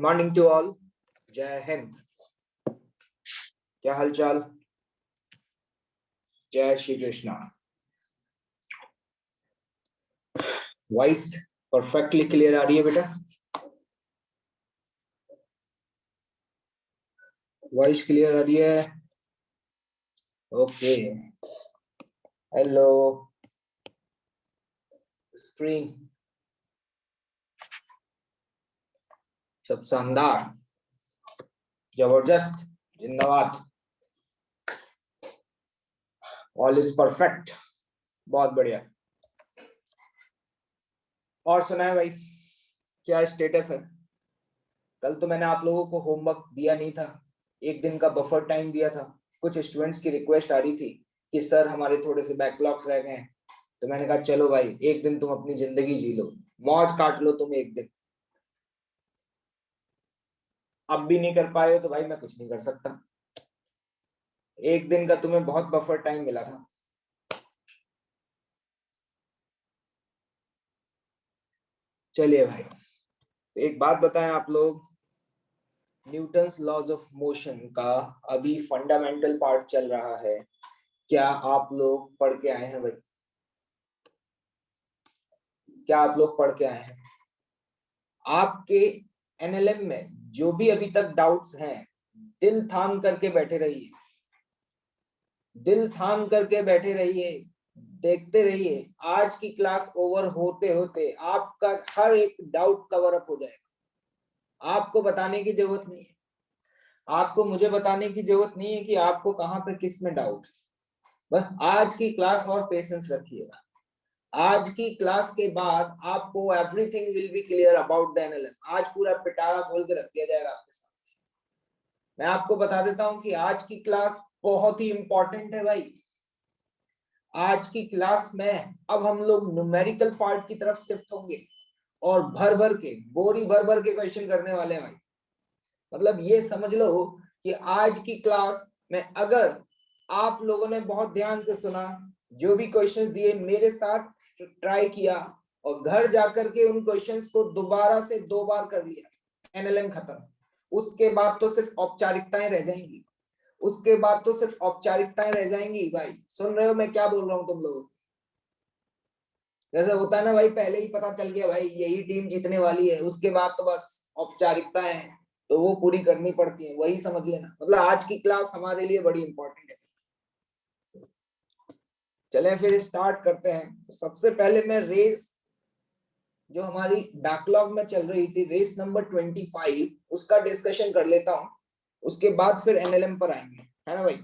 Morning to all. जय हिंद। क्या हालचाल? जय Shri Krishna. Voice perfectly clear आ रही है बेटा? वॉइस क्लियर आ रही है? ओके। हेलो स्क्रीन, सब शानदार, जबरदस्त, जिंदाबाद। ऑल इज परफेक्ट, बहुत बढ़िया। और सुनाए भाई, क्या स्टेटस है? कल तो मैंने आप लोगों को होमवर्क दिया नहीं था, एक दिन का बफर टाइम दिया था। कुछ स्टूडेंट्स की रिक्वेस्ट आ रही थी कि सर हमारे थोड़े से बैकलॉग्स रह गए हैं, तो मैंने कहा चलो भाई एक दिन तुम अपनी जिंदगी जी लो, मौज काट लो तुम एक दिन। अब भी नहीं कर पाए हो तो भाई मैं कुछ नहीं कर सकता। एक दिन का तुम्हें बहुत बफर टाइम मिला था। चलिए भाई, तो एक बात बताएं आप लोग, न्यूटन्स लॉज ऑफ मोशन का अभी फंडामेंटल पार्ट चल रहा है, क्या आप लोग पढ़ के आए हैं भाई? क्या आप लोग पढ़ के आए हैं? आपके एनएलएम में जो भी अभी तक डाउट्स हैं, दिल थाम करके बैठे रहिए, दिल थाम करके बैठे रहिए, देखते रहिए। आज की क्लास ओवर होते होते आपका हर एक डाउट कवर अप हो जाएगा। आपको बताने की जरूरत नहीं है, आपको मुझे बताने की जरूरत नहीं है कि आपको कहां पे किस में डाउट है। बस आज की क्लास और पेशेंस रखिएगा। आज की क्लास के बाद आपको everything will be clear about the NLM. आज पूरा पिटारा खोल के रख दिया जाएगा आपके सामने। मैं आपको बता देता हूं कि आज की क्लास बहुत ही इंपॉर्टेंट है भाई। आज की क्लास में अब हम लोग न्यूमेरिकल पार्ट की तरफ शिफ्ट होंगे और भर भर के, बोरी भर भर के क्वेश्चन करने वाले हैं भाई। मतलब ये समझ लो कि आज की क्लास में अगर आप लोगों ने बहुत ध्यान से सुना, जो भी क्वेश्चंस दिए मेरे साथ ट्राई किया और घर जाकर के उन क्वेश्चंस को दोबारा से 2 बार कर लिया, एनएलएम खत्म। उसके बाद तो सिर्फ औपचारिकताएं रह जाएंगी, उसके बाद तो सिर्फ औपचारिकताएं रह जाएंगी भाई। सुन रहे हो मैं क्या बोल रहा हूं तुम लोग? जैसे होता है ना भाई, पहले ही पता चल गया भाई यही टीम जीतने वाली है, उसके बाद तो बस औपचारिकताएं हैं तो वो पूरी करनी पड़ती है, वही समझ लेना। मतलब आज की क्लास हमारे लिए बड़ी इंपॉर्टेंट है। चलें फिर स्टार्ट करते हैं। तो सबसे पहले मैं रेस जो हमारी बैकलॉग में चल रही थी, रेस नंबर 25, उसका डिस्कशन कर लेता हूं, उसके बाद फिर एनएलएम पर आएंगे, है ना भाई?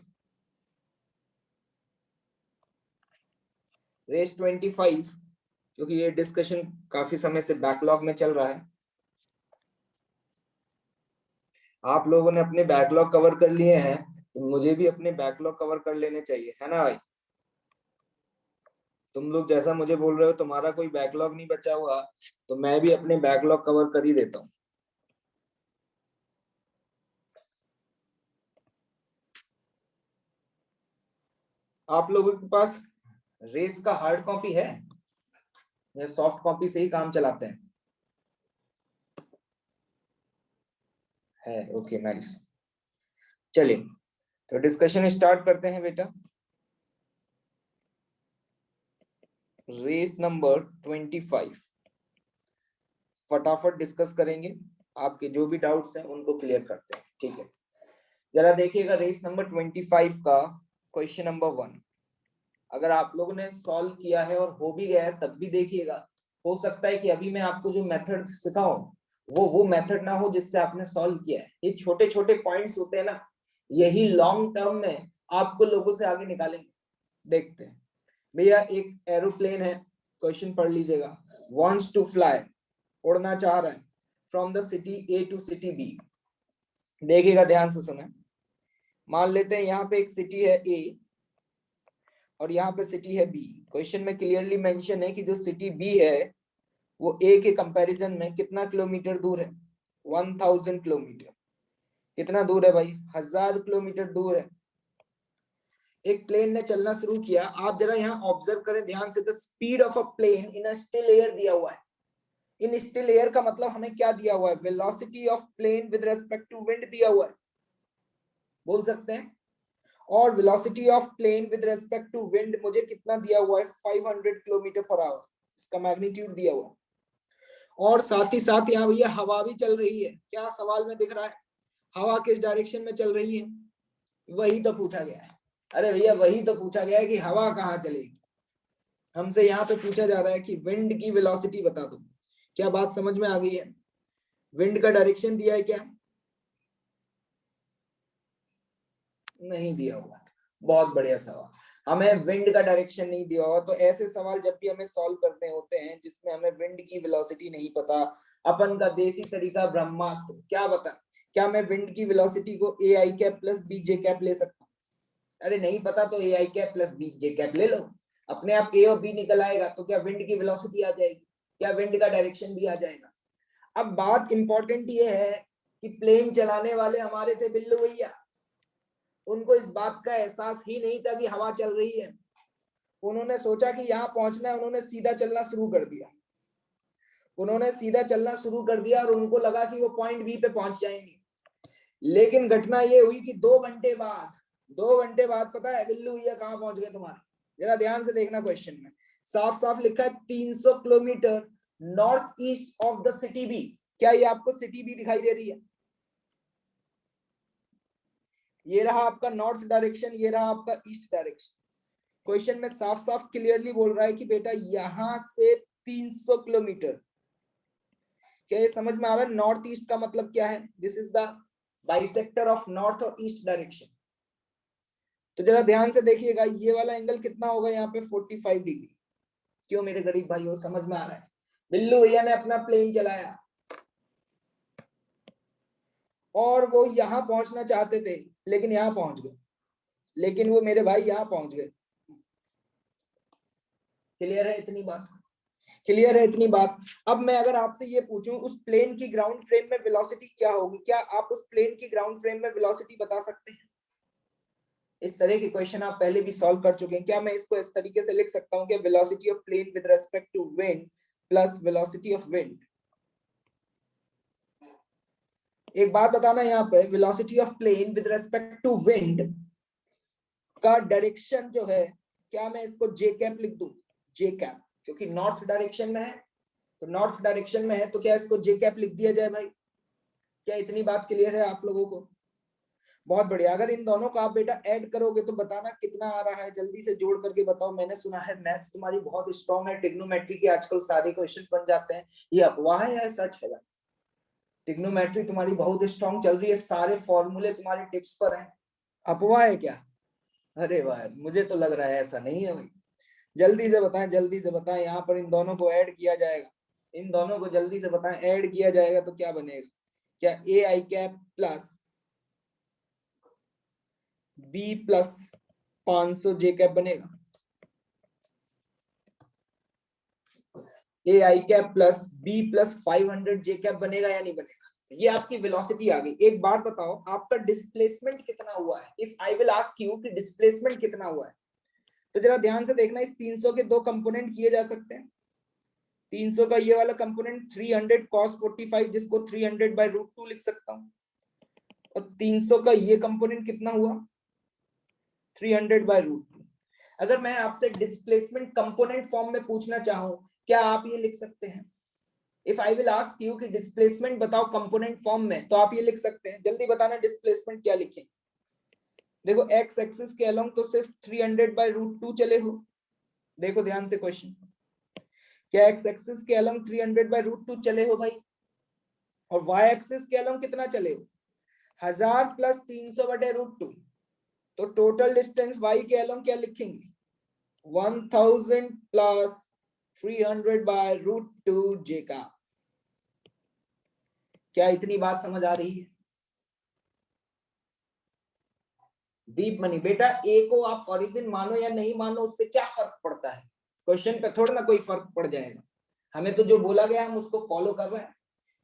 रेस 25, क्योंकि ये डिस्कशन काफी समय से बैकलॉग में चल रहा है। आप लोगों ने अपने बैकलॉग कवर कर लिए हैं तो मुझे भी अपने बैकलॉग कवर कर लेने चाहिए, है ना भाई? तुम लोग जैसा मुझे बोल रहे हो तुम्हारा कोई बैकलॉग नहीं बचा हुआ, तो मैं भी अपने बैकलॉग कवर कर ही देता हूँ। आप लोगों के पास रेस का हार्ड कॉपी है या सॉफ्ट कॉपी से ही काम चलाते हैं? है, ओके नाइस। चलिए तो डिस्कशन स्टार्ट करते हैं बेटा। रेस नंबर 25 फटाफट डिस्कस करेंगे, आपके जो भी डाउट्स हैं उनको क्लियर करते हैं, ठीक है? जरा देखिएगा रेस नंबर 25 का क्वेश्चन नंबर 1। अगर आप लोगों ने सॉल्व किया है और हो भी गया है तब भी देखिएगा, हो सकता है कि अभी मैं आपको जो मेथड सिखाऊं वो मेथड ना हो जिससे आपने सॉल्व किया है। ये छोटे छोटे पॉइंट्स होते हैं ना, यही लॉन्ग टर्म में आपको लोगों से आगे निकालेंगे। देखते हैं भैया, एक एरोप्लेन है, क्वेश्चन पढ़ लीजिएगा। वांट्स टू फ्लाई, उड़ना चाह रहा है, from the city A to city B. देखिएगा ध्यान से सुने। मान लेते हैं यहाँ पे एक सिटी है ए और यहाँ पे सिटी है बी। क्वेश्चन में क्लियरली मेंशन है कि जो सिटी बी है वो ए के कंपैरिजन में कितना किलोमीटर दूर है? 1000 किलोमीटर। कितना दूर है भाई? 1000 किलोमीटर दूर है। एक प्लेन ने चलना शुरू किया, आप जरा यहाँ ऑब्जर्व करें ध्यान से, the speed of a plane in a still air दिया हुआ है। इन स्टिल एयर का मतलब हमें क्या दिया हुआ है, velocity of plane with respect to wind दिया हुआ है, बोल सकते हैं। और velocity of plane with respect to wind मुझे कितना दिया हुआ है, 500 किलोमीटर पर आवर, इसका मैग्नीट्यूड दिया हुआ है। और साथ ही साथ यहाँ भैया हवा भी चल रही है, क्या सवाल में दिख रहा है, हवा किस डायरेक्शन में चल रही है, वही तो पूछा गया है। अरे भैया वही तो पूछा गया है कि हवा कहाँ चलेगी, हमसे यहाँ पे पूछा जा रहा है कि विंड की वेलोसिटी बता दो। क्या बात समझ में आ गई है? विंड का डायरेक्शन दिया है क्या? नहीं दिया हुआ। बहुत बढ़िया सवाल, हमें विंड का डायरेक्शन नहीं दिया हुआ। तो ऐसे सवाल जब भी हमें सॉल्व करने होते हैं जिसमें हमें विंड की वेलोसिटी नहीं पता, अपन का देसी तरीका ब्रह्मास्त्र, क्या बता, क्या मैं विंड की वेलोसिटी को A I cap plus B J cap ले सकता हूँ? अरे नहीं पता तो A I cap plus B J cap ले लो, अपने आप ए और बी निकल आएगा। तो क्या विंड की वेलोसिटी आ जाएगी, क्या विंड का डायरेक्शन भी आ जाएगा। अब बात इंपॉर्टेंट ये है कि प्लेन चलाने वाले हमारे थे बिल्लू भैया, उनको इस बात का एहसास ही नहीं था कि हवा चल रही है। उन्होंने सोचा कि यहाँ पहुंचना है, उन्होंने सीधा चलना शुरू कर दिया, उन्होंने सीधा चलना शुरू कर दिया और उनको लगा कि वो पॉइंट बी पे पहुंच जाएंगे। लेकिन घटना ये हुई कि 2 घंटे बाद पता है बिल्लू भैया कहाँ पहुंच गए तुम्हारे? जरा ध्यान से देखना, क्वेश्चन में साफ साफ लिखा है 300 kilometre north east of the city B. क्या ये आपको सिटी बी दिखाई दे रही है? ये रहा आपका नॉर्थ डायरेक्शन, ये रहा आपका ईस्ट डायरेक्शन। क्वेश्चन में साफ साफ क्लियरली बोल रहा है कि बेटा यहां से 300 किलोमीटर। क्या ये समझ में आ रहा है? नॉर्थ ईस्ट का मतलब क्या है? This is the bisector of north और ईस्ट डायरेक्शन। तो जरा ध्यान से देखिएगा, ये वाला एंगल कितना होगा यहाँ पे, 45 डिग्री। क्यों मेरे गरीब भाइयों, समझ में आ रहा है? बिल्लू भैया ने अपना प्लेन चलाया और वो यहां पहुंचना चाहते थे लेकिन यहां पहुंच गए, लेकिन वो मेरे भाई यहां पहुंच गए। क्लियर है इतनी बात? क्लियर है इतनी बात? अब मैं अगर आपसे ये पूछूं उस प्लेन की ग्राउंड फ्रेम में वेलोसिटी क्या होगी, क्या आप उस प्लेन की ग्राउंड फ्रेम में वेलोसिटी बता सकते हैं? इस तरह के क्वेश्चन आप पहले भी सॉल्व कर चुके हैं। क्या मैं इसको इस तरीके से लिख सकता हूं कि velocity of plane with respect to wind plus velocity of wind? एक बात बताना, यहाँ पे velocity of plane with respect to wind का डायरेक्शन जो है, क्या मैं इसको जे कैप लिख दूं? जे कैप, क्योंकि नॉर्थ डायरेक्शन में है, तो नॉर्थ डायरेक्शन में है तो क्या इसको जे कैप लिख दिया जाए भाई? क्या इतनी बात क्लियर है आप लोगों को? बहुत बढ़िया। अगर इन दोनों को आप बेटा ऐड करोगे तो बताना कितना आ रहा है, जल्दी से जोड़ करके बताओ। मैंने सुना है मैथ्स तुम्हारी बहुत स्ट्रांग है, ट्रिग्नोमेट्री के आजकल सारे क्वेश्चंस बन जाते हैं, ये अफवाह है या सच है? ट्रिग्नोमेट्री तुम्हारी बहुत स्ट्रांग चल रही है, सारे फॉर्मूले तुम्हारे टिप्स पर हैं, अफवाह है क्या? अरे वाह, मुझे तो लग रहा है ऐसा नहीं है भाई। जल्दी से बताएं, जल्दी से बताएं, यहाँ पर इन दोनों को ऐड किया जाएगा, इन दोनों को जल्दी से बताएं, ऐड किया जाएगा तो क्या बनेगा? क्या ए I cap plus B plus 500 J cap बनेगा? ए I cap plus B plus 500 J cap बनेगा या नहीं बनेगा? ये आपकी वेलोसिटी आ गई। एक बात बताओ, आपका डिस्प्लेसमेंट कितना हुआ है? If I will ask you कि डिस्प्लेसमेंट कितना हुआ है, तो जरा ध्यान से देखना, इस 300 के दो कंपोनेंट किए जा सकते हैं। 300 का ये वाला कंपोनेंट 300 cos 45, जिसको 300 बाय रूट 2 लिख सकता हूं, और 300 का ये कंपोनेंट कितना हुआ, 300 बाय रूट 2। अगर मैं आपसे डिस्प्लेसमेंट कंपोनेंट फॉर्म में पूछना चाहूं, क्या आप ये लिख सकते हैं? If I will ask you कि डिस्प्लेसमेंट बताओ कंपोनेंट फॉर्म में, तो आप ये लिख सकते हैं? जल्दी बताना डिस्प्लेसमेंट क्या लिखें। देखो एक्स एक्सिस के अलोंग तो सिर्फ 300 बाय रूट 2 चले हो, देखो ध्यान से क्वेश्चन, क्या एक्स एक्सिस के अलोंग 300 बाय रूट 2 चले हो भाई? और वाई एक्सिस के अलोंग कितना चले हो? 1000 प्लस 300 बटे रूट 2। तो टोटल डिस्टेंस वाई के अलोंग क्या लिखेंगे? 1000 प्लस 300 बाय रूट 2 जे का। क्या इतनी बात समझ आ रही है? दीप मनी बेटा, ए को आप ओरिजिन मानो या नहीं मानो, उससे क्या फर्क पड़ता है? क्वेश्चन पे थोड़ा ना कोई फर्क पड़ जाएगा, हमें तो जो बोला गया हम उसको फॉलो कर रहे हैं।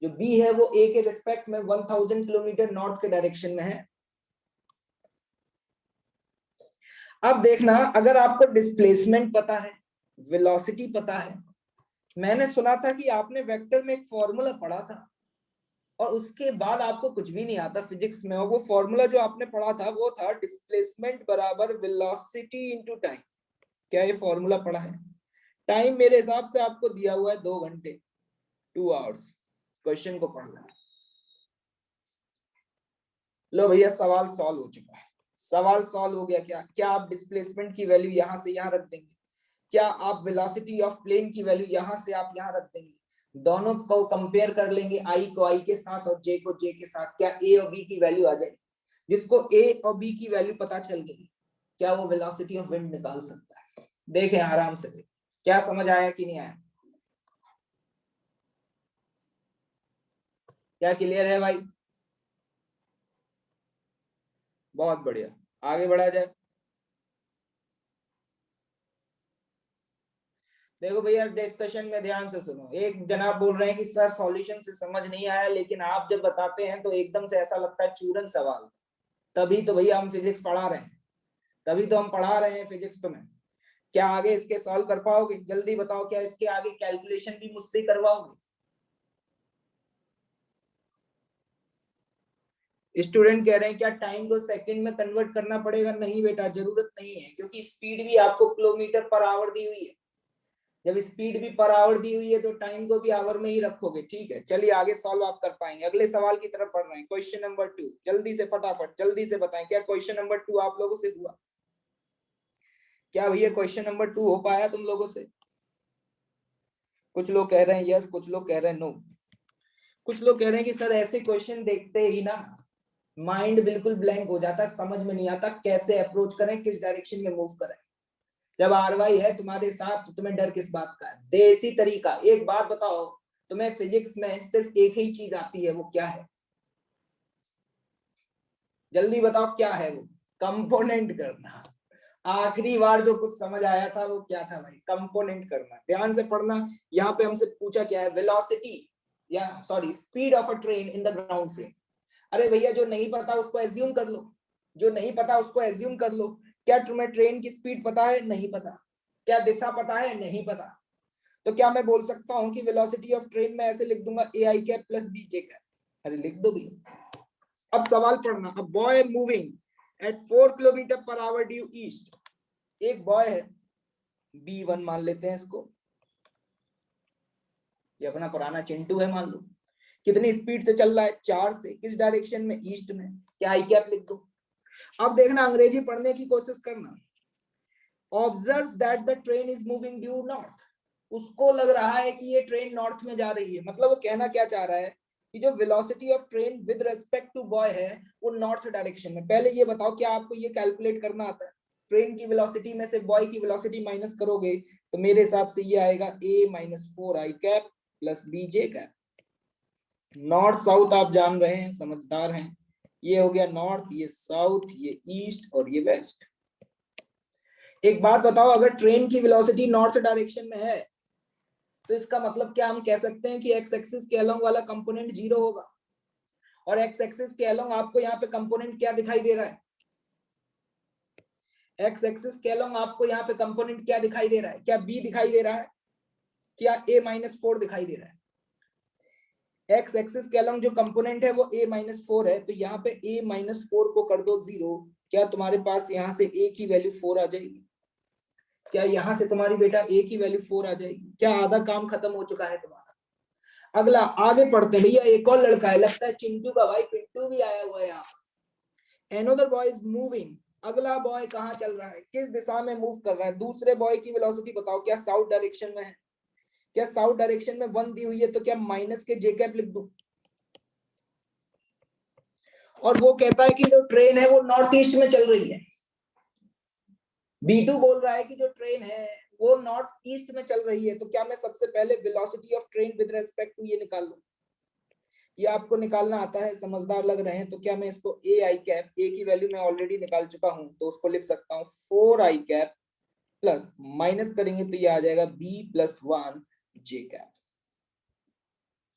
जो बी है वो ए के रिस्पेक्ट में 1000 किलोमीटर नॉर्थ के डायरेक्शन में है। अब देखना, अगर आपको डिस्प्लेसमेंट पता है, वेलोसिटी पता है, मैंने सुना था कि आपने वेक्टर में एक फॉर्मूला पढ़ा था और उसके बाद आपको कुछ भी नहीं आता फिजिक्स में, और वो फॉर्मूला जो आपने पढ़ा था वो था डिस्प्लेसमेंट बराबर वेलोसिटी इनटू टाइम। क्या ये फॉर्मूला पढ़ा है? टाइम मेरे हिसाब से आपको दिया हुआ है 2 घंटे, 2 आवर्स। क्वेश्चन को पढ़ लेना। लो भैया, सवाल सॉल्व हो चुका है। सवाल सॉल्व हो गया। क्या क्या आप डिस्प्लेसमेंट की वैल्यू यहां से यहां रख देंगे? क्या आप वेलोसिटी ऑफ प्लेन की वैल्यू यहां से आप यहां रख देंगे? दोनों को कंपेयर कर लेंगे, आई को आई के साथ और जे को जे के साथ। क्या ए और बी की वैल्यू आ जाएगी? जिसको ए और बी की वैल्यू पता चल गई, क्या वो वेलोसिटी ऑफ विंड निकाल सकता है? देखें आराम से। क्या समझ आया कि नहीं आया? क्या क्लियर है भाई? बहुत बढ़िया, आगे बढ़ा जाए। देखो भैया, डिस्कशन में ध्यान से सुनो। एक जनाब बोल रहे हैं कि सर सॉल्यूशन से समझ नहीं आया, लेकिन आप जब बताते हैं तो एकदम से ऐसा लगता है चूरन सवाल। तभी तो भैया हम फिजिक्स पढ़ा रहे हैं, तभी तो हम पढ़ा रहे हैं फिजिक्स तुम्हें। क्या आगे इसके सॉल्व कर पाओगे? जल्दी बताओ, क्या इसके आगे कैलकुलेशन भी मुझसे करवाओगे? स्टूडेंट कह रहे हैं क्या टाइम को सेकंड में कन्वर्ट करना पड़ेगा? नहीं बेटा, जरूरत नहीं है, क्योंकि स्पीड भी आपको किलोमीटर पर आवर दी हुई है। जब स्पीड भी पर आवर दी हुई है तो टाइम को भी आवर में ही रखोगे। ठीक है, चलिए आगे सॉल्व आप कर पाएंगे। अगले सवाल की तरफ बढ़ रहे हैं। क्वेश्चन नंबर 2, जल्दी से फटाफट जल्दी से बताएं, क्या क्वेश्चन नंबर 2 आप लोगों से हुआ? क्या भैया क्वेश्चन नंबर 2 हो पाया तुम लोगों से? कुछ लोग कह रहे हैं यस, कुछ लोग कह रहे हैं नो। कुछ लोग कह रहे हैं कि सर ऐसे क्वेश्चन देखते ही ना माइंड बिल्कुल ब्लैंक हो जाता है, समझ में नहीं आता कैसे अप्रोच करें, किस डायरेक्शन में मूव करें। जब आरवाई है तुम्हारे साथ तो तुम्हें डर किस बात का है? देसी तरीका। एक बात बताओ, तुम्हें फिजिक्स में सिर्फ एक ही चीज आती है, वो क्या है? जल्दी बताओ क्या है वो? कंपोनेंट करना। आखिरी बार जो कुछ समझ आया था वो क्या था भाई? कंपोनेंट करना। ध्यान से पढ़ना। यहाँ पे हमसे पूछा क्या है? वेलोसिटी या sorry speed of a train in the ground frame. अरे भैया, जो नहीं पता उसको एज्यूम कर लो। जो नहीं पता उसको एज्यूम कर लो। क्या तुम्हें ट्रेन की स्पीड पता है? नहीं पता। क्या दिशा पता है? नहीं पता। तो क्या मैं बोल सकता हूँ कि वेलोसिटी ऑफ ट्रेन में ऐसे लिख दूंगा A I cap plus B J cap? अरे लिख दो भैया। अब सवाल पढ़ना। अब boy moving at 4 kilometre per hour due east. एक बॉय है, B1 मान लेते हैं इसको, ये अपना पुराना चिंटू है मान लो। कितनी स्पीड से चल रहा है? 4 से। किस डायरेक्शन में? ईस्ट में। क्या आई कैप लिख दो? अब देखना, अंग्रेजी पढ़ने की कोशिश करना। Observe that the train is moving due north. उसको लग रहा है कि ये ट्रेन नॉर्थ में जा रही है। मतलब वो कहना क्या चाह रहा है कि जो velocity of train with respect to boy है वो नॉर्थ डायरेक्शन में। पहले ये बताओ, क्या आपको ये कैलकुलेट करना आता है? ट्रेन की वेलोसिटी में से बॉय की वेलोसिटी माइनस करोगे तो मेरे हिसाब से ये आएगा A-4 I cap plus B J cap. North south आप जान रहे हैं, समझदार हैं। ये हो गया नॉर्थ, ये साउथ, ये ईस्ट और ये वेस्ट। एक बात बताओ, अगर ट्रेन की वेलोसिटी नॉर्थ डायरेक्शन में है तो इसका मतलब क्या हम कह सकते हैं कि एक्स एक्सिस के अलोंग वाला कंपोनेंट 0 होगा? और एक्स एक्सिस के अलोंग आपको यहाँ पे कंपोनेंट क्या दिखाई दे रहा है? एक्स एक्सिस के अलोंग आपको यहाँ पे कंपोनेंट क्या दिखाई दे रहा है? क्या बी दिखाई दे रहा है? क्या A-4 दिखाई दे रहा है? एक्स एक्सिस के अलोंग जो कंपोनेंट है वो A-4 है, तो यहाँ पे A-4 को कर दो 0। क्या तुम्हारे पास यहाँ से A की वैल्यू 4 आ जाएगी? क्या यहाँ से तुम्हारी बेटा A की वैल्यू 4 आ जाएगी? क्या आधा काम खत्म हो चुका है तुम्हारा? अगला आगे पढ़ते हैं भैया। एक और लड़का है, लगता है चिंटू का भाई, पिंटू भी आया हुआ है यहाँ। Another boy is moving। अगला बॉय कहाँ चल रहा है? किस दिशा में मूव कर रहा है? दूसरे बॉय की वेलोसिटी बताओ। क्या साउथ डायरेक्शन में है? क्या साउथ डायरेक्शन में 1 दी हुई है तो क्या माइनस के जे कैप लिख दो? और वो कहता है कि जो ट्रेन है वो नॉर्थ ईस्ट में चल रही है। B2 बोल रहा है कि जो ट्रेन है वो नॉर्थ ईस्ट में चल रही है, तो क्या मैं सबसे पहले velocity of train with respect to ये निकाल लूं? ये आपको निकालना आता है, समझदार लग रहे हैं। तो क्या मैं इसको ए आई कैप, ए की वैल्यू मैं ऑलरेडी निकाल चुका हूं तो उसको लिख सकता हूं 4 आई कैप प्लस माइनस करेंगे तो ये आ जाएगा B+1 जे कैप।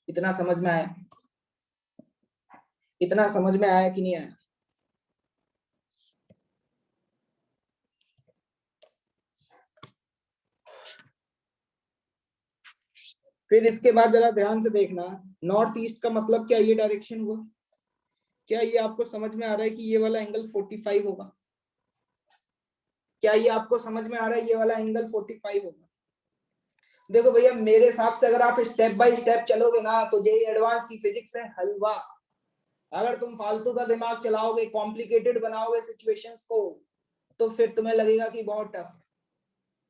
इतना समझ में आया? इतना समझ में आया कि नहीं आया? फिर इसके बाद जरा ध्यान से देखना, नॉर्थ ईस्ट का मतलब क्या ये डायरेक्शन हुआ? क्या ये आपको समझ में आ रहा है कि ये वाला एंगल 45 होगा? क्या ये आपको समझ में आ रहा है ये वाला एंगल 45 होगा? देखो भैया मेरे हिसाब से अगर आप स्टेप बाय स्टेप चलोगे ना तो जेईई एडवांस की फिजिक्स है हलवा। अगर तुम फालतू का दिमाग चलाओगे, कॉम्प्लिकेटेड बनाओगे सिचुएशंस को, तो फिर तुम्हें लगेगा कि बहुत टफ है,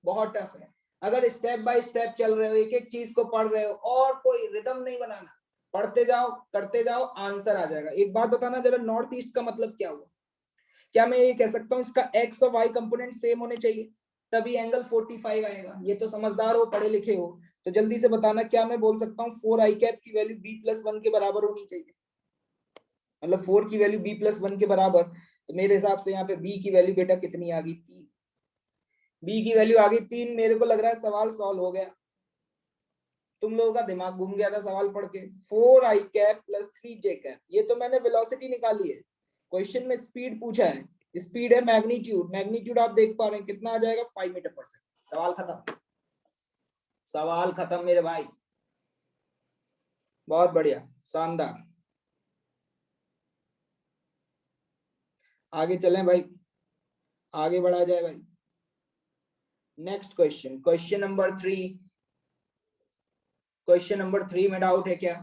बहुत टफ है। अगर स्टेप बाय स्टेप चल रहे हो, एक एक चीज को पढ़ रहे हो और कोई रिदम नहीं बनाना, पढ़ते जाओ करते जाओ, आंसर आ जाएगा। एक बात बताना जरा, नॉर्थ ईस्ट का मतलब क्या हुआ? क्या मैं ये कह सकता हूँ इसका एक्स और वाई कंपोनेंट सेम होने चाहिए तभी एंगल 45 आएगा? ये तो समझदार हो, पढ़े लिखे हो, तो जल्दी से बताना क्या मैं बोल सकता हूँ 4 आई कैप की वैल्यू b+1 के बराबर होनी चाहिए? मतलब 4 की वैल्यू b+1 के बराबर, तो मेरे हिसाब से यहाँ पे b की वैल्यू बेटा कितनी आ गई? 3। b की वैल्यू आ गई 3। मेरे को लग रहा है सवाल सॉल्व हो गया। तुम लोगों का दिमाग घूम गया था सवाल पढ़ के। 4 I cap plus 3 J cap, ये तो मैंने वेलोसिटी निकाली है, क्वेश्चन में स्पीड पूछा है। स्पीड है मैग्नीट्यूड, मैग्नीट्यूड आप देख पा रहे हैं कितना आ जाएगा? 5 मीटर पर सेकंड। सवाल खत्म, सवाल खत्म मेरे भाई। बहुत बढ़िया, शानदार। आगे चलें भाई, आगे बढ़ा जाए भाई। Next question, question number 3। Question number 3 में डाउट है क्या?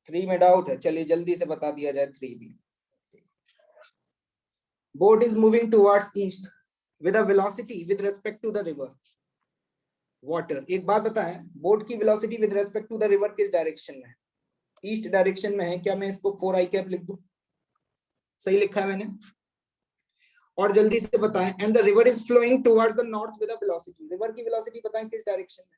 3 में डाउट है, चलिए जल्दी से बता दिया जाए 3 भी। Boat is moving towards east with a velocity with respect to the river water। एक बात बताएं, बोट की velocity with respect to the river किस डायरेक्शन में है? ईस्ट डायरेक्शन में है। क्या मैं इसको 4 आई कैप लिख दूं? सही लिखा है मैंने? और जल्दी से बताएं, and the river is flowing towards the north with a velocity. River की वेलोसिटी बताएं किस डायरेक्शन में?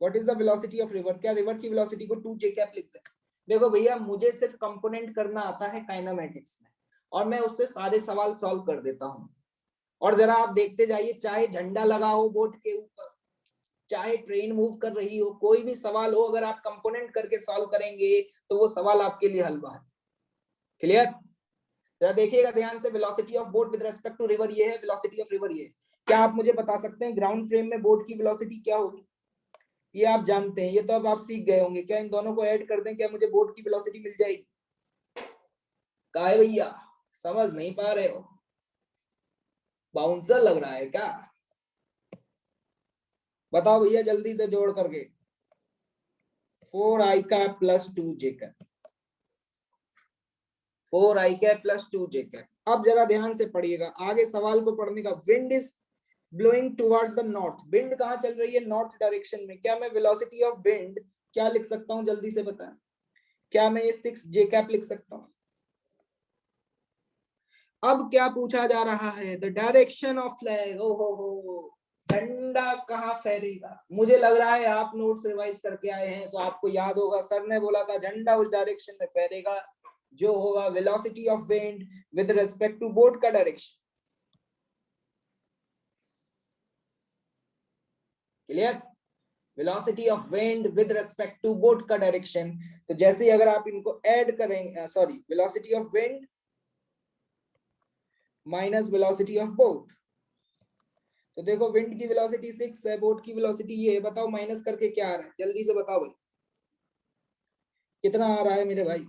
What is the velocity of river? क्या रिवर की वेलोसिटी को 2 जे कैप लिखते हैं? देखो भैया मुझे सिर्फ कंपोनेंट करना आता है काइनेमेटिक्स में, और मैं उससे सारे सवाल सॉल्व कर देता हूं। और जरा आप देखते जाइए, चाहे झंडा लगा हो बोट के ऊपर, चाहे ट्रेन मूव कर रही हो, कोई भी सवाल हो, अगर आप कंपोनेंट करके सॉल्व करेंगे तो वो सवाल आपके लिए हलवा है। क्लियर? जरा देखिएगा ध्यान से, velocity of boat with respect to river ये है, वेलोसिटी ऑफ रिवर ये है। क्या आप मुझे बता सकते हैं ग्राउंड फ्रेम में बोट की वेलोसिटी क्या होगी? ये आप जानते हैं, ये तो अब आप सीख गए होंगे। क्या इन दोनों को ऐड कर दें, क्या मुझे बोट की वेलोसिटी मिल जाएगी? काहे भैया समझ नहीं पा रहे हो? बाउंसर लग रहा है क्या? बताओ भैया जल्दी से जोड़ करके। 4 I cap plus 2 J cap, 4 I cap plus 2 J cap. अब जरा ध्यान से पढ़िएगा, आगे सवाल को पढ़ने का। Wind is blowing towards the north. Wind कहां चल रही है? नॉर्थ डायरेक्शन में। क्या मैं वेलोसिटी ऑफ विंड क्या लिख सकता हूं? जल्दी से बताएं। क्या मैं ये 6 जे कैप लिख सकता हूं? अब क्या पूछा जा रहा है? The direction of flag. ओ हो, झंडा कहाँ फहरेगा? मुझे लग रहा है आप नोट्स रिवाइज करके आए हैं तो आपको याद होगा, सर ने बोला था झंडा उस डायरेक्शन में फहरेगा जो होगा velocity of wind with respect to boat का direction. Clear? Velocity of wind with respect to boat का डायरेक्शन। तो जैसे ही अगर आप इनको ऐड करेंगे, sorry, velocity of wind minus velocity of boat, तो देखो विंड की वेलोसिटी 6 है, बोट की वेलोसिटी ये है। बताओ माइनस करके क्या आ रहा है? जल्दी से बताओ भाई, कितना आ रहा है मेरे भाई?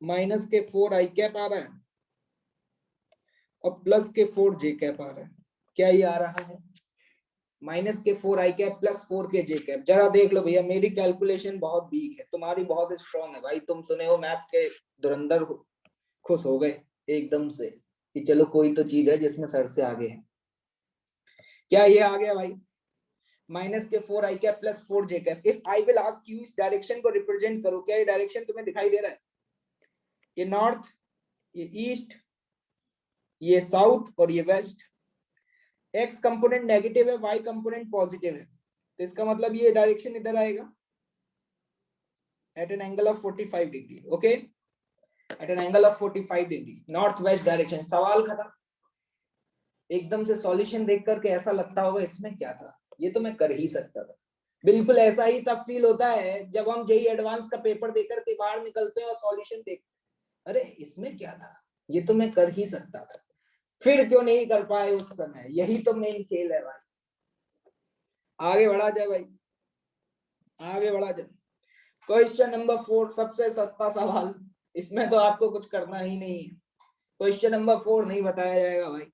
माइनस के 4 आई कैप आ रहा है और प्लस के 4 जे कैप आ रहा है। क्या ये आ रहा है? माइनस के 4 आई कैप प्लस 4 के जे कैप। जरा देख लो भैया, मेरी कैलकुलेशन बहुत वीक है, तुम्हारी बहुत स्ट्रॉन्ग है भाई। तुम सुने हो मैथ्स के धुरंधर, खुश हो गए एकदम से कि चलो कोई तो चीज है जिसमें सर से आगे है। क्या ये आ गया भाई? माइनस के 4 I cap plus 4 J cap. If I will ask you इस डायरेक्शन को रिप्रेजेंट करो, क्या ये डायरेक्शन तुम्हें दिखाई दे रहा है? ये नॉर्थ, ये ईस्ट, ये साउथ और ये वेस्ट। एक्स कंपोनेंट नेगेटिव है, वाई कंपोनेंट पॉजिटिव है, तो इसका मतलब ये डायरेक्शन इधर आएगा at an angle of 45 degree. Okay, at an angle of 45 degree, north west direction. सवाल खत्म। एकदम से सॉल्यूशन देख करके ऐसा लगता होगा इसमें क्या था, ये तो मैं कर ही सकता था। बिल्कुल ऐसा ही तब फील होता है जब हम जेईई एडवांस का पेपर देकर के बाहर निकलते हैं और सॉल्यूशन देखते हैं, अरे इसमें क्या था, ये तो मैं कर ही सकता था। फिर क्यों नहीं कर पाए उस समय? यही तो मेन खेल है भाई। आगे बढ़ा जाए भाई। आगे बढ़ा जाए। क्वेश्चन नंबर 4 सबसे सस्ता सवाल, इसमें तो आपको कुछ करना ही नहीं है। क्वेश्चन नंबर 4 नहीं बताया जाएगा भाई,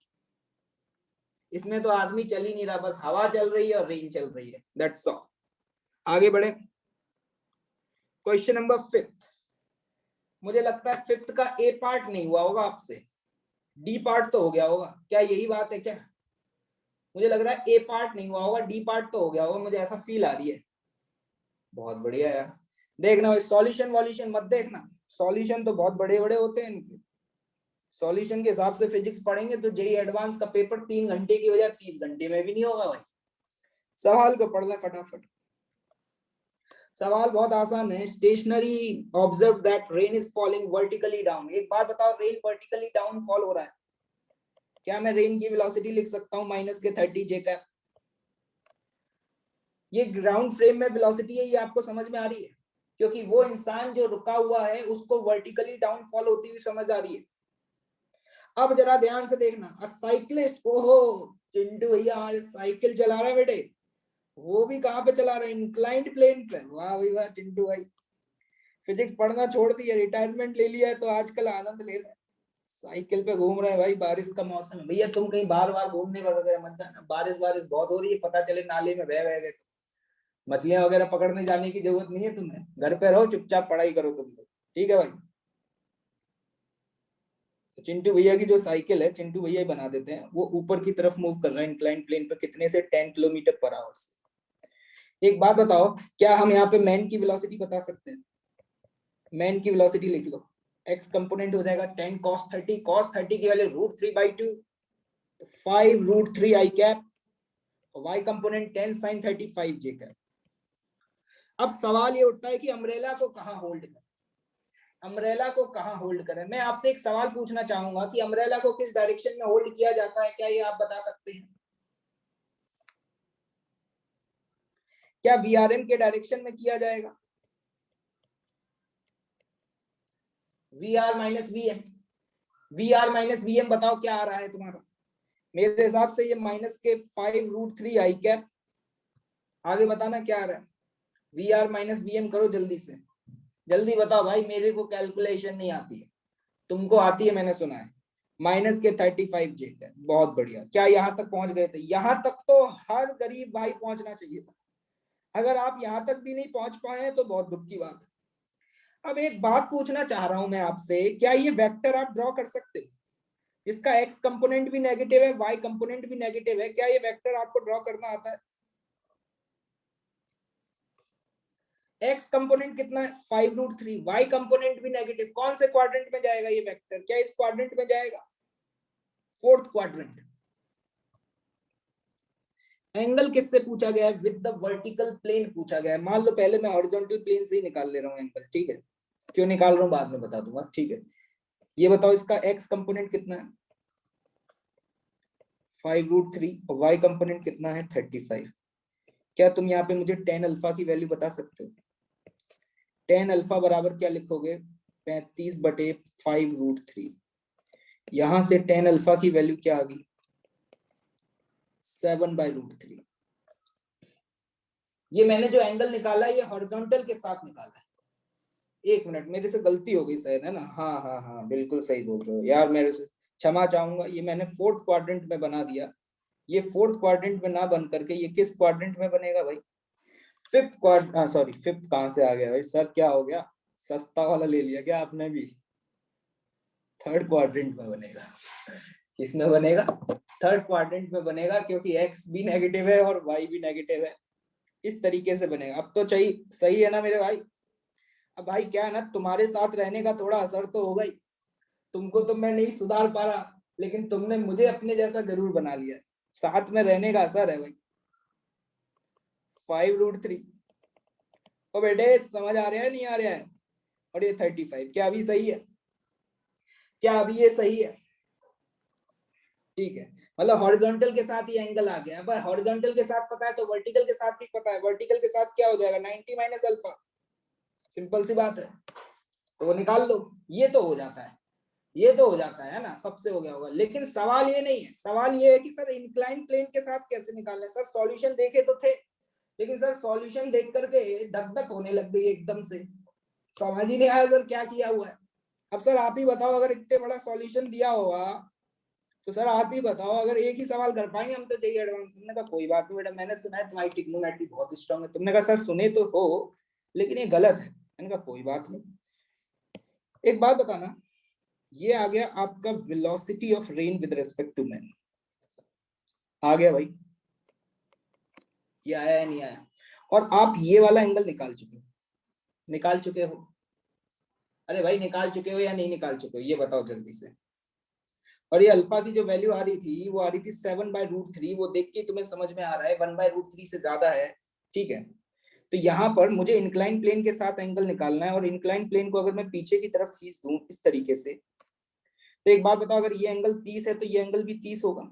इसमें तो आदमी चल ही नहीं रहा, बस हवा चल रही है और रेन चल रही है, दैट्स ऑल। आगे बढ़े। क्वेश्चन नंबर 5, मुझे लगता है 5th का ए पार्ट नहीं हुआ होगा आपसे, डी पार्ट तो हो गया होगा, क्या यही बात है क्या? मुझे लग रहा है ए पार्ट नहीं हुआ होगा, डी पार्ट तो हो गया होगा, मुझे ऐसा फील आ रही है। बहुत बढ़िया यार। देखना भाई, सॉल्यूशन वॉल्यूशन मत देखना, सॉल्यूशन तो बहुत बड़े बड़े होते हैं इनके। सॉल्यूशन के हिसाब से फिजिक्स पढ़ेंगे तो जेई एडवांस का पेपर 3 घंटे की बजाय 30 घंटे में भी नहीं होगा भाई। सवाल को पढ़ना फटाफट। सवाल बहुत आसान है। Stationary observe that rain is falling vertically down. एक बात बताओ, रेन वर्टिकली डाउन फॉल हो रहा है, क्या मैं रेन की वेलोसिटी लिख सकता हूँ -30 जे कैप? ये ग्राउंड फ्रेम में वेलोसिटी है, ये आपको समझ में आ रही है? क्योंकि वो इंसान जो रुका हुआ है उसको वर्टिकली डाउन फॉल होती हुई समझ आ रही है। अब जरा ध्यान से देखना, अ साइक्लिस्ट, ओहो चिंटू भैया हमारे साइकिल चला रहे हैं बेटे, वो भी कहाँ पे चला रहे हैं? इंक्लाइंड प्लेन पे। वाह भाई वाह चिंटू भाई, फिजिक्स पढ़ना छोड़ दिया, रिटायरमेंट ले लिया है तो आजकल आनंद ले रहे हैं, साइकिल पे घूम रहे हैं भाई। बारिश का मौसम है भैया, तुम कहीं बार बार घूमने वगैरह मत जाना, बारिश बहुत हो रही है, पता चले नाले में बह गए तो मछलियां वगैरह पकड़ने जाने की जरूरत नहीं है तुम्हें, घर पे रहो चुपचाप पढ़ाई करो तुम लोग, ठीक है भाई? तो चिंटू भैया की जो साइकिल है, चिंटू भैया बना देते हैं, वो ऊपर की तरफ मूव कर रहा है इंक्लाइन प्लेन पर, कितने से 10 किलोमीटर पर आवर से। एक बात बताओ, क्या हम यहाँ पे मैन की वेलोसिटी बता सकते हैं? मैन की वेलोसिटी लिख लो, एक्स कंपोनेंट हो जाएगा 10 cos 30, cos 30 की वैल्यू √3/2, 5√3 आई कैप, y कंपोनेंट 10 sin 35 जे कैप। अब सवाल ये उठता है कि अम्ब्रेला को कहां होल्ड करें, अम्ब्रेला को कहां होल्ड करें? मैं आपसे एक सवाल पूछना चाहूंगा कि अम्ब्रेला को किस डायरेक्शन में होल्ड किया जाता है, क्या ये आप बता सकते हैं? क्या वीआरएम के डायरेक्शन में किया जाएगा? V R minus V M बताओ क्या आ रहा है तुम्हारा? मेरे हिसाब से ये -5√3 आई कैप। आगे बताना क्या आ रहा है? V R minus V M करो जल्दी से, जल्दी बताओ भाई, मेरे को कैलकुलेशन नहीं आती है, तुमको आती है मैंने सुना है। -35 जे कैप, बहुत बढ़िया। क्या यहाँ तक पहुंच गए थे? यहाँ तक तो हर गरीब भाई पहुंचना चाहिए था, अगर आप यहाँ तक भी नहीं पहुंच पाए हैं तो बहुत दुख की बात है। अब एक बात पूछना चाह रहा हूं मैं आपसे, क्या ये वेक्टर आप ड्रॉ कर सकते हो? इसका एक्स कंपोनेंट भी नेगेटिव है, वाई कंपोनेंट भी नेगेटिव है, क्या ये वेक्टर आपको ड्रॉ करना आता है? एक्स कंपोनेंट कितना है? 5√3, वाई कंपोनेंट भी नेगेटिव, कौन से क्वाड्रेंट में जाएगा ये वेक्टर? क्या इस क्वाड्रेंट में जाएगा? 4th quadrant. एंगल किससे पूछा गया है? विद द वर्टिकल प्लेन पूछा गया है। मान लो पहले मैं हॉरिजॉन्टल प्लेन से ही निकाल ले रहा हूँ एंगल, ठीक है? क्यों निकाल रहा हूँ बाद में बता दूंगा, ठीक है? ये बताओ इसका एक्स कंपोनेंट कितना है? 5√3 और वाई कंपोनेंट कितना है? 35। क्या तुम यहाँ पे मुझे tan अल्फा की वैल्यू बता सकते हो? tan अल्फा बराबर क्या लिखोगे? 35/5√3। यहां से tan अल्फा की वैल्यू क्या आ गई? 7/√3। ये मैंने जो एंगल निकाला है ये हॉरिजॉन्टल के साथ निकाला है। एक मिनट, मेरे से गलती हो गई शायद, है ना? हाँ हाँ हाँ बिल्कुल सही बोल रहे हो यार, मेरे से क्षमा चाहूंगा, ये मैंने 4th क्वाड्रेंट में बना दिया। ये 4th क्वाड्रेंट में ना बन करके ये किस क्वाड्रेंट में बनेगा भाई? 5th क्वाड्रेंट, सॉरी 5th कहां से आ गया भाई सर, क्या हो गया? सस्ता वाला ले लिया क्या आपने भी? 3rd क्वाड्रेंट में बनेगा। किसमें बनेगा? 3rd क्वाड्रेंट में बनेगा, क्योंकि एक्स भी नेगेटिव है और वाई भी नेगेटिव है, इस तरीके से बनेगा। अब तो सही सही है ना मेरे भाई? अब भाई क्या है ना, तुम्हारे साथ रहने का थोड़ा असर तो होगा ही, तुमको तो मैं नहीं सुधार पा रहा, लेकिन तुमने मुझे अपने जैसा जरूर बना लिया, साथ में रहने का असर है भाई। 5√3 ओ बेटे समझ आ रहा है नहीं आ रहा है? और ये 35, क्या अभी सही है? क्या अभी ये सही है? ठीक है, मतलब हॉरिजॉन्टल के साथ ये एंगल आ गया, पर हॉरिजॉन्टल के साथ पता है तो वर्टिकल के साथ भी पता है, वर्टिकल के साथ क्या हो जाएगा? 90 माइनस अल्फा, सिंपल सी बात है, तो वो निकाल लो, ये तो हो जाता है, ये तो हो जाता है ना, सबसे हो गया होगा। लेकिन सवाल ये नहीं है, सवाल ये है कि सर इंक्लाइन प्लेन के साथ कैसे निकालना है? सर सॉल्यूशन देखे तो थे, लेकिन सर सॉल्यूशन देख करके धक धक होने लग गई एकदम से, समझ ही नहीं आया सर क्या किया हुआ है। अब सर आप ही बताओ, अगर इतने बड़ा सॉल्यूशन दिया होगा तो सर आप ही बताओ, अगर एक ही सवाल कर पाएंगे हम तो चाहिए एडवांस। तुमने कहा कोई बात नहीं बेटा, मैंने सुना है तुम्हारी ट्रिग्नोमेट्री बहुत स्ट्रांग है। तुमने कहा सर सुने तो हो लेकिन ये गलत है। मैंने कहा कोई बात नहीं। एक बात बताना, ये आ गया आपका velocity of rain with respect to man, आ गया भाई, ये आया या नहीं आया? और आप ये वाला एंगल निकाल चुके हो, निकाल चुके हो? अरे भाई निकाल चुके हो या नहीं निकाल चुके हो, ये बताओ जल्दी से। और ये अल्फा की जो वैल्यू आ रही थी वो आ रही थी 7/√3, वो देख के तुम्हें समझ में आ रहा है 1/√3 से ज्यादा है, ठीक है। तो यहाँ पर मुझे इंक्लाइन प्लेन के साथ एंगल निकालना है, और इंक्लाइन प्लेन को अगर मैं पीछे की तरफ खींच दूं इस तरीके से, तो एक बात बताओ, अगर ये एंगल 30 है तो ये एंगल भी 30 होगा,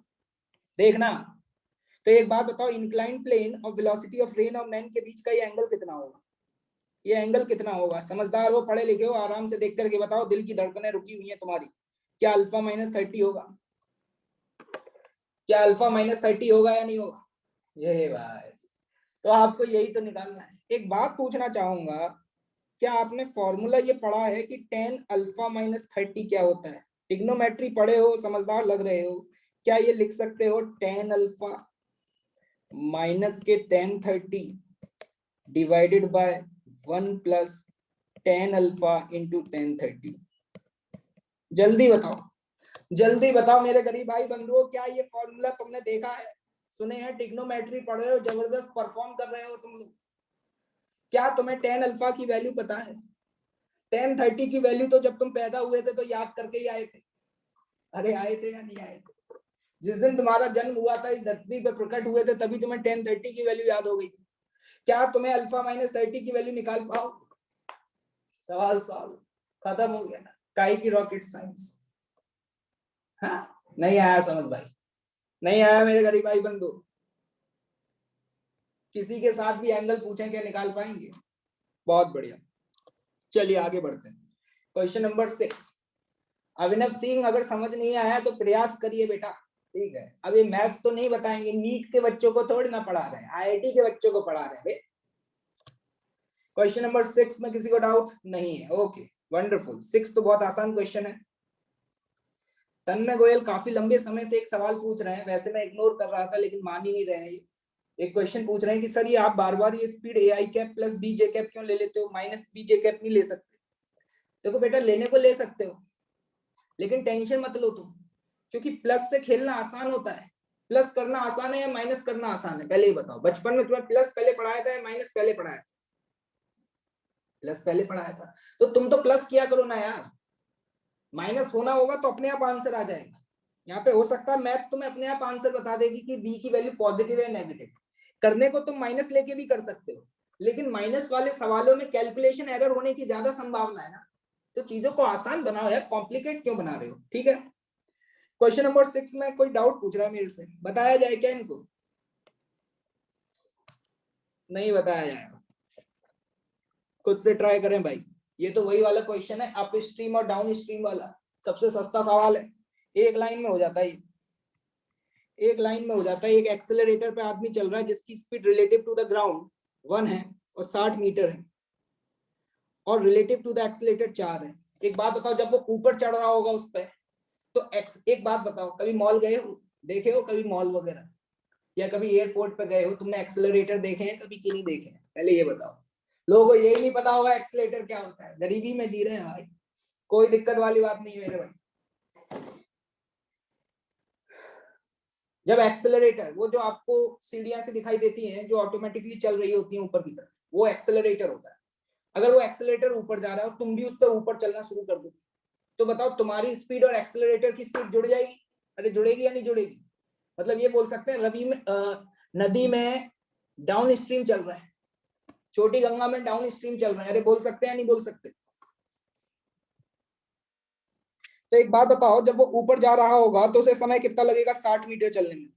देखना। तो एक बात बताओ, इंक्लाइन प्लेन और वेलोसिटी ऑफ रेन और मैन के बीच का ये एंगल कितना होगा? ये एंगल कितना होगा? समझदार हो, पढ़े लिखे हो, आराम से देख करके बताओ, दिल की धड़कनें रुकी हुई हैं तुम्हारी। क्या अल्फा -30 होगा? क्या अल्फा -30 होगा या नहीं होगा? ये भाई, तो आपको यही तो निकालना है। एक बात पूछना चाहूंगा, क्या आपने फॉर्मूला ये पढ़ा है कि tan अल्फा -30 क्या होता है? ट्रिग्नोमेट्री पढ़े हो, समझदार लग रहे हो, क्या ये लिख सकते हो tan अल्फा माइनस के tan 30 divided by 1 plus tan alpha into tan 30? जल्दी बताओ, जल्दी बताओ मेरे गरीब भाई बंधुओं, क्या ये फॉर्मूला तुमने देखा है? सुने हैं, ट्रिग्नोमेट्री पढ़ रहे हो, जबरदस्त परफॉर्म कर रहे हो तुम लोग। क्या तुम्हें tan अल्फा की वैल्यू पता है? tan 30 की वैल्यू तो जब तुम पैदा हुए थे तो याद करके ही आए थे। अरे आए थे या नहीं आए थे? जिस दिन तुम्हारा जन्म हुआ था, इस धरती पे प्रकट हुए थे, तभी तुम्हें tan 30 की वैल्यू याद हो गई थी। क्या तुम्हें अल्फा -30 की वैल्यू निकाल पाओ? सवाल सॉल्व, खत्म हो गया ना, काहे की रॉकेट साइंस। हाँ, नहीं आया समझ भाई, नहीं आया मेरे गरीब भाई बंधु? किसी के साथ भी एंगल पूछें क्या निकाल पाएंगे? बहुत बढ़िया, चलिए आगे बढ़ते हैं। Question number 6। अभिनव सिंह, अगर समझ नहीं आया तो प्रयास करिए बेटा, ठीक है। अब ये मैथ्स तो नहीं बताएंगे, नीट के बच्चों को थोड़ी ना पढ़ा रहे हैं, आईआईटी के बच्चों को पढ़ा रहे हैं। क्वेश्चन नंबर 6 में किसी को डाउट नहीं है? Okay wonderful. 6 तो बहुत आसान क्वेश्चन है। तन्मय गोयल काफी लंबे समय से एक सवाल पूछ रहे हैं, वैसे मैं इग्नोर कर रहा था लेकिन मान ही नहीं रहे हैं। एक क्वेश्चन पूछ रहे हैं कि सर ये आप बार बार ये speed AI cap plus BJ cap क्यों ले लेते हो, माइनस BJ कैप नहीं ले सकते? देखो बेटा, लेने को ले सकते हो लेकिन टेंशन मत लो तुम, क्योंकि प्लस से खेलना आसान होता है। प्लस करना आसान है या माइनस करना आसान है, पहले ही बताओ। बचपन में तुम्हें प्लस पहले पढ़ाया था या माइनस पहले पढ़ाया था? प्लस पहले पढ़ाया था, तो तुम तो प्लस किया करो ना यार। माइनस होना होगा तो अपने आप आंसर आ जाएगा। यहाँ पे हो सकता है मैथ्स तुम्हें अपने आप आंसर बता देगी कि बी की वैल्यू पॉजिटिव है नेगेटिव। करने को तुम माइनस लेके भी कर सकते हो, लेकिन माइनस वाले सवालों में कैलकुलेशन एरर होने की ज्यादा संभावना है ना। तो चीजों को आसान बनाओ यार, कॉम्प्लिकेट क्यों बना रहे हो? ठीक है। क्वेश्चन नंबर 6 में कोई डाउट पूछ रहा है मेरे से, बताया जाए क्या इनको? नहीं बताया जाएगा, खुद से ट्राई करें भाई। ये तो वही वाला क्वेश्चन है, अप स्ट्रीम और डाउन स्ट्रीम वाला, सबसे सस्ता सवाल है। एक लाइन में हो जाता है, एक लाइन में हो जाता है। एक एक्सेलरेटर पे आदमी चल रहा है जिसकी speed relative to the ground 1 है और 60 मीटर है, और रिलेटिव टू द एक्सेलरेटर 4 है। एक बात बताओ, जब वो ऊपर चढ़ रहा होगा उस पर, तो एक बात बताओ, कभी मॉल गए हो, देखे हो कभी मॉल वगैरह, या कभी एयरपोर्ट पे गए हो, तुमने एक्सेलरेटर देखे हैं कभी कि नहीं देखे हैं? पहले ये बताओ। लोगों को यही नहीं पता होगा एक्सेलरेटर क्या होता है, गरीबी में जी रहे हैं भाई, कोई दिक्कत वाली बात नहीं है मेरे भाई। जब एक्सेलरेटर, वो जो आपको सीढ़ियां से दिखाई देती हैं जो ऑटोमेटिकली चल रही होती हैं ऊपर की तरफ, वो एक्सेलरेटर होता है। अगर वो एक्सेलरेटर ऊपर जा रहा है और तुम भी उस पर ऊपर चलना शुरू कर दो, तो बताओ तुम्हारी स्पीड और एक्सेलरेटर की स्पीड जुड़ जाएगी? अरे जुड़ेगी या नहीं जुड़ेगी? मतलब ये बोल सकते हैं रवि में नदी में डाउन स्ट्रीम चल रहा है, छोटी गंगा में डाउन स्ट्रीम चल रहा है, अरे बोल सकते हैं या नहीं बोल सकते? तो एक बात बताओ, जब वो ऊपर जा रहा होगा तो उसे समय कितना लगेगा 60 मीटर चलने में?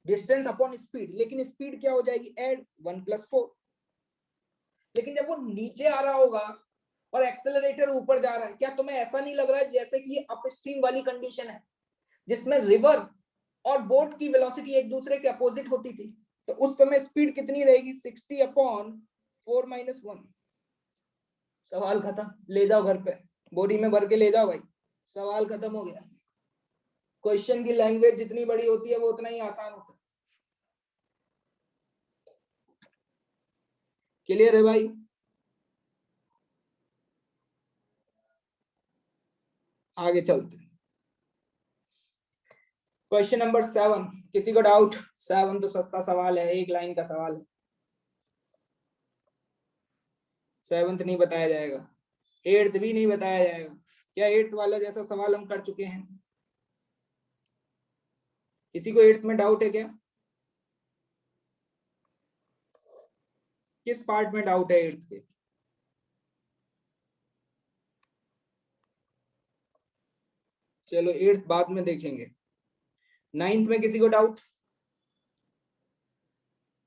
डिस्टेंस अपॉन स्पीड, लेकिन स्पीड क्या हो जाएगी? ऐड 1 + 4। लेकिन जब वो नीचे आ रहा होगा और एक्सेलरेटर ऊपर जा रहा है, क्या तुम्हें ऐसा नहीं लग रहा है जैसे कि ये अपस्ट्रीम वाली कंडीशन है जिसमें रिवर और बोट की वेलोसिटी एक दूसरे के अपोजिट होती थी? तो उस समय स्पीड कितनी रहेगी 60/4 - 1। सवाल खत्म, ले जाओ घर पे, बोरी में भर के ले जाओ भाई, सवाल खत्म हो गया। क्वेश्चन की लैंग्वेज जितनी बड़ी होती है वो उतना ही आसान होता है। क्लियर है भाई? आगे चलते हैं। क्वेश्चन नंबर 7, किसी को डाउट? 7 तो सस्ता सवाल है, एक लाइन का सवाल है। 7th नहीं बताया जाएगा, 8th भी नहीं बताया जाएगा। क्या 8th वाला जैसा सवाल हम कर चुके हैं? किसी को 8th में डाउट है क्या? किस पार्ट में डाउट है 8th के? चलो 8th बाद में देखेंगे। 9th में किसी को डाउट?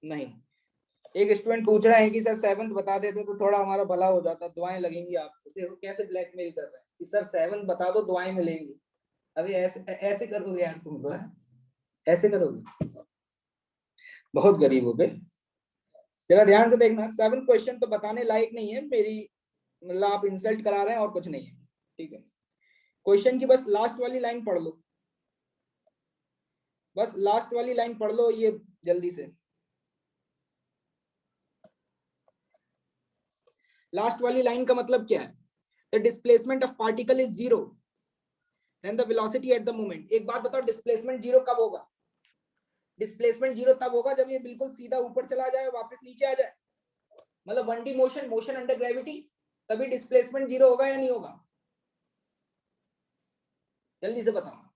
नहीं। एक स्टूडेंट पूछ रहा है कि सर 7th बता देते तो थोड़ा हमारा भला हो जाता, दुआएं लगेंगी आपको। देखो कैसे ब्लैकमेल कर रहे हैं कि सर 7th बता दो दुआएं मिलेंगी। अभी ऐसे ऐसे करोगे यार तुम तो, ऐसे करोगे, बहुत गरीब हो गए। जरा ध्यान से देखना, 7 क्वेश्चन तो बताने लायक नहीं है मेरी, मतलब आप इंसल्ट करा रहे हैं और कुछ नहीं है, ठीक है। क्वेश्चन की बस लास्ट वाली लाइन पढ़ लो, बस लास्ट वाली लाइन पढ़ लो ये जल्दी से। लास्ट वाली लाइन का मतलब क्या है? The displacement of particle is zero, then the velocity at the moment. एक बात बताओ, डिस्प्लेसमेंट जीरो कब होगा? डिस्प्लेसमेंट जीरो तब होगा जब ये बिल्कुल सीधा ऊपर चला जाए वापस नीचे आ जाए, मतलब 1D motion, motion under gravity, तभी डिस्प्लेसमेंट जीरो होगा या नहीं होगा? जल्दी से बताओ।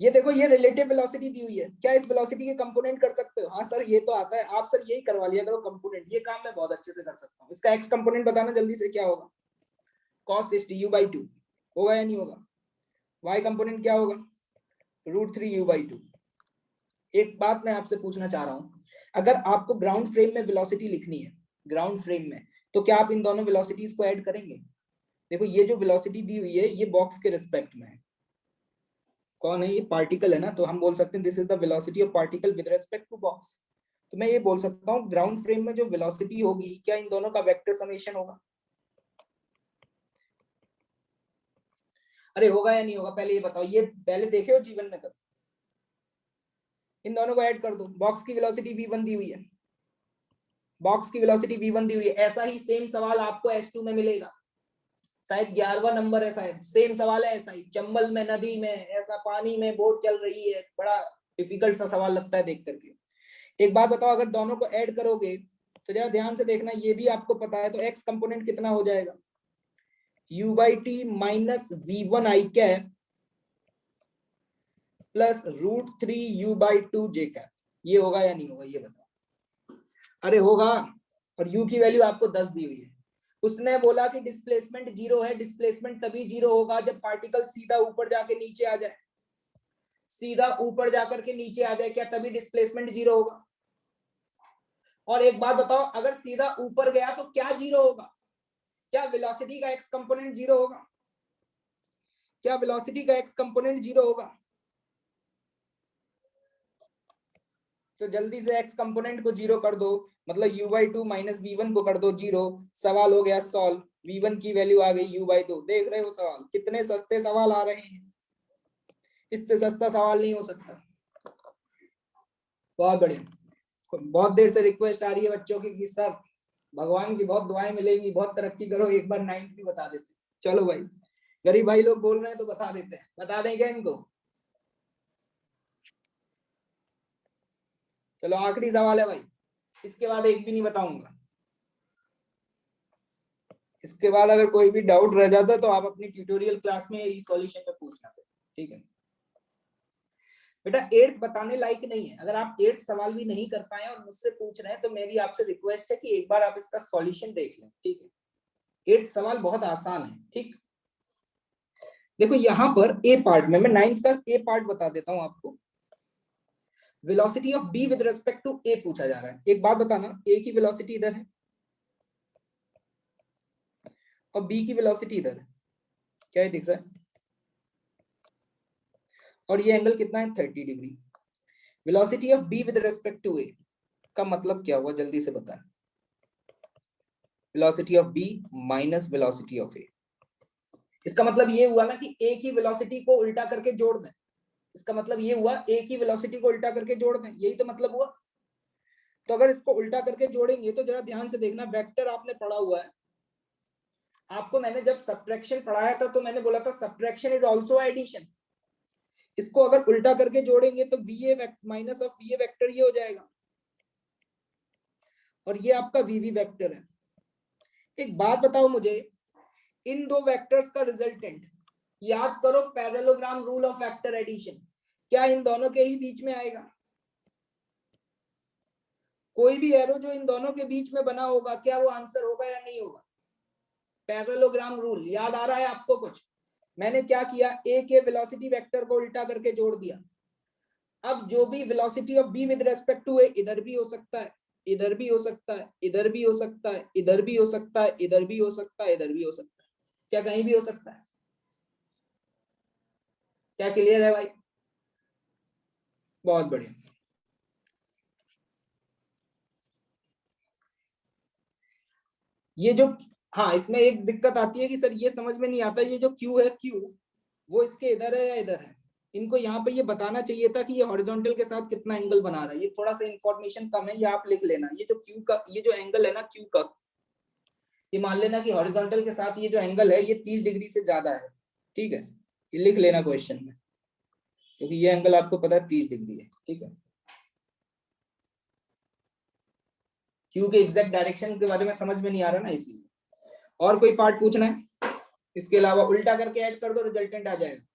ये देखो, ये रिलेटिव वेलोसिटी दी हुई है, क्या इस वेलोसिटी के कंपोनेंट कर सकते हो? हाँ सर ये तो आता है, आप सर यही करवा लिया करो कंपोनेंट, ये काम मैं बहुत अच्छे से कर सकता हूँ। इसका एक्स कंपोनेंट बताना जल्दी से, क्या होगा? cos 60u/2 होगा या नहीं होगा? y कंपोनेंट क्या होगा? √3u/2। एक बात मैं आपसे पूछना चाह रहा हूं, अगर आपको ग्राउंड फ्रेम में वेलोसिटी लिखनी है, ग्राउंड फ्रेम में, तो क्या आप इन दोनों वेलोसिटीज को ऐड करेंगे? देखो ये जो वेलोसिटी दी हुई है ये बॉक्स के रिस्पेक्ट में है। कौन है ये? पार्टिकल है ना, तो हम बोल सकते हैं this is the velocity of particle with respect to box. तो मैं ये बोल सकता हूँ ग्राउंड फ्रेम में जो वेलोसिटी होगी, क्या इन दोनों का वेक्टर समेशन होगा? अरे होगा या नहीं होगा पहले ये बताओ, ये पहले देखे हो जीवन में? तब इन दोनों को ऐड कर दो, बॉक्स की वेलोसिटी v1 दी हुई है, बॉक्स की वेलोसिटी v1 दी हुई है। ऐसा ही सेम सवाल आपको S2 में मिलेगा, शायद 11वां नंबर है, शायद सेम सवाल है ऐसा ही, चंबल में, नदी में, ऐसा पानी में बोट चल रही है, बड़ा डिफिकल्ट सा सवाल लगता है देख करके। एक बात बताओ, अगर दोनों को ऐड करोगे तो जरा ध्यान से देखना, ये भी आपको पता है, तो एक्स कंपोनेंट कितना हो जाएगा? u/t - v1i cap plus √3u/2j cap. ये होगा या नहीं होगा ये बताओ? अरे होगा। और u की वैल्यू आपको 10 दी हुई है। उसने बोला कि डिस्प्लेसमेंट जीरो है, डिस्प्लेसमेंट तभी जीरो होगा जब पार्टिकल सीधा ऊपर जाके नीचे आ जाए, सीधा ऊपर जाकर के नीचे आ जाए, क्या तभी डिस्प्लेसमेंट जीरो होगा? और एक बात बताओ, अगर सीधा ऊपर गया तो क्या जीरो होगा? क्या वेलोसिटी का एक्स कंपोनेंट जीरो होगा? क्या वेलोसिटी का एक्स कंपोनेंट जीरो होगा? तो जल्दी से एक्स कंपोनेंट को जीरो कर दो, मतलब u/2 - v1 को कर दो जीरो, सवाल हो गया सॉल्व। v1 की वैल्यू आ गई u/2। देख रहे हो सवाल, कितने सस्ते सवाल आ रहे हैं, इससे सस्ता सवाल नहीं हो सकता। बहुत बढ़िया। बहुत देर से रिक्वेस्ट आ रही है बच्चों की कि सर भगवान की बहुत दुआएं मिलेंगी, बहुत तरक्की करो, एक बार 9th भी बता देते। चलो भाई, गरीब भाई लोग बोल रहे हैं तो बता देते हैं, बता दें क्या इनको? चलो आखिरी सवाल है भाई, इसके बाद एक भी नहीं बताऊंगा। इसके बाद अगर कोई भी डाउट रह जाता तो आप अपनी ट्यूटोरियल क्लास में इस सॉल्यूशन पे पूछना, ठीक है बेटा? 8th बताने लायक नहीं है, अगर आप 8th सवाल भी नहीं कर पाए और मुझसे पूछ रहे हैं तो मेरी आपसे रिक्वेस्ट है कि एक बार आप इसका सॉल्यूशन देख लें, ठीक है? 8th सवाल बहुत आसान है, ठीक। देखो यहाँ पर ए पार्ट में, मैं 9th का ए पार्ट बता देता हूं आपको। Velocity of B with respect to A पूछा जा रहा है। एक बात बताना, ए की वेलोसिटी इधर है और बी की वेलोसिटी इधर है, क्या ये दिख रहा है? और ये एंगल कितना है? 30 degree. Velocity of B with respect to A का मतलब क्या हुआ, जल्दी से बताएं। Velocity of B minus velocity of A, इसका मतलब ये हुआ ना कि एक ही वेलोसिटी को उल्टा करके जोड़ दें। इसका मतलब ये हुआ एक ही वेलोसिटी को उल्टा करके जोड़ दें, यही तो मतलब हुआ। तो अगर इसको उल्टा करके जोड़ेंगे तो जरा ध्यान से देखना, वेक्टर आपने पढ़ा हुआ है, आपको मैंने जब सब्ट्रैक्शन पढ़ाया था तो मैंने बोला था सब्ट्रैक्शन इज आल्सो एडिशन। इसको अगर उल्टा करके जोड़ेंगे तो V A minus of V A vector ये हो जाएगा, और ये आपका वीवी वेक्टर है। एक बात बताओ मुझे, इन दो वेक्टर्स का रिजल्टेंट, याद करो parallelogram rule of vector addition, क्या इन दोनों के ही बीच में आएगा? कोई भी एरो जो इन दोनों के बीच में बना होगा, क्या वो आंसर होगा या नहीं होगा? पैरेललोग्राम रूल याद आ रहा है आपको कुछ? मैंने क्या किया, ए के वेलोसिटी वेक्टर को उल्टा करके जोड़ दिया। अब जो भी velocity of B with respect to A, इधर भी हो सकता है, इधर भी हो सकता है, इधर भी हो सकता है, इधर भी हो सकता है, इधर भी हो सकता है, इधर भी हो सकता है, क्या कहीं भी हो सकता है? क्या क्लियर है भाई? बहुत बढ़िया। ये जो, हाँ इसमें एक दिक्कत आती है कि सर ये समझ में नहीं आता, ये जो क्यू है, क्यू वो इसके इधर है या इधर है? इनको यहाँ पे ये बताना चाहिए था कि ये हॉरिजॉन्टल के साथ कितना एंगल बना रहा है। ये थोड़ा सा इंफॉर्मेशन कम है, ये आप लिख लेना। ये जो क्यू का ये जो एंगल है ना क्यू का, ये मान लेना कि हॉरिजॉन्टल के साथ ये जो एंगल है ये 30 डिग्री से ज्यादा है, ठीक है? ये लिख लेना क्वेश्चन में, क्योंकि ये एंगल आपको पता है 30 डिग्री है, ठीक है? क्यू के एग्जैक्ट डायरेक्शन के बारे में समझ में नहीं आ रहा ना, इसीलिए। और कोई पार्ट पूछना है? इसके अलावा उल्टा करके ऐड कर दो, रिजल्टेंट आ जाएगा।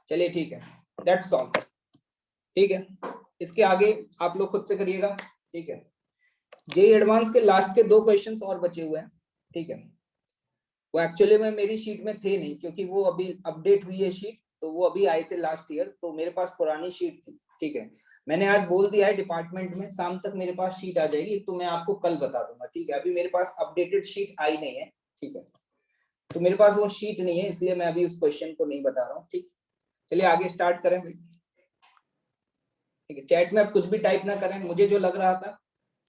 चलिए ठीक है, दैट्स ऑल, ठीक है? इसके आगे आप लोग खुद से करिएगा, ठीक है? जेई एडवांस के लास्ट के 2 क्वेश्चंस और बचे हुए हैं, ठीक है? वो एक्चुअली में मेरी शीट में थे नहीं, क्योंकि वो अभी अपडेट हुई है शीट, तो वो अभी आए थे लास्ट ईयर, तो मेरे पास पुरानी शीट थी, ठीक है? मैंने आज बोल दिया है डिपार्टमेंट में शाम तक मेरे पास शीट आ जाएगी, तो मैं आपको कल बता दूंगा, ठीक है? अभी मेरे पास अपडेटेड शीट आई नहीं है, ठीक है? तो मेरे पास वो शीट नहीं है, इसलिए मैं अभी उस क्वेश्चन को नहीं बता रहा हूँ, ठीक? चलिए आगे स्टार्ट करें भाई, ठीक है? चैट में आप कुछ भी टाइप ना करें। मुझे जो लग रहा था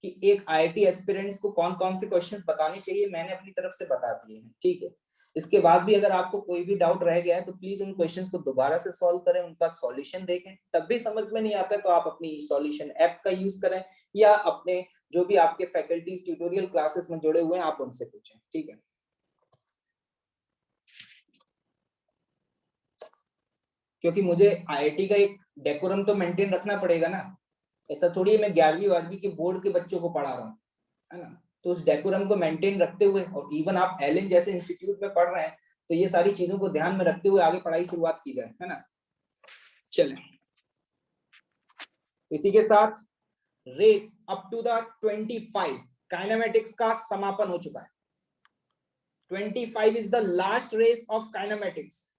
कि एक आईआईटी एस्पिरेंट्स को कौन कौन से क्वेश्चंस बताने चाहिए, मैंने अपनी तरफ से बता दिए हैं, ठीक है? इसके बाद भी अगर आपको कोई भी डाउट रह गया है तो प्लीज उन क्वेश्चंस को दोबारा से सॉल्व करें, उनका सॉल्यूशन देखें। तब भी समझ में नहीं आता तो आप अपनी सॉल्यूशन ऐप का यूज करें, या अपने जो भी आपके फैकल्टीज ट्यूटोरियल क्लासेस में जुड़े हुए हैं आप उनसे पूछें, ठीक है? क्योंकि मुझे आईआईटी का एक डेकोरम तो मेंटेन रखना पड़ेगा ना। ऐसा थोड़ी है मैं 11वीं 12वीं के बोर्ड के बच्चों को पढ़ा रहा हूँ, है ना? तो उस डेकोरम को मेंटेन रखते हुए, और इवन आप एलन जैसे इंस्टीट्यूट में पढ़ रहे हैं, तो ये सारी चीजों को ध्यान में रखते हुए आगे पढ़ाई शुरुआत की जाए, है ना? चलें, इसी के साथ race up to the 25 kinematics का समापन हो चुका है। 25 is the last race of kinematics.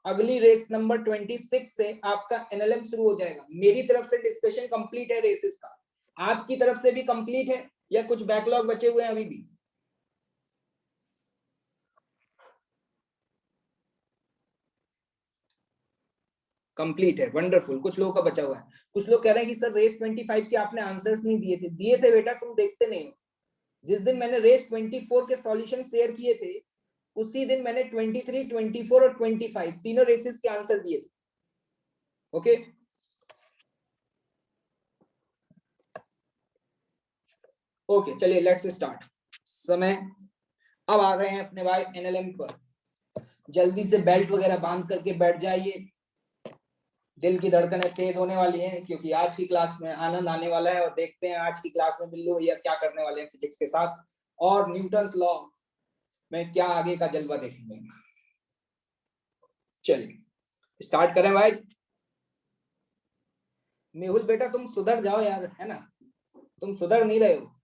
अगली रेस नंबर 26 से आपका एनएलएम शुरू हो जाएगा। मेरी तरफ से डिस्कशन कंप्लीट है रेसेस का, आपकी तरफ से भी कंप्लीट है या कुछ बैकलॉग बचे हुए हैं अभी भी? कंप्लीट है, वंडरफुल। कुछ लोगों का बचा हुआ है। कुछ लोग कह रहे हैं कि सर रेस 25 के आपने आंसर्स नहीं दिए थे। दिए थे बेटा, तुम देखते नहीं हो। जिस दिन मैंने रेस 24 के सॉल्यूशन शेयर किए थे, उसी दिन मैंने 23, 24 और 25 तीनों रेसेस के आंसर दिए थे। ओके, ओके, चलिए लेट्स स्टार्ट। समय अब आ गए हैं अपने भाई एनएलएम पर। जल्दी से बेल्ट वगैरह बांध करके बैठ जाइए। दिल की धड़कनें तेज होने वाली हैं, क्योंकि आज की क्लास में आनंद आने वाला है। और देखते हैं आज की क्लास में बिल्लू भैया क्या करने वाले हैं फिजिक्स के साथ, और न्यूटन्स लॉ में क्या आगे का जलवा देखेंगे। चलिए स्टार्ट करें भाई। मेहुल बेटा तुम सुधर जाओ यार, है ना? तुम सुधर नहीं रहे हो।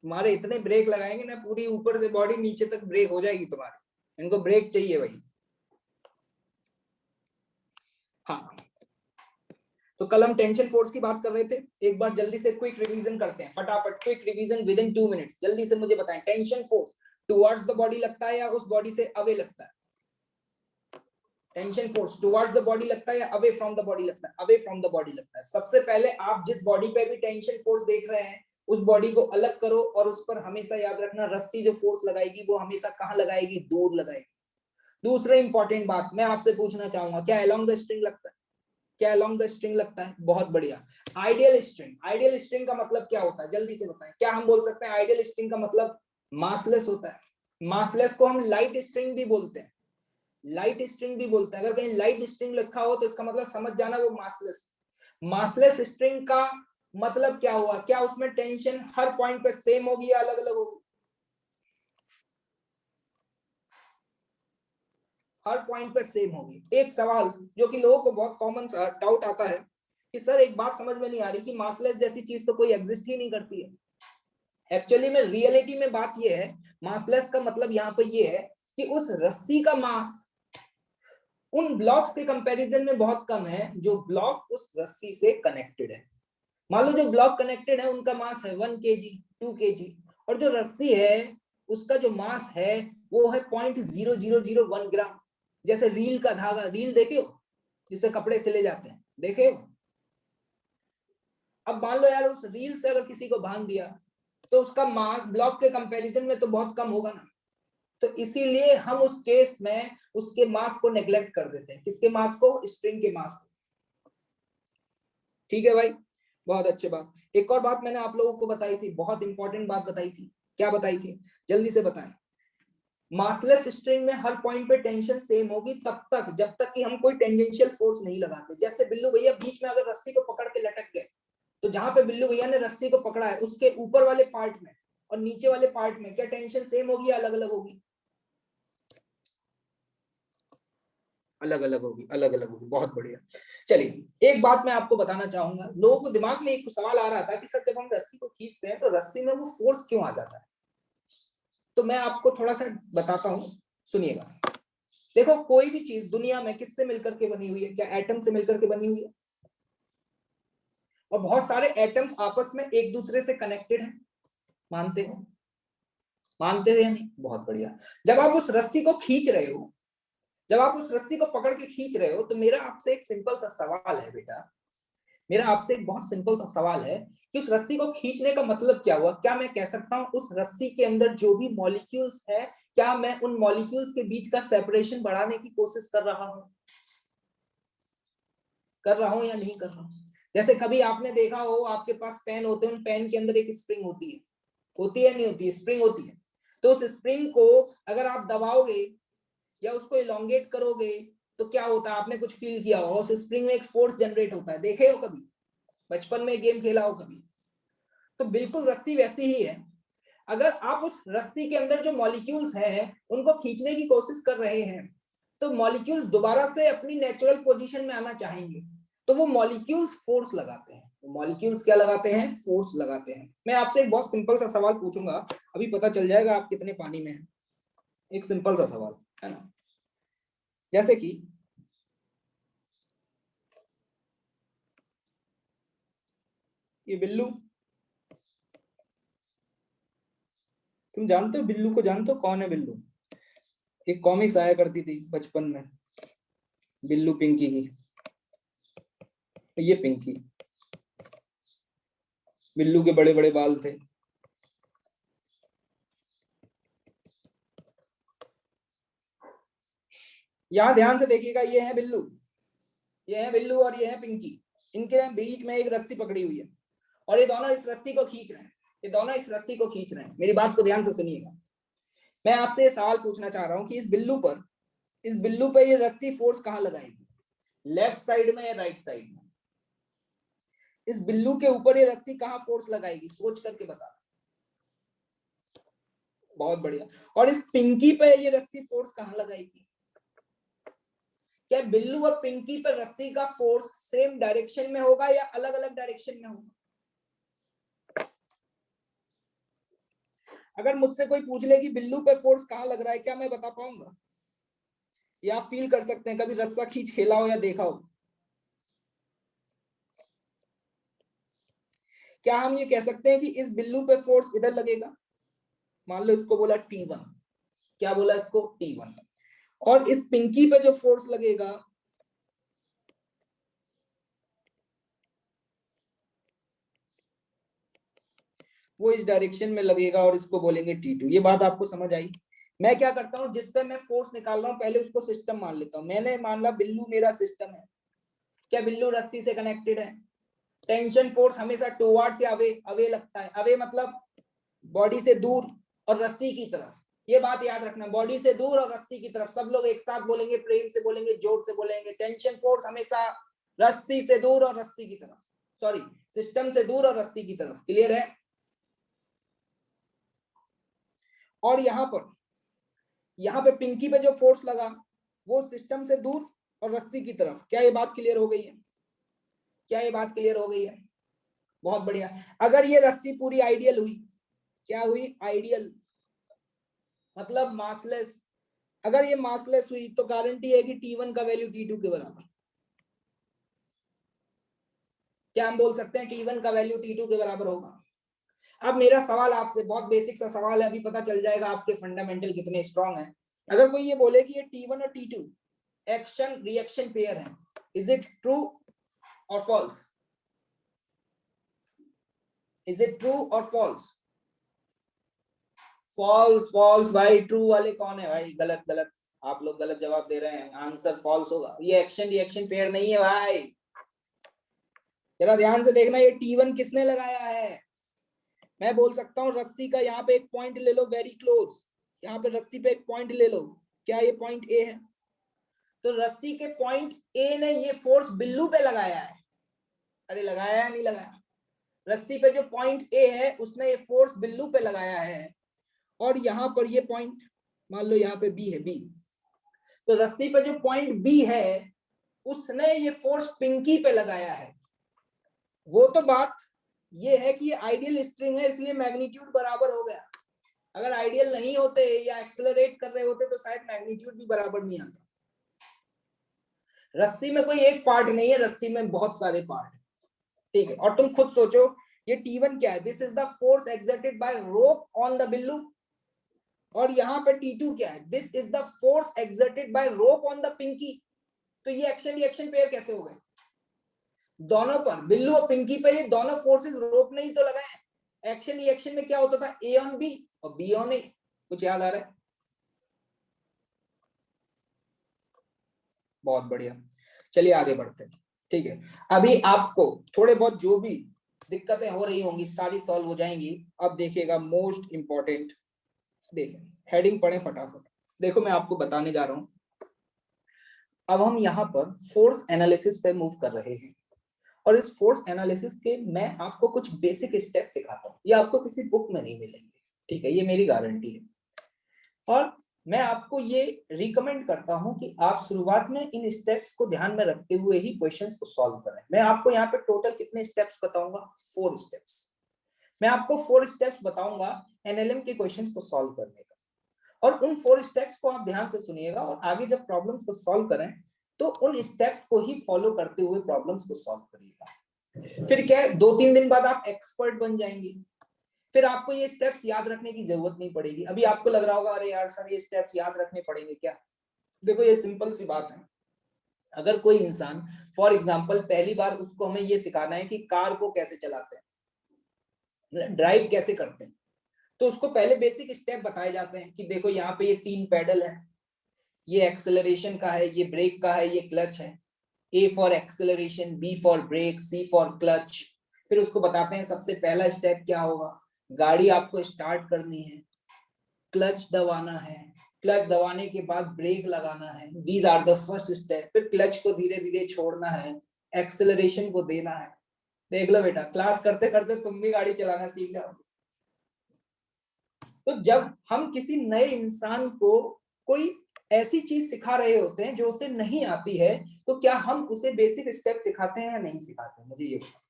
तुम्हारे इतने ब्रेक लगाएंगे ना, पूरी ऊपर से बॉडी नीचे तक ब्रेक हो जाएगी तुम्हारी। इनको ब्रेक चाहिए भाई। हाँ, तो कल हम टेंशन फोर्स की बात कर रहे थे। एक बार जल्दी से क्विक रिवीजन करते हैं, फटाफट quick revision with in 2 minutes. जल्दी से मुझे बताएं, tension force towards the body लगता है या उस बॉडी से अवे लगता है? Tension force towards the body लगता है या अवे फ्रॉम द बॉडी लगता है? अवे फ्रॉम द बॉडी लगता है। सबसे पहले आप जिस बॉडी पे भी टेंशन फोर्स देख रहे हैं उस बॉडी को अलग करो और उस पर हमेशा याद रखना रस्सी जो फोर्स लगाएगी वो हमेशा कहां लगाएगी? दूर लगाएगी। दूसरा इंपॉर्टेंट बात मैं आपसे पूछना चाहूंगा, क्या अलोंग द स्ट्रिंग लगता है? क्या अलोंग द स्ट्रिंग लगता है? बहुत बढ़िया। आइडियल स्ट्रिंग, आइडियल स्ट्रिंग का मतलब क्या होता है? जल्दी से बताएं। क्या हम बोल सकते हैं आइडियल स्ट्रिंग का मतलब मासलेस होता है? मासलेस को हम लाइट स्ट्रिंग भी बोलते हैं, लाइट स्ट्रिंग भी बोलते हैं। अगर कहीं लाइट स्ट्रिंग लिखा हो तो इसका मतलब समझ जाना वो मासलेस। मासलेस स्ट्रिंग का मतलब क्या हुआ? क्या उसमें टेंशन हर पॉइंट पे सेम होगी या अलग अलग होगी? हर पॉइंट पे सेम होगी। एक सवाल जो कि लोगों को बहुत कॉमन सा डाउट आता है कि सर एक बात समझ में नहीं आ रही कि मासलेस जैसी चीज तो कोई एग्जिस्ट ही नहीं करती है। एक्चुअली में रियलिटी में बात ये है, मासलेस का मतलब यहाँ पे ये है कि उस रस्सी का मास उन ब्लॉक्स के कंपैरिजन में बहुत कम है जो ब्लॉक उस रस्सी से कनेक्टेड है। मान लो जो ब्लॉक कनेक्टेड है उनका मास है 1 kg 2 kg और जो रस्सी है उसका जो मास है वो है 0.0001 ग्राम। जैसे रील का धागा, रील देखे हो जिससे कपड़े सिले जाते हैं, देखे हो? अब मान लो यार उस रील से अगर किसी को बांध दिया तो उसका मास ब्लॉक के कंपैरिजन में तो बहुत कम होगा ना। तो इसीलिए हम उस केस में उसके मास को नेग्लेक्ट कर देते हैं। किसके मास को? स्ट्रिंग के मास को। ठीक है भाई, बहुत अच्छी बात। एक और बात मैंने आप लोगों को बताई थी, बहुत इंपॉर्टेंट बात बताई थी। क्या बताई थी? जल्दी से बताएं। मासलेस स्ट्रिंग में हर पॉइंट पे टेंशन सेम होगी तब तक जब तक कि हम कोई टेंजेंशियल फोर्स नहीं लगाते। जैसे बिल्लू भैया बीच में अगर रस्सी को पकड़ के लटक गए तो जहां पे बिल्लू भैया ने रस्सी को पकड़ा है उसके ऊपर वाले पार्ट में और नीचे वाले पार्ट में क्या टेंशन सेम होगी या अलग अलग होगी? अलग अलग होगी, अलग अलग होगी। बहुत बढ़िया। चलिए एक बात मैं आपको बताना चाहूंगा, लोगों को दिमाग में एक सवाल आ रहा था कि सर जब हम रस्सी को खींचते हैं तो रस्सी में वो फोर्स क्यों आ जाता है? तो मैं आपको थोड़ा सा बताता हूं, सुनिएगा। देखो कोई भी चीज दुनिया में किससे मिलकर के बनी हुई है? क्या एटम से मिलकर के बनी हुई है? और बहुत सारे एटम्स आपस में एक दूसरे से कनेक्टेड हैं, मानते हो? मानते हो या नहीं? बहुत बढ़िया। जब आप उस रस्सी को खींच रहे हो, जब आप उस रस्सी को पकड़ के खींच रहे हो तो मेरा आपसे एक सिंपल सा सवाल है बेटा, मेरा आपसे एक बहुत सिंपल सा सवाल है कि उस रस्सी को खींचने का मतलब क्या हुआ? क्या मैं कह सकता हूं उस रस्सी के अंदर जो भी मॉलिक्यूल्स है, क्या मैं उन मॉलिक्यूल्स के बीच का सेपरेशन बढ़ाने की कोशिश कर रहा हूं? कर रहा हूं या नहीं कर रहा हूं? जैसे कभी आपने देखा हो आपके पास पेन होते हैं, उन पेन के अंदर एक स्प्रिंग होती है नहीं होती है? स्प्रिंग होती है। तो उस स्प्रिंग को अगर आप दबाओगे या उसको इलोंगेट करोगे तो क्या होता है? आपने कुछ फील किया हो, उस स्प्रिंग में एक फोर्स जनरेट होता है, देखे हो कभी? बचपन में गेम खेला हो कभी? तो बिल्कुल रस्सी वैसी ही है। अगर आप उस रस्सी के अंदर जो मॉलिक्यूल्स हैं उनको खींचने की कोशिश कर रहे हैं तो मॉलिक्यूल्स दोबारा से अपनी नेचुरल पोजीशन में आना चाहेंगे, तो वो मॉलिक्यूल्स फोर्स लगाते हैं। मॉलिक्यूल्स क्या लगाते हैं? फोर्स लगाते हैं। मैं आपसे एक बहुत सिंपल सा सवाल पूछूंगा, अभी पता चल जाएगा आप कितने पानी में हैं। एक सिंपल सा सवाल है ना, जैसे कि ये बिल्लू, तुम जानते हो बिल्लू को? जानते हो कौन है बिल्लू? एक कॉमिक्स आया करती थी बचपन में, बिल्लू पिंकी की। ये पिंकी, बिल्लू के बड़े बड़े बाल थे। यहां ध्यान से देखिएगा, ये है बिल्लू, ये है बिल्लू और ये है पिंकी। इनके बीच में एक रस्सी पकड़ी हुई है और ये दोनों इस रस्सी को खींच रहे हैं, ये दोनों इस रस्सी को खींच रहे हैं। मेरी बात को ध्यान से सुनिएगा। मैं आपसे ये सवाल पूछना चाह रहा हूं कि इस बिल्लू पर ये रस्सी फोर्स कहां लगाएगी? लेफ्ट साइड में या राइट साइड में? इस बिल्लू के ऊपर ये रस्सी कहां फोर्स लगाएगी? सोच करके बता। बहुत बढ़िया। और इस पिंकी पे ये रस्सी फोर्स कहां लगाएगी? क्या बिल्लू और पिंकी पर रस्सी का फोर्स सेम डायरेक्शन में होगा या अलग अलग डायरेक्शन में होगा? अगर मुझसे कोई पूछ ले कि बिल्लू पे फोर्स कहां लग रहा है, क्या मैं बता पाऊंगा? या आप फील कर सकते हैं? कभी रस्सा खींच खेला हो या देखा हो? क्या हम ये कह सकते हैं कि इस बिल्लू पे फोर्स इधर लगेगा? मान लो इसको बोला T1, क्या बोला इसको, T1। और इस पिंकी पे जो फोर्स लगेगा वो इस डायरेक्शन में लगेगा और इसको बोलेंगे T2। ये बात आपको समझ आई। मैं क्या करता हूं, जिस पे मैं फोर्स निकाल रहा हूं पहले उसको सिस्टम मान लेता हूं। मैंने मान ला बिल्लू मेरा सिस्टम है। क्या बिल्लू रस्सी से कनेक्टेड है? टेंशन फोर्स हमेशा टुवर्ड्स या अवे, अवे लगता है। अवे मतलब बॉडी से दूर और रस्सी की तरफ। ये बात याद रखना, बॉडी से दूर और रस्सी की तरफ। सब लोग एक साथ बोलेंगे, प्रेम से बोलेंगे, जोर से बोलेंगे। टेंशन फोर्स हमेशा रस्सी से दूर और रस्सी की तरफ, सॉरी सिस्टम से दूर और रस्सी की तरफ। क्लियर है? और यहाँ पे पिंकी पे जो फोर्स लगा वो सिस्टम से दूर और रस्सी की तरफ। क्या ये बात क्लियर हो गई है? क्या ये बात क्लियर हो गई है? बहुत बढ़िया। अगर ये रस्सी पूरी आइडियल हुई, क्या हुई, आइडियल मतलब मासलेस। अगर ये मासलेस हुई तो गारंटी है कि T1 का वैल्यू T2 के बराबर। क्या हम बोल सकते हैं T1 का वैल्यू T2 के बराबर होगा? अब मेरा सवाल आपसे बहुत बेसिक सा सवाल है, अभी पता चल जाएगा आपके फंडामेंटल कितने स्ट्रांग हैं। अगर कोई ये बोले कि ये T1 और T2 एक्शन रिएक्शन पेयर है, इज इट ट्रू और फॉल्स? इज इट ट्रू और फॉल्स? फॉल्स फॉल्स भाई। ट्रू वाले कौन है भाई? गलत गलत, आप लोग गलत जवाब दे रहे हैं। आंसर फॉल्स होगा। ये एक्शन रिएक्शन पेयर नहीं है भाई। जरा ध्यान से देखना, ये T1 किसने लगाया है? मैं बोल सकता हूँ रस्सी का यहाँ पे एक पॉइंट ले लो, वेरी क्लोज। यहाँ पे रस्सी पे एक पॉइंट ले लो। क्या ये पॉइंट ए है? तो रस्सी के पॉइंट ए ने ये फोर्स बिल्लू पे लगाया है। अरे लगाया है नहीं लगाया? रस्सी पे जो पॉइंट ए है उसने ये फोर्स बिल्लू पे लगाया है। और यहाँ पर ये पॉइंट मान लो यहाँ पे बी है, बी। तो रस्सी पे जो पॉइंट बी है उसने ये फोर्स पिंकी पे लगाया है। वो तो बात ये है कि ये आइडियल स्ट्रिंग है इसलिए मैग्नीट्यूड बराबर हो गया। अगर आइडियल नहीं होते या एक्सेलरेट कर रहे होते तो शायद मैग्नीट्यूड भी बराबर नहीं आता। रस्सी में कोई एक पार्ट नहीं है, रस्सी में बहुत सारे पार्ट है। ठीक है, और तुम खुद सोचो ये T1 क्या है? This is the force exerted by rope on the Billu. और यहाँ पे T2 क्या है? This is the force exerted by rope on the Pinky. तो ये एक्शन रिएक्शन पेयर कैसे हो गए? दोनों पर, बिल्लू और पिंकी पे ये दोनों फोर्सेस रोप नहीं तो लगाए। एक्शन रिएक्शन में क्या होता था? ए ऑन बी और बी ऑन ए। कुछ याद आ रहा है? बहुत बढ़िया, चलिए आगे बढ़ते हैं। ठीक है, अभी आपको थोड़े बहुत जो भी दिक्कतें हो रही होंगी सारी सॉल्व हो जाएंगी। अब देखिएगा मोस्ट इंपॉर्टेंट, देखें हेडिंग पढ़े फटाफट। देखो मैं आपको बताने जा रहा हूं। अब हम यहाँ पर फोर्स एनालिसिस पे मूव कर रहे हैं और इस फोर्स एनालिसिस के मैं आपको कुछ बेसिक स्टेप सिखाता हूँ। ये आपको किसी बुक में नहीं मिलेंगे, ठीक है, ये मेरी गारंटी है। और मैं आपको ये रिकमेंड करता हूं कि आप शुरुआत में इन स्टेप्स को ध्यान में रखते हुए ही क्वेश्चंस को सॉल्व करें। मैं आपको यहाँ पे टोटल कितने स्टेप्स बताऊंगा? 4 स्टेप्स। मैं आपको 4 स्टेप्स बताऊंगा एनएलएम के क्वेश्चंस को सॉल्व करने का। और उन 4 स्टेप्स को आप ध्यान से सुनिएगा और आगे जब प्रॉब्लम्स को सॉल्व करें तो उन स्टेप्स को ही फॉलो करते हुए प्रॉब्लम्स को सॉल्व करिएगा। फिर क्या है, 2-3 दिन बाद आप एक्सपर्ट बन जाएंगे। फिर आपको ये स्टेप्स याद रखने की जरूरत नहीं पड़ेगी। अभी आपको लग रहा होगा अरे यार सर ये स्टेप्स याद रखने पड़ेंगे क्या? देखो ये सिंपल सी बात है। अगर कोई इंसान फॉर एग्जांपल पहली बार उसको हमें ये सिखाना है कि कार को कैसे चलाते हैं, ड्राइव कैसे करते हैं, तो उसको पहले बेसिक स्टेप बताए जाते हैं कि देखो यहाँ पे ये 3 पैडल है, ये एक्सेलरेशन का है, ये ब्रेक का है, ये क्लच है। A for acceleration, B for brake, C for clutch. फिर उसको बताते हैं सबसे पहला स्टेप क्या होगा। गाड़ी आपको स्टार्ट करनी है, क्लच दबाना है, क्लच दबाने के बाद ब्रेक लगाना है। These are the first step. फिर क्लच को धीरे धीरे छोड़ना है, एक्सेलरेशन को देना है। देख लो बेटा, क्लास करते करते तुम भी गाड़ी चलाना सीख जाओगे। तो जब हम किसी नए इंसान को कोई ऐसी चीज सिखा रहे होते हैं जो उसे नहीं आती है, तो क्या हम उसे बेसिक स्टेप सिखाते हैं या नहीं सिखाते? मुझे ये बताओ।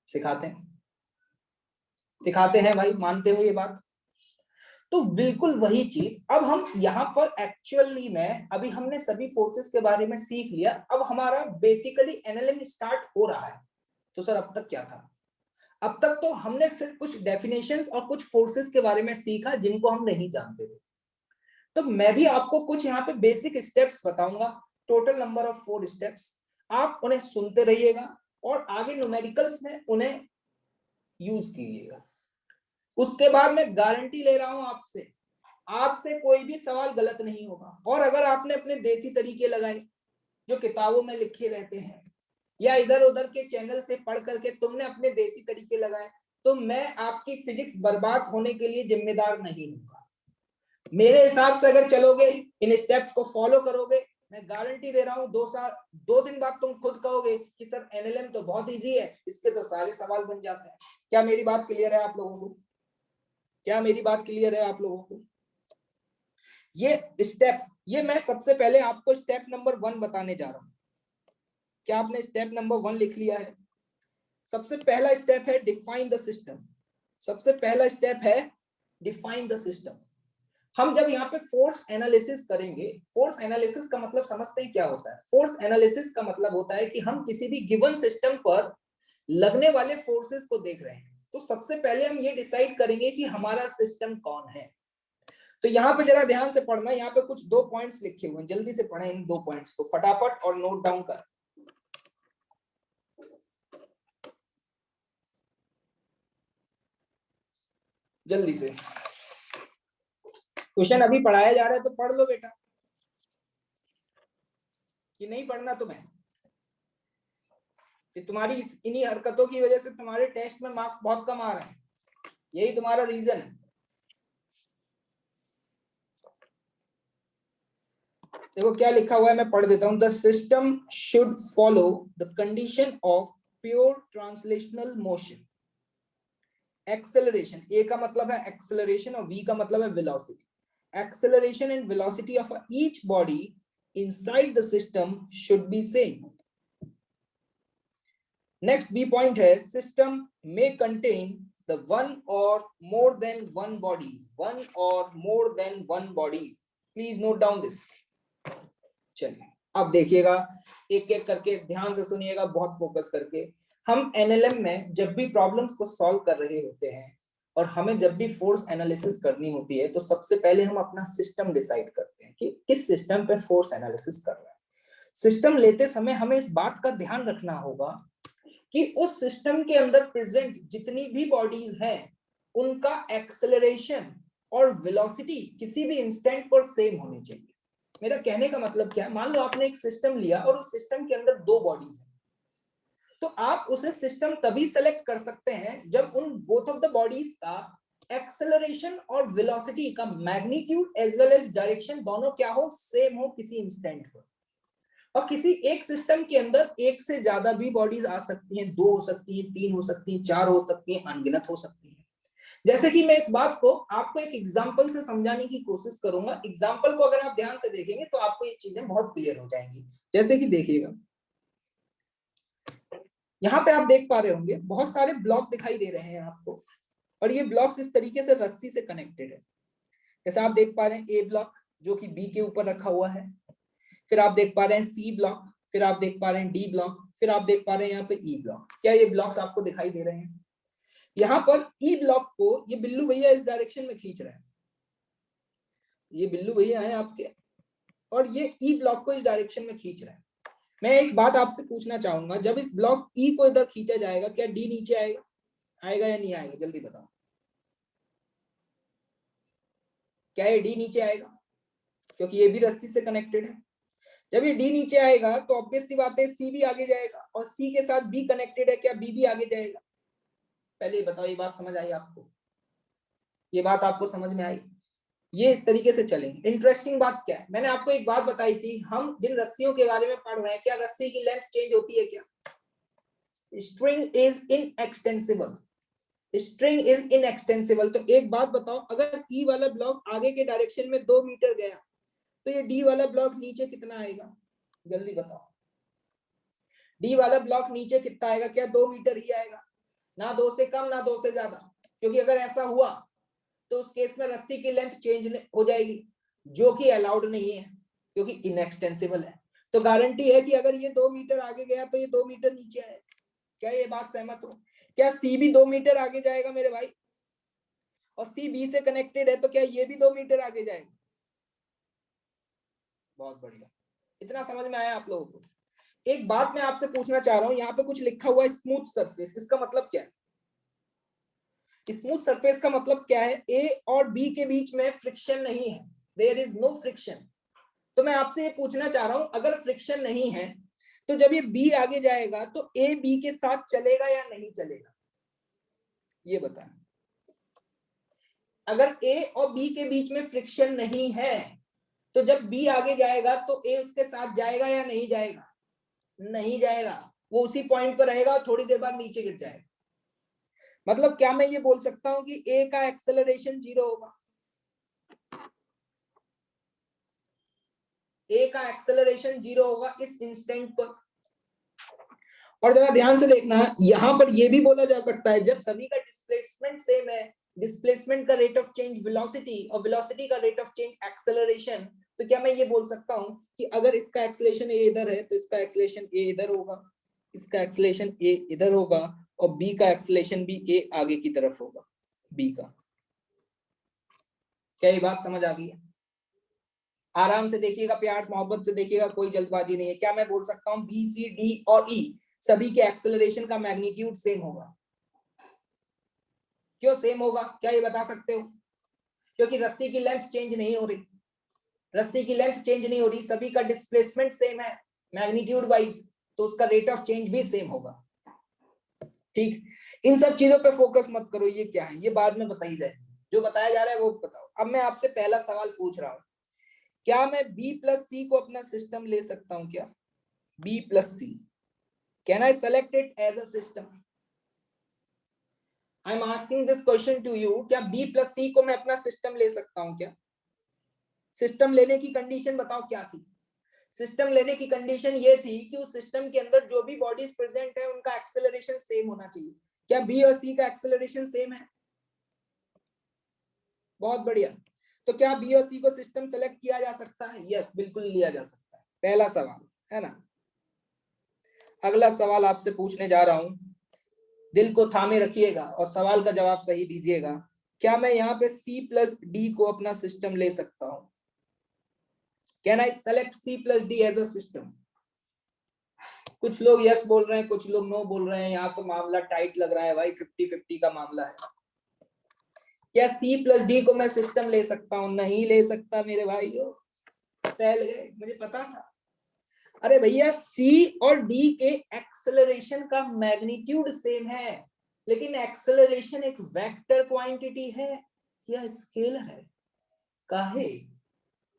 सिखाते हैं, सिखाते हैं भाई, मानते हो ये बात? तो बिल्कुल वही चीज अब हम यहाँ पर एक्चुअली में, अभी हमने सभी फोर्सेस के बारे में सीख लिया। अब हमारा बेसिकली एनएलएम स्टार्ट हो रहा है। तो सर अब तक क्या था? अब तक तो हमने सिर्फ कुछ डेफिनेशंस और कुछ फोर्सेस के बारे में सीखा जिनको हम नहीं जानते थे। तो मैं भी आपको कुछ यहाँ पे बेसिक स्टेप्स बताऊंगा, टोटल नंबर ऑफ 4 स्टेप्स। आप उन्हें सुनते रहिएगा और आगे न्यूमेरिकल्स में उन्हें यूज कीजिएगा। उसके बाद मैं गारंटी ले रहा हूं आपसे कोई भी सवाल गलत नहीं होगा। और अगर आपने अपने देसी तरीके लगाए जो किताबों में लिखे रहते हैं या इधर उधर के चैनल से पढ़ करके तुमने अपने देसी तरीके लगाए, तो मैं आपकी फिजिक्स बर्बाद होने के लिए जिम्मेदार नहीं हूँ। मेरे हिसाब से अगर चलोगे, इन स्टेप्स को फॉलो करोगे, मैं गारंटी दे रहा हूँ 2 दिन बाद तुम खुद कहोगे कि सर एनएलएम तो बहुत इजी है, इसके तो सारे सवाल बन जाते हैं। क्या मेरी बात क्लियर है आप लोगों को? क्या मेरी बात क्लियर है आप लोगों को? ये स्टेप्स, ये मैं सबसे पहले आपको स्टेप नंबर 1 बताने जा रहा हूं। क्या आपने स्टेप नंबर 1 लिख लिया है? सबसे पहला स्टेप है डिफाइन द सिस्टम। सबसे पहला स्टेप है डिफाइन द सिस्टम। हम जब यहाँ पे फोर्स एनालिसिस करेंगे, फोर्स एनालिसिस का मतलब समझते हैं क्या होता है? फोर्स एनालिसिस का मतलब होता है कि हम किसी भी गिवन सिस्टम पर लगने वाले फोर्सेस को देख रहे हैं। तो सबसे पहले हम ये डिसाइड करेंगे कि हमारा सिस्टम कौन है। तो यहाँ पे जरा ध्यान से पढ़ना, यहाँ पे कुछ 2 पॉइंट्स लिखे हुए हैं, जल्दी से पढ़ें इन 2 पॉइंट्स को फटाफट और नोट डाउन कर। जल्दी से, क्वेश्चन अभी पढ़ाया जा रहा है तो पढ़ लो बेटा, कि नहीं पढ़ना तुम्हें? कि तुम्हारी इन्हीं हरकतों की वजह से तुम्हारे टेस्ट में मार्क्स बहुत कम आ रहे हैं, यही तुम्हारा रीजन है। देखो क्या लिखा हुआ है, मैं पढ़ देता हूं। The system should follow the condition of pure translational motion. Acceleration, A का मतलब है एक्सेलरेशन और वी का मतलब है velocity. Acceleration and velocity of each body inside the system should be same. Next B point है, सिस्टम में contain the one or more than one bodies, one or more than one bodies. Please note down this. चलिए अब देखिएगा, एक एक करके ध्यान से सुनिएगा, बहुत फोकस करके। हम एनएलएम में जब भी प्रॉब्लम्स को सॉल्व कर रहे होते हैं और हमें जब भी फोर्स एनालिसिस करनी होती है, तो सबसे पहले हम अपना सिस्टम डिसाइड करते हैं कि किस सिस्टम पे फोर्स एनालिसिस कर रहे हैं। सिस्टम लेते समय हमें इस बात का ध्यान रखना होगा कि उस सिस्टम के अंदर प्रेजेंट जितनी भी बॉडीज हैं उनका एक्सेलरेशन और वेलोसिटी किसी भी इंस्टेंट पर सेम होनी चाहिए। मेरा कहने का मतलब क्या है, मान लो आपने एक सिस्टम लिया और उस सिस्टम के अंदर 2 बॉडीज हैं, तो आप उसे सिस्टम तभी सेलेक्ट कर सकते हैं जब उन बोथ ऑफ द बॉडीज का एक्सेलरेशन और वेलोसिटी का magnitude as well as direction दोनों क्या हो, सेम हो किसी इंस्टेंट पर। और किसी एक सिस्टम के अंदर एक से ज्यादा भी बॉडीज आ सकती हैं, 2 हो सकती हैं, 3 हो सकती हैं, 4 हो सकती हैं, अनगिनत हो सकती हैं। जैसे कि मैं इस बात को आपको एक एग्जांपल से समझाने की कोशिश करूंगा। एग्जांपल को अगर आप ध्यान से देखेंगे तो आपको ये चीजें बहुत क्लियर हो जाएंगी। जैसे कि देखिएगा, यहाँ पे आप देख पा रहे होंगे बहुत सारे ब्लॉक दिखाई दे रहे हैं आपको, और ये ब्लॉक्स इस तरीके से रस्सी से कनेक्टेड है। जैसे आप देख पा रहे हैं ए ब्लॉक जो कि बी के ऊपर रखा हुआ है, फिर आप देख पा रहे हैं सी ब्लॉक, फिर आप देख पा रहे हैं डी ब्लॉक, फिर आप देख पा रहे हैं यहाँ पे ई ब्लॉक। क्या ये ब्लॉक्स आपको दिखाई दे रहे हैं? यहाँ पर ई ब्लॉक को ये बिल्लू भैया इस डायरेक्शन में खींच रहे हैं, ये बिल्लू भैया हैं आपके, और ये ई ब्लॉक को इस डायरेक्शन में खींच रहे हैं। मैं एक बात आपसे पूछना चाहूंगा, जब इस ब्लॉक ई को इधर खींचा जाएगा क्या डी नीचे आएगा? आएगा या नहीं आएगा? जल्दी बताओ, क्या ये डी नीचे आएगा? क्योंकि ये भी रस्सी से कनेक्टेड है। जब ये डी नीचे आएगा तो ऑब्वियस सी बात है सी भी आगे जाएगा, और सी के साथ बी कनेक्टेड है, क्या बी भी आगे जाएगा? पहले ये बताओ, ये बात समझ आई आपको? ये बात आपको समझ में आई? ये इस तरीके से चलेंगे। इंटरेस्टिंग बात क्या है, मैंने आपको एक बात बताई थी, हम जिन रस्सियों के बारे में पढ़ रहे हैं, क्या रस्सी की लेंथ चेंज होती है क्या? String is inextensible, string is inextensible. तो एक बात बताओ, अगर ई वाला ब्लॉक आगे के डायरेक्शन में 2 मीटर गया तो ये डी वाला ब्लॉक नीचे कितना आएगा? जल्दी बताओ, डी वाला ब्लॉक नीचे कितना आएगा? क्या 2 मीटर ही आएगा? ना 2 से कम ना 2 से ज्यादा, क्योंकि अगर ऐसा हुआ तो उस केस में रस्सी की लेंथ चेंज हो जाएगी, जो कि अलाउड नहीं है क्योंकि इनएक्सटेंसिबल है। तो गारंटी है कि अगर ये 2 मीटर आगे गया तो ये 2 मीटर नीचे आएगा। क्या ये बात सहमत हो? क्या सी भी 2 मीटर आगे जाएगा मेरे भाई? और सी बी से कनेक्टेड है तो क्या ये भी 2 मीटर आगे जाएगा? बहुत बढ़िया, इतना समझ में आया आप लोगों को? एक बात मैं आपसे पूछना चाह रहा हूं, यहाँ पे कुछ लिखा हुआ है स्मूथ सरफेस, इसका मतलब क्या है? स्मूथ सरफेस का मतलब क्या है? ए और बी के बीच में फ्रिक्शन नहीं है, देयर इज नो फ्रिक्शन। तो मैं आपसे ये पूछना चाह रहा हूं, अगर फ्रिक्शन नहीं है तो जब ये बी आगे जाएगा तो ए बी के साथ चलेगा या नहीं चलेगा? ये बताएं। अगर ए और बी के बीच में फ्रिक्शन नहीं है तो जब बी आगे जाएगा तो ए उसके साथ जाएगा या नहीं जाएगा? नहीं जाएगा, वो उसी पॉइंट पर रहेगा और थोड़ी देर बाद नीचे गिर जाएगा। मतलब क्या मैं ये बोल सकता हूं कि ए का एक्सेलरेशन 0 होगा? ए का एक्सेलरेशन 0 होगा इस इंस्टेंट पर। और जरा ध्यान से देखना, यहां पर यह भी बोला जा सकता है जब सभी का डिस्प्लेसमेंट सेम है, डिस्प्लेसमेंट का रेट ऑफ चेंज वेलोसिटी और वेलोसिटी का रेट ऑफ चेंज एक्सेलरेशन, तो क्या मैं ये बोल सकता हूं कि अगर इसका एक्सेलरेशन ए इधर है तो इसका एक्सेलरेशन ए इधर होगा, इसका एक्सेलरेशन ए इधर होगा और बी का एक्सेलरेशन भी ए आगे की तरफ होगा बी का। क्या ये बात समझ आ गई है? आराम से देखिएगा, प्यार मोहब्बत से देखिएगा, कोई जल्दबाजी नहीं है। क्या मैं बोल सकता हूं बी सी डी और ई सभी के एक्सेलरेशन का मैग्नीट्यूड सेम होगा? क्यों सेम होगा, क्या ये बता सकते हो? क्योंकि रस्सी की लेंथ चेंज नहीं हो रही, रस्सी की लेंथ चेंज नहीं हो रही, सभी का डिस्प्लेसमेंट सेम है मैग्नीट्यूड वाइज, तो उसका रेट ऑफ चेंज भी सेम होगा। ठीक, इन सब चीजों पे फोकस मत करो, ये क्या है ये बाद में बताई जाए, जो बताया जा रहा है वो बताओ। अब मैं आपसे पहला सवाल पूछ रहा हूं, क्या मैं बी प्लस सी को अपना सिस्टम ले सकता हूं क्या? B plus C, can I select it as a system? I am asking this question to you, क्या बी प्लस सी को मैं अपना सिस्टम ले सकता हूं क्या? सिस्टम लेने की कंडीशन बताओ क्या थी? सिस्टम लेने की कंडीशन ये थी कि उस सिस्टम के अंदर जो भी बॉडीज प्रेजेंट है उनका एक्सेलरेशन सेम होना चाहिए। क्या बी और सी का एक्सेलरेशन सेम है? बहुत बढ़िया। तो क्या बी और सी को सिस्टम सेलेक्ट किया जा सकता है? यस, बिल्कुल लिया जा सकता है। पहला सवाल है ना। अगला सवाल आपसे पूछने जा रहा हूं, दिल को थामे रखिएगा और सवाल का जवाब सही दीजिएगा। क्या मैं यहाँ पे सी प्लस डी को अपना सिस्टम ले सकता हूं? Can I select C plus D as a system? कुछ लोग यस बोल रहे हैं, कुछ लोग नो बोल रहे हैं। यहाँ तो मामला टाइट लग रहा है भाई, 50-50 का मामला है। क्या सी प्लस डी को मैं सिस्टम ले सकता हूँ? नहीं ले सकता मेरे भाइयों, फैल गए, मुझे पता था। अरे भैया, सी और डी के एक्सेलरेशन का मैग्नीट्यूड सेम है, लेकिन एक्सेलरेशन एक वेक्टर क्वांटिटी है या स्केलर है? काहे?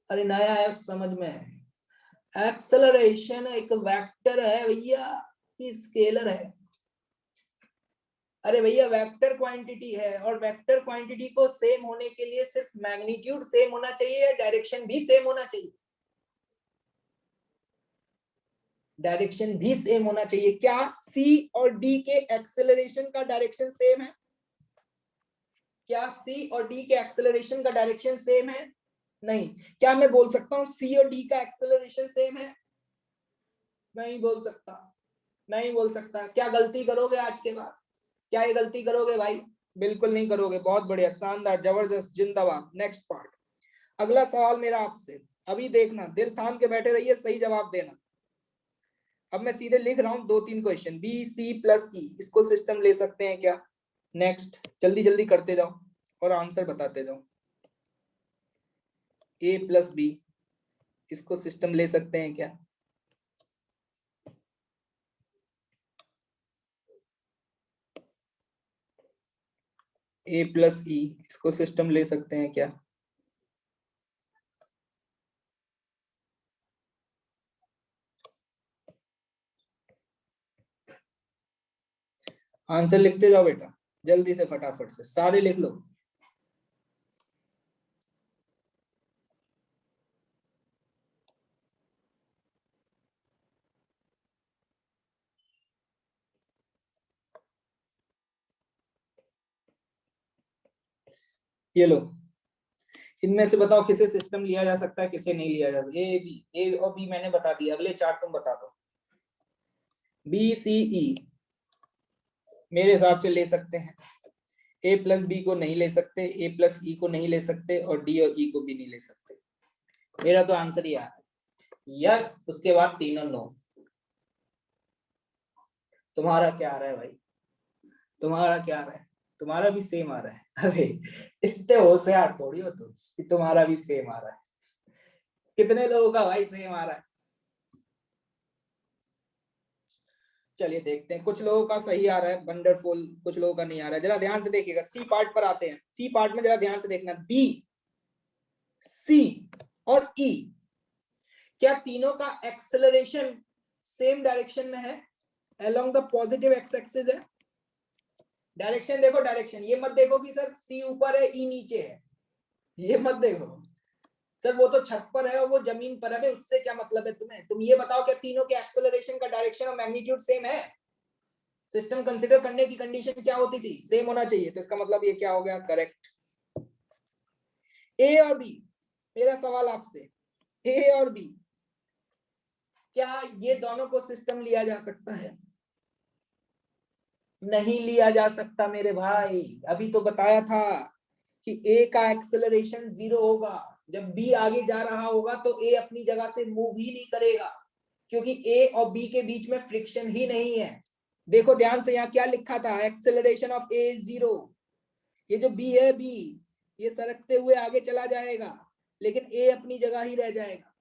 अरे नया है, समझ में है। एक्सेलरेशन एक वेक्टर है भैया कि स्केलर है? अरे भैया, वेक्टर क्वांटिटी है और वेक्टर क्वांटिटी को सेम होने के लिए सिर्फ मैग्नीट्यूड सेम होना चाहिए या डायरेक्शन भी सेम होना चाहिए? डायरेक्शन भी सेम होना चाहिए। क्या सी और डी के एक्सेलरेशन का डायरेक्शन सेम है? क्या सी और डी के एक्सेलरेशन का डायरेक्शन सेम है? नहीं। क्या मैं बोल सकता हूं सी और डी का एक्सेलरेशन सेम है? नहीं बोल सकता, नहीं बोल सकता। क्या गलती करोगे आज के बाद? क्या ये गलती करोगे भाई? बिल्कुल नहीं करोगे। बहुत बढ़िया, शानदार, जबरदस्त, जिंदाबाद। नेक्स्ट पार्ट, अगला सवाल मेरा आपसे। अभी देखना, दिल थाम के बैठे रहिए, सही जवाब देना। अब मैं सीधे लिख रहा हूं 2-3 क्वेश्चन। बी सी प्लस ई, इसको सिस्टम ले सकते हैं क्या? नेक्स्ट, जल्दी जल्दी करते जाओ और आंसर बताते जाओ। ए प्लस बी, इसको सिस्टम ले सकते हैं क्या? ए प्लस ई, इसको सिस्टम ले सकते हैं क्या? आंसर लिखते जाओ बेटा, जल्दी से, फटाफट से सारे लिख लो। ये लो, इनमें से बताओ किसे सिस्टम लिया जा सकता है, किसे नहीं लिया जा सकता। ए बी, ए और बी मैंने बता दिया, अगले चार तुम बता दो। बी सी ई, मेरे हिसाब से ले सकते हैं। ए प्लस बी को नहीं ले सकते, ए प्लस ई को नहीं ले सकते, और डी और ई को भी नहीं ले सकते। मेरा तो आंसर ही आ रहा है यस, उसके बाद तीनों नो। तुम्हारा क्या आ रहा है भाई? तुम्हारा क्या आ रहा है? तुम्हारा भी सेम आ रहा है। अरे इतने होशियार थोड़ी हो तुम कि तुम्हारा भी सेम आ रहा है। कितने लोगों का भाई सेम आ रहा है? चलिए देखते हैं, कुछ लोगों का सही आ रहा है, वंडरफुल, कुछ लोगों का नहीं आ रहा है। जरा ध्यान से देखिएगा, सी पार्ट पर आते हैं। सी पार्ट में जरा ध्यान से देखना, बी, सी और ई, क्या तीनों का एक्सेलरेशन सेम डायरेक्शन में है? Along the positive x axis है। डायरेक्शन देखो, डायरेक्शन, ये मत देखो कि सर सी ऊपर है ई नीचे है, ये मत देखो सर वो तो छत पर है और वो जमीन पर है, उससे क्या मतलब है तुम्हें? तुम ये बताओ क्या तीनों के एक्सेलरेशन का डायरेक्शन और मैग्नीट्यूड सेम है? सिस्टम कंसीडर करने की कंडीशन क्या होती थी? सेम होना चाहिए। तो इसका मतलब ये क्या हो गया? करेक्ट। ए और बी, मेरा सवाल आपसे, ए और बी, क्या ये दोनों को सिस्टम लिया जा सकता है? नहीं लिया जा सकता मेरे भाई। अभी तो बताया था कि ए का एक्सेलरेशन 0 होगा। जब बी आगे जा रहा होगा तो ए अपनी जगह से मूव ही नहीं करेगा, क्योंकि ए और बी के बीच में फ्रिक्शन ही नहीं है। देखो ध्यान से, यहाँ क्या लिखा था? Acceleration of A is 0। ये जो बी है, बी ये सरकते हुए आगे चला जाएगा, लेकिन ए अपनी जगह ही रह जाएगा।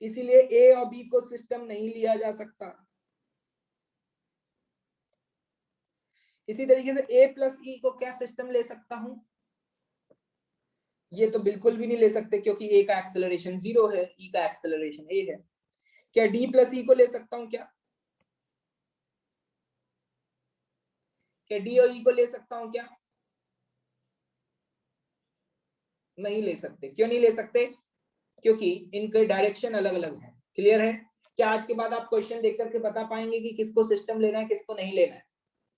इसीलिए ए और बी को सिस्टम नहीं लिया जा सकता। इसी तरीके से ए प्लस ई को क्या सिस्टम ले सकता हूं? ये तो बिल्कुल भी नहीं ले सकते, क्योंकि ए का एक्सेलरेशन 0 है, ई का एक्सेलरेशन ए है। क्या डी प्लस ई को ले सकता हूं? क्या डी और ई को ले सकता हूं? क्या नहीं ले सकते? क्यों नहीं ले सकते? क्योंकि इनके डायरेक्शन अलग अलग है। क्लियर है? क्या आज के बाद आप क्वेश्चन देख करके बता पाएंगे कि किसको सिस्टम लेना है, किसको नहीं लेना है?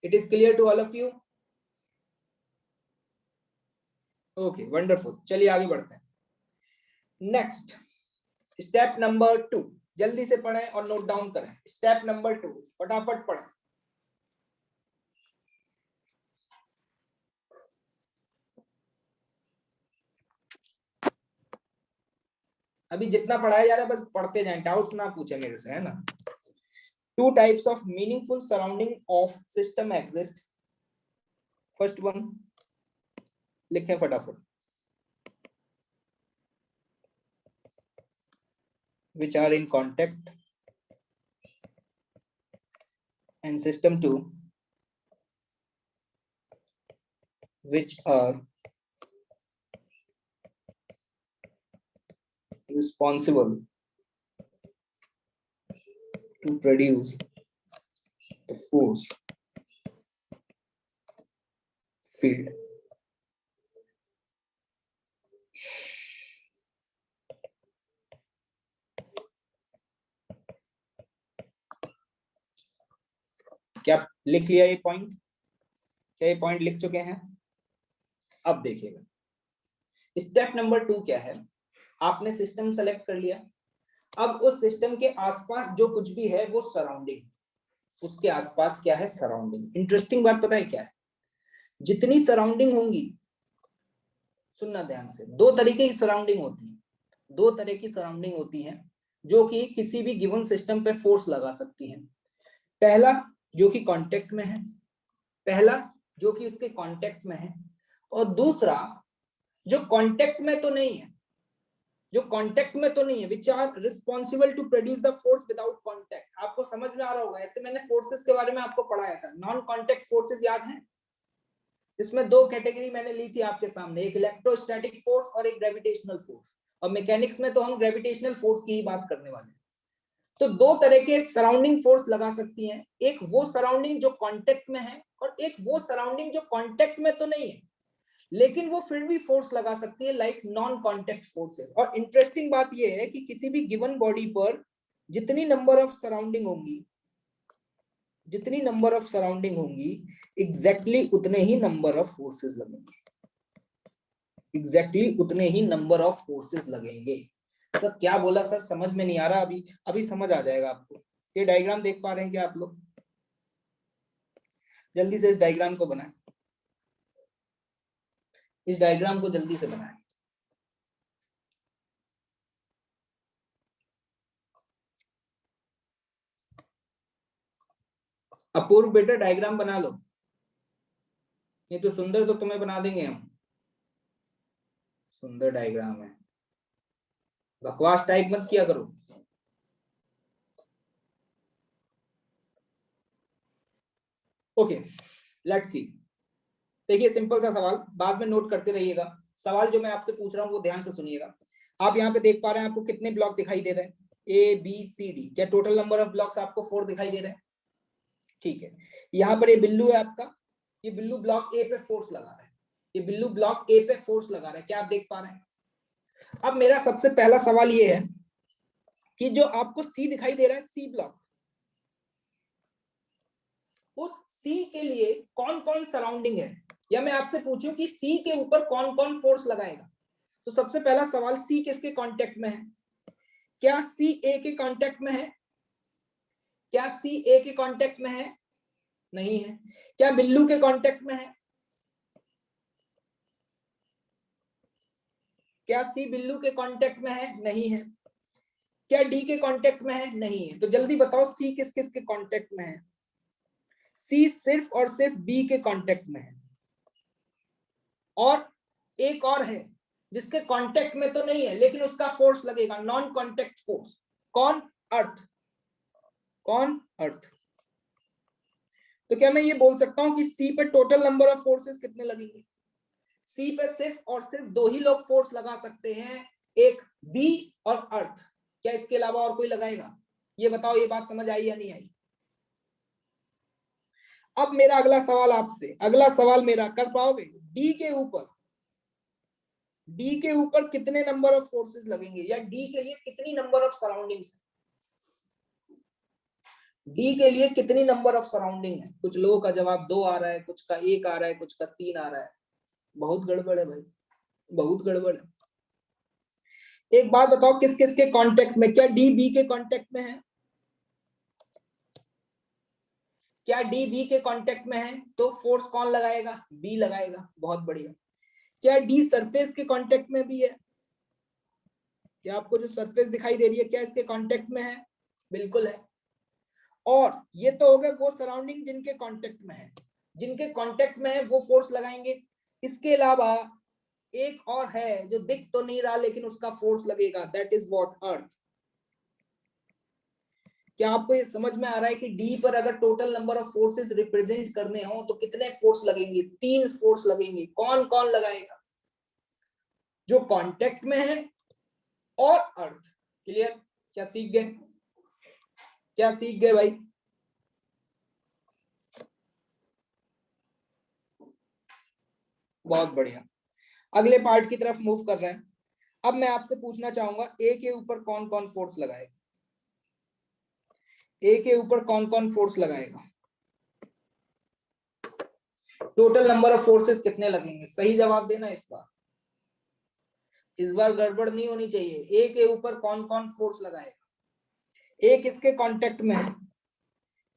It is clear to all of you? Okay, wonderful. चलिए आगे बढ़ते हैं। नेक्स्ट, स्टेप नंबर 2, जल्दी से पढ़ें और नोट डाउन करें। स्टेप नंबर 2 फटाफट पढ़ें। अभी जितना पढ़ाया जा रहा है बस पढ़ते जाएं, डाउट्स ना पूछे मेरे से, है ना। 2 types of meaningful surrounding of system exist. First one, लिखें फटाफट, which are in contact, and system 2, which are responsible to produce the force field. क्या लिख लिया ये पॉइंट? क्या ये पॉइंट लिख चुके हैं? अब देखिएगा, स्टेप नंबर 2 क्या है? आपने सिस्टम सेलेक्ट कर लिया। अब उस सिस्टम के आसपास जो कुछ भी है वो सराउंडिंग, उसके आसपास क्या है? सराउंडिंग। इंटरेस्टिंग बात पता है क्या है? जितनी सराउंडिंग होंगी, सुनना ध्यान से, 2 तरीके की सराउंडिंग होती है। 2 तरह की सराउंडिंग होती है जो कि किसी भी गिवन सिस्टम पे फोर्स लगा सकती है। पहला जो कि कांटेक्ट में है, पहला जो कि उसके कांटेक्ट में है, और दूसरा जो कांटेक्ट में तो नहीं है, जो कांटेक्ट में तो नहीं है, which are responsible to produce the force without contact. आपको समझ में आ रहा होगा, ऐसे मैंने फोर्सेस के बारे में आपको पढ़ाया था। नॉन कांटेक्ट फोर्सेस याद है, जिसमें 2 कैटेगरी मैंने ली थी आपके सामने, एक इलेक्ट्रोस्टैटिक फोर्स और एक ग्रेविटेशनल फोर्स। और मैकेनिक्स में तो हम ग्रेविटेशनल फोर्स की ही बात करने वाले हैं। तो 2 तरह के सराउंडिंग फोर्स लगा सकती हैं, एक वो सराउंडिंग जो कांटेक्ट में है, और एक वो सराउंडिंग जो कांटेक्ट में तो नहीं है लेकिन वो फिर भी फोर्स लगा सकती है, लाइक नॉन कांटेक्ट फोर्सेस। और इंटरेस्टिंग बात यह है कि किसी भी गिवन बॉडी पर जितनी नंबर ऑफ सराउंडिंग होंगी, जितनी नंबर ऑफ सराउंडिंग होंगी, एग्जैक्टली उतने ही नंबर ऑफ फोर्सेस लगेंगे, एग्जैक्टली उतने ही नंबर ऑफ फोर्सेस लगेंगे। सर क्या बोला सर? समझ में नहीं आ रहा? अभी समझ आ जाएगा आपको। ये डायग्राम देख पा रहे हैं क्या आप लोग? जल्दी से इस डायग्राम को बनाएं, इस डायग्राम को जल्दी से बनाएं। अपूर्व बेटा डायग्राम बना लो, नहीं तो सुंदर तो तुम्हें बना देंगे हम। सुंदर डायग्राम है, बकवास टाइप मत किया करो। Okay let's see. देखिए सिंपल सा सवाल, बाद में नोट करते रहिएगा। सवाल जो मैं आपसे पूछ रहा हूँ वो ध्यान से सुनिएगा। आप यहाँ पे देख पा रहे हैं आपको कितने ब्लॉक दिखाई दे रहे हैं? A B C D. क्या टोटल नंबर ऑफ ब्लॉक्स आपको 4 दिखाई दे रहे हैं? ठीक है। यहाँ पर ये बिल्लू है आपका, ये बिल्लू ब्लॉक ए पे फोर्स लगा रहा है, ये बिल्लू ब्लॉक ए पे फोर्स लगा रहा है। क्या आप देख पा रहे हैं? अब मेरा सबसे पहला सवाल ये है कि जो आपको सी दिखाई दे रहा है, सी ब्लॉक, उस सी के लिए कौन कौन सराउंडिंग है, या मैं आपसे पूछूं कि सी के ऊपर कौन कौन फोर्स लगाएगा। तो सबसे पहला सवाल, सी किसके कांटेक्ट में है? क्या सी ए के कांटेक्ट में है? क्या सी ए के कांटेक्ट में है? नहीं है। क्या बिल्लू के कांटेक्ट में है? क्या सी बिल्लू के कांटेक्ट में है? नहीं है। क्या डी के कांटेक्ट में है? नहीं है। तो जल्दी बताओ सी किस किस के कांटेक्ट में है? सी सिर्फ और सिर्फ बी के कांटेक्ट में है, और एक और है जिसके कांटेक्ट में तो नहीं है लेकिन उसका फोर्स लगेगा, नॉन कांटेक्ट फोर्स। कौन? अर्थ। कौन? अर्थ। तो क्या मैं ये बोल सकता हूं कि सी पे टोटल नंबर ऑफ फोर्सेस कितने लगेंगे? सी पे सिर्फ और सिर्फ 2 ही लोग फोर्स लगा सकते हैं, एक बी और अर्थ। क्या इसके अलावा और कोई लगाएगा? ये बताओ, ये बात समझ आई या नहीं आई? अब मेरा अगला सवाल आपसे, अगला सवाल मेरा कर पाओगे? डी के ऊपर, डी के ऊपर कितने नंबर ऑफ फोर्सेस लगेंगे, या डी के लिए कितनी नंबर ऑफ सराउंडिंग्स? डी के लिए कितनी नंबर ऑफ सराउंडिंग है? कुछ लोगों का जवाब 2 आ रहा है, कुछ का 1 आ रहा है, कुछ का 3 आ रहा है। बहुत गड़बड़ है भाई, बहुत गड़बड़ है। एक बात बताओ, किस किस के कांटेक्ट में? क्या डी बी के कांटेक्ट में है? क्या डी बी के कांटेक्ट में है? तो फोर्स कौन लगाएगा? बी लगाएगा। बहुत बढ़िया। क्या डी सरफेस के कांटेक्ट में भी है? क्या आपको जो सरफेस दिखाई दे रही है, क्या इसके कांटेक्ट में है? बिल्कुल है। और ये तो हो गए वो सराउंडिंग जिनके कांटेक्ट में है, जिनके कांटेक्ट में है वो फोर्स लगाएंगे। इसके अलावा एक और है जो दिख तो नहीं रहा लेकिन उसका फोर्स लगेगा, दैट इज व्हाट? अर्थ। क्या आपको ये समझ में आ रहा है कि डी पर अगर total number of forces represent करने हो तो कितने फोर्स लगेंगे? 3 फोर्स लगेंगे। कौन कौन लगाएगा? जो कांटेक्ट में है और अर्थ। क्लियर? क्या सीख गए? क्या सीख गए भाई? बहुत बढ़िया। अगले पार्ट की तरफ मूव कर रहे हैं। अब मैं आपसे पूछना चाहूंगा, ए के ऊपर कौन कौन फोर्स लगाएगा? ए के ऊपर कौन कौन फोर्स लगाएगा? टोटल नंबर ऑफ फोर्सेस कितने लगेंगे? सही जवाब देना इस बार, इस बार गड़बड़ नहीं होनी चाहिए। ए के ऊपर कौन कौन फोर्स लगाएगा? ए किसके कांटेक्ट में है?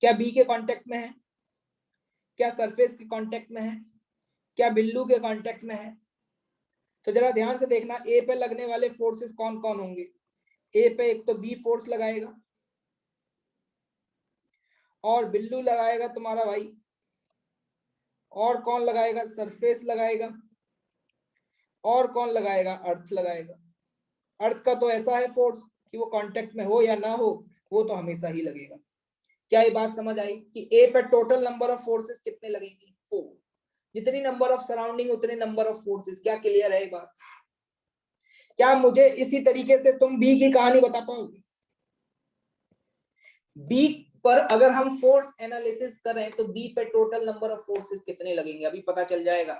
क्या बी के कांटेक्ट में है? क्या सरफेस के कांटेक्ट में है? क्या बिल्लू के कांटेक्ट में है? तो जरा ध्यान से देखना, ए पे लगने वाले फोर्सेस कौन कौन होंगे? ए पे एक तो बी फोर्स लगाएगा, और बिल्लू लगाएगा तुम्हारा भाई, और कौन लगाएगा? सरफेस लगाएगा, और कौन लगाएगा? अर्थ लगाएगा। अर्थ का तो ऐसा है फोर्स कि वो कांटेक्ट में हो या ना हो, वो तो हमेशा ही लगेगा। क्या ये बात समझ आई कि ए पे टोटल नंबर ऑफ फोर्सेस कितने लगेंगे? 4। जितनी नंबर ऑफ सराउंडिंग उतने नंबर ऑफ फोर्सेस। क्या क्लियर है बात? क्या मुझे इसी तरीके से तुम बी की कहानी बता पाओगे? बी पर अगर हम फोर्स एनालिसिस करें तो बी पे टोटल नंबर ऑफ फोर्सेस कितने लगेंगे? अभी पता चल जाएगा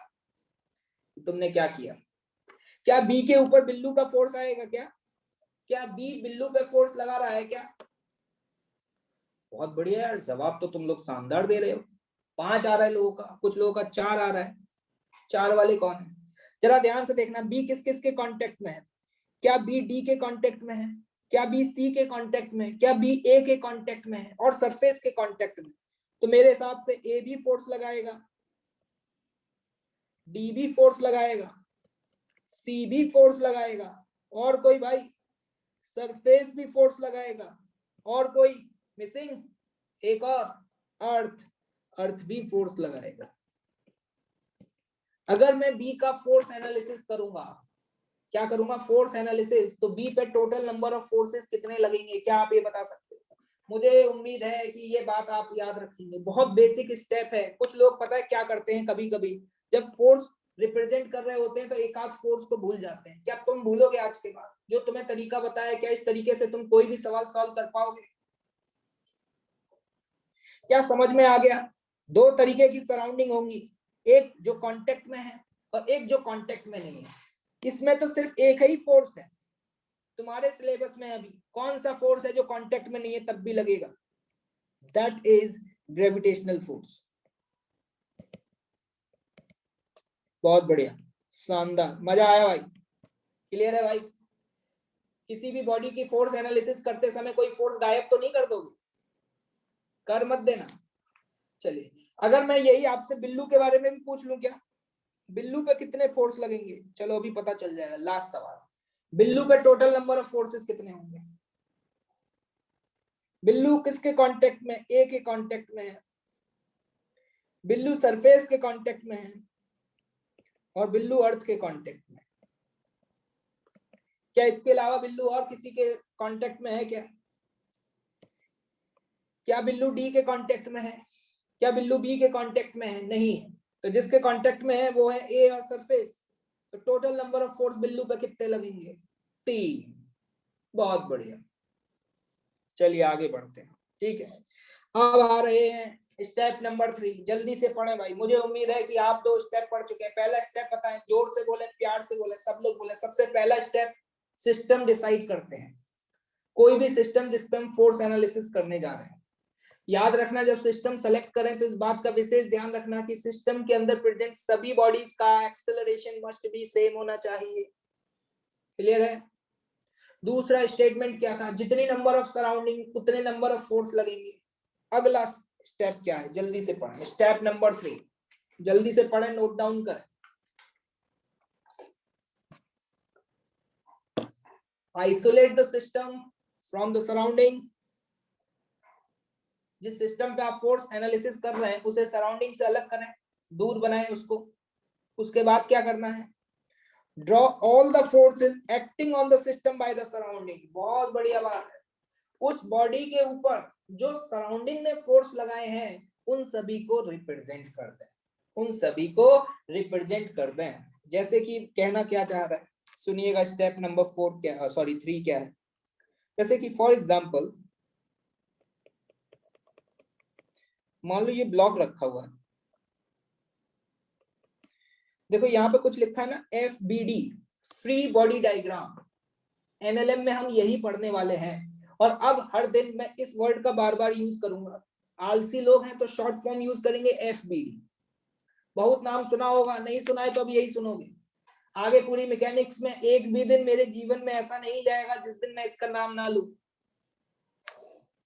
तुमने क्या किया। क्या बी के ऊपर बिल्लू का फोर्स आएगा? क्या क्या बी बिल्लू पे फोर्स लगा रहा है क्या? बहुत बढ़िया यार, जवाब तो तुम लोग शानदार दे रहे हो। 5 आ रहा है लोगों का, कुछ लोगों का 4 आ रहा है। 4 वाले कौन है? जरा ध्यान से देखना, बी किस किस के कांटेक्ट में है? क्या बी डी के कांटेक्ट में है? क्या बी सी के कांटेक्ट में? क्या बी ए के कांटेक्ट में है? और सरफेस के कांटेक्ट में? तो मेरे हिसाब से ए भी फोर्स लगाएगा, डी भी फोर्स लगाएगा, सी भी फोर्स लगाएगा, और कोई भाई सरफेस भी फोर्स लगाएगा, और कोई मिसिंग, एक और अर्थ, अर्थ भी फोर्स लगाएगा। अगर मैं बी का फोर्स एनालिसिस करूंगा, क्या करूंगा, फोर्स एनालिसिस, तो बी पे टोटल नंबर ऑफ फोर्सेस कितने लगेंगे, क्या आप ये बता सकते हो? मुझे उम्मीद है कि ये बात आप याद रखेंगे, बहुत बेसिक स्टेप है। कुछ लोग पता है क्या करते हैं, कभी कभी जब फोर्स रिप्रेजेंट कर रहे होते हैं तो एक आध फोर्स को भूल जाते हैं। क्या तुम भूलोगे आज के बाद जो तुम्हें तरीका बताया, क्या इस तरीके से तुम कोई भी सवाल सॉल्व कर पाओगे? क्या समझ में आ गया? दो तरीके की सराउंडिंग होंगी, एक जो कांटेक्ट में है और एक जो कांटेक्ट में नहीं है। इसमें तो सिर्फ एक ही फोर्स है तुम्हारे सिलेबस में, अभी कौन सा फोर्स है जो कांटेक्ट में नहीं है तब भी लगेगा? That is gravitational force. बहुत बढ़िया, शानदार, मजा आया भाई, क्लियर है भाई? किसी भी बॉडी की फोर्स एनालिसिस करते समय कोई फोर्स गायब तो नहीं कर दोगे, कर मत देना। चलिए, अगर मैं यही आपसे बिल्लू के बारे में भी पूछ लूं, क्या बिल्लू पे कितने फोर्स लगेंगे? चलो अभी पता चल जाएगा। लास्ट सवाल, बिल्लू पे टोटल नंबर ऑफ फोर्सेस कितने होंगे? बिल्लू किसके कांटेक्ट में? ए के कांटेक्ट में है, बिल्लू सरफेस के कांटेक्ट में है, और बिल्लू अर्थ के कांटेक्ट में। क्या इसके अलावा बिल्लू और किसी के कांटेक्ट में है क्या? क्या बिल्लू डी के कांटेक्ट में है? क्या बिल्लू बी के कांटेक्ट में है? नहीं है। तो जिसके कांटेक्ट में है वो है ए और सरफेस। तो total number of force Billu पे कितने लगेंगे? 3। बहुत बढ़िया, चलिए आगे बढ़ते हैं। ठीक है, अब आ रहे हैं स्टेप नंबर 3। जल्दी से पढ़े भाई, मुझे उम्मीद है कि आप 2 स्टेप पढ़ चुके हैं। पहला स्टेप बताएं, जोर से बोले, प्यार से बोले, सब लोग बोले। सबसे पहला स्टेप, सिस्टम डिसाइड करते हैं, कोई भी सिस्टम जिसपे हम फोर्स एनालिसिस करने जा रहे हैं। याद रखना, जब सिस्टम सेलेक्ट करें तो इस बात का विशेष ध्यान रखना कि सिस्टम के अंदर प्रेजेंट सभी बॉडीज का एक्सेलरेशन मस्ट बी सेम होना चाहिए। क्लियर है? दूसरा स्टेटमेंट क्या था, जितनी नंबर ऑफ सराउंडिंग उतने नंबर ऑफ फोर्स लगेंगे। अगला स्टेप क्या है, जल्दी से पढ़ें, स्टेप नंबर 3, जल्दी से पढ़ें, नोट डाउन करें। Isolate the system from the surrounding. जिस सिस्टम पे आप फोर्स एनालिसिस कर रहे हैं उसे सराउंडिंग से अलग करें, दूर बनाएं उसको। उसके बाद क्या करना है, draw all the forces acting on the system by the surrounding. बहुत बढ़िया बात है, उस बॉडी के ऊपर जो सराउंडिंग ने फोर्स लगाए हैं उन सभी को रिप्रेजेंट कर दें, उन सभी को रिप्रेजेंट कर दें। जैसे कि कहना क्या चाह रहा है, सुनिएगा स्टेप नंबर 4 क्या, सॉरी 3 क्या है। जैसे कि फॉर एग्जांपल मान लो ये ब्लॉक रखा हुआ है, देखो यहाँ पे कुछ लिखा है ना, FBD, free body diagram. NLM में हम यही पढ़ने वाले हैं, और अब हर दिन मैं इस वर्ड का बार बार यूज करूंगा। आलसी लोग हैं तो शॉर्ट फॉर्म यूज करेंगे FBD। बहुत नाम सुना होगा, नहीं सुना है तो अब यही सुनोगे। आगे पूरी मैकेनिक्स में एक भी दिन मेरे जीवन में ऐसा नहीं जाएगा जिस दिन मैं इसका नाम ना लूं।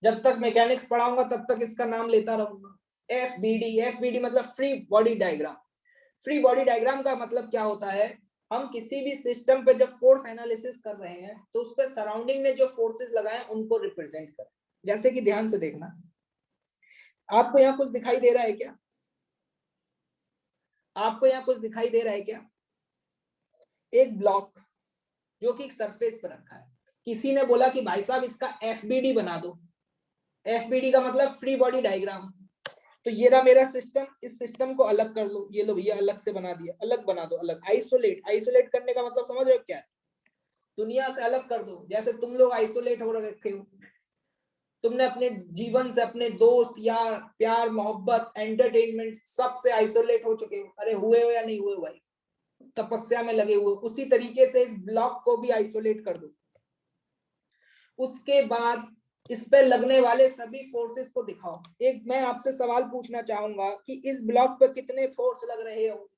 जब तक मैकेनिक्स पढ़ाऊंगा तब तक इसका नाम लेता रहूंगा। FBD मतलब free body diagram. Free body diagram का मतलब क्या होता है, हम किसी भी सिस्टम पे जब फोर्स एनालिसिस कर रहे हैं तो उस पर सराउंडिंग ने जो फोर्सेस लगाए उनको रिप्रेजेंट करें। जैसे कि ध्यान से देखना, आपको यहाँ कुछ दिखाई दे रहा है क्या? आपको यहाँ कुछ दिखाई दे रहा है क्या? एक ब्लॉक जो कि एक सरफेस पर रखा है। किसी ने बोला कि भाई साहब इसका FBD बना दो। FBD का मतलब फ्री बॉडी डायग्राम। तो ये रहा मेरा सिस्टम, इस सिस्टम को अलग कर लो, ये लो भैया अलग से बना दिया, अलग बना दो, अलग। आइसोलेट, आइसोलेट करने का मतलब समझ रहे हो क्या है? दुनिया से अलग कर दो। जैसे तुम लोग आइसोलेट हो रखे हो, तुमने अपने जीवन से, अपने दोस्त यार, प्यार मोहब्बत एंटरटेनमेंट सब से आइसोलेट हो चुके हो। अरे हुए हो या नहीं हुए भाई, तपस्या में लगे हुए। उसी तरीके से इस ब्लॉक को भी आइसोलेट कर दो। उसके बाद इस पे लगने वाले सभी फोर्सेस को दिखाओ। एक मैं आपसे सवाल पूछना चाहूंगा कि इस ब्लॉक पे कितने फोर्स लग रहे हो?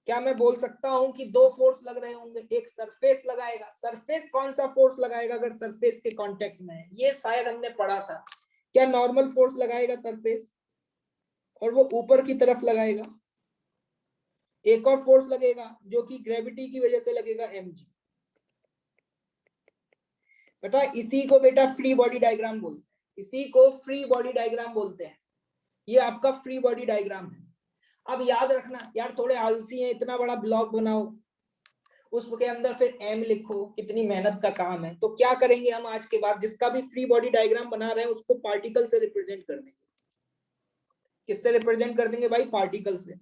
क्या मैं बोल सकता हूं कि दो फोर्स लग रहे होंगे, एक सरफेस लगाएगा, सरफेस कौन सा फोर्स लगाएगा अगर सरफेस के कांटेक्ट में है, ये शायद हमने पढ़ा था। क्या नॉर्मल फोर्स लगाएगा सरफेस और वो ऊपर की तरफ लगाएगा। एक और फोर्स लगेगा जो कि ग्रेविटी की वजह से लगेगा, mg। बेटा इसी को बेटा फ्री बॉडी डायग्राम बोलते हैं, इसी को फ्री बॉडी डायग्राम बोलते हैं। ये आपका फ्री बॉडी डायग्राम है। अब याद रखना यार, थोड़े आलसी हैं, इतना बड़ा ब्लॉक बनाओ, उसके अंदर फिर एम लिखो, कितनी मेहनत का काम है। तो क्या करेंगे हम आज के बाद, जिसका भी फ्री बॉडी डायग्राम बना रहे हैं उसको पार्टिकल से रिप्रेजेंट कर देंगे। किससे रिप्रेजेंट कर देंगे भाई, पार्टिकल से,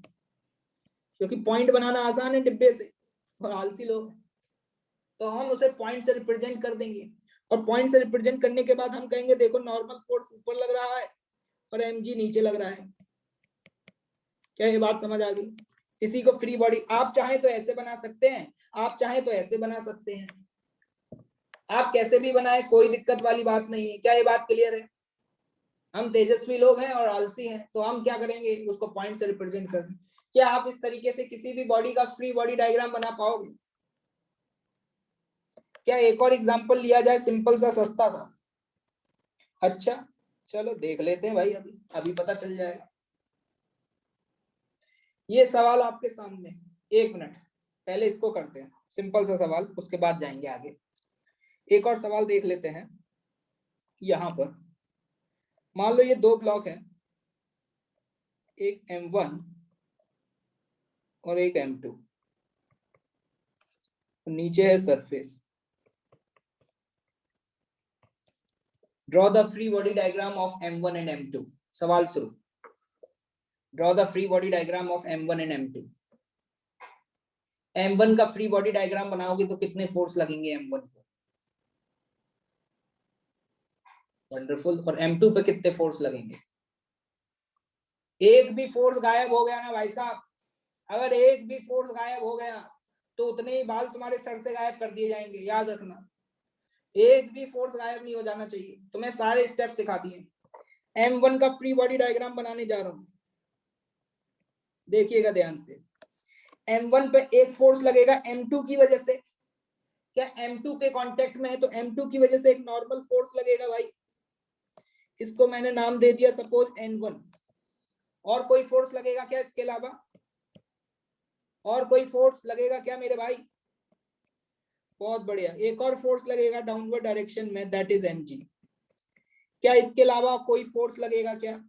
क्योंकि पॉइंट बनाना आसान है डिब्बे से, और आलसी लोग हैं, तो हम उसे पॉइंट से रिप्रेजेंट कर देंगे। और पॉइंट से रिप्रेजेंट करने के बाद हम कहेंगे देखो नॉर्मल फोर्स ऊपर लग रहा है और mg नीचे लग रहा है। क्या ये बात समझ आ गई? इसी को फ्री बॉडी, आप चाहे तो ऐसे बना सकते हैं, आप चाहे तो ऐसे बना सकते हैं, आप कैसे भी बनाए, कोई दिक्कत वाली बात नहीं है। क्या ये बात क्लियर है? हम तेजस्वी लोग हैं और आलसी हैं, तो हम क्या करेंगे, उसको पॉइंट से रिप्रेजेंट कर दें। क्या आप इस तरीके से किसी भी बॉडी का फ्री बॉडी डायग्राम बना पाओगे? क्या एक और एग्जांपल लिया जाए, सिंपल सा, सस्ता सा? अच्छा चलो देख लेते हैं भाई, अभी अभी पता चल जाएगा। ये सवाल आपके सामने, एक मिनट पहले इसको करते हैं, सिंपल सा सवाल, उसके बाद जाएंगे आगे। एक और सवाल देख लेते हैं। यहां पर मान लो ये दो ब्लॉक है, एक M1 और एक M2, नीचे है surface. Draw the free body diagram of M1 and M2। सवाल शुरू। Draw the free body diagram of M1 and M2। M1 का फ्री बॉडी डायग्राम बनाओगे तो कितने फोर्स लगेंगे M1 को? वंडरफुल। और M2 पे कितने फोर्स लगेंगे? एक भी फोर्स गायब हो गया ना भाई साहब, अगर एक भी फोर्स गायब हो गया तो उतने ही बाल तुम्हारे सर से गायब कर दिए जाएंगे, याद रखना। एक भी फोर्स गायब नहीं हो जाना चाहिए। तो मैं सारे स्टेप सिखा दिए। M1 का फ्री बॉडी डायग्राम बनाने जा रहा हूं, देखिएगा ध्यान से। M1 पे एक फोर्स लगेगा M2 की वजह से। क्या M2 के कांटेक्ट में है तो M2 की वजह से एक नॉर्मल फोर्स लगेगा भाई, इसको मैंने नाम दे दिया सपोज N1। और कोई फोर्स लगेगा क्या इसके अलावा? और कोई फोर्स लगेगा क्या मेरे भाई? बहुत बढ़िया, एक और फोर्स लगेगा डाउनवर्ड डायरेक्शन में, दैट इज mg। क्या इसके अलावा कोई फोर्स लगेगा क्या?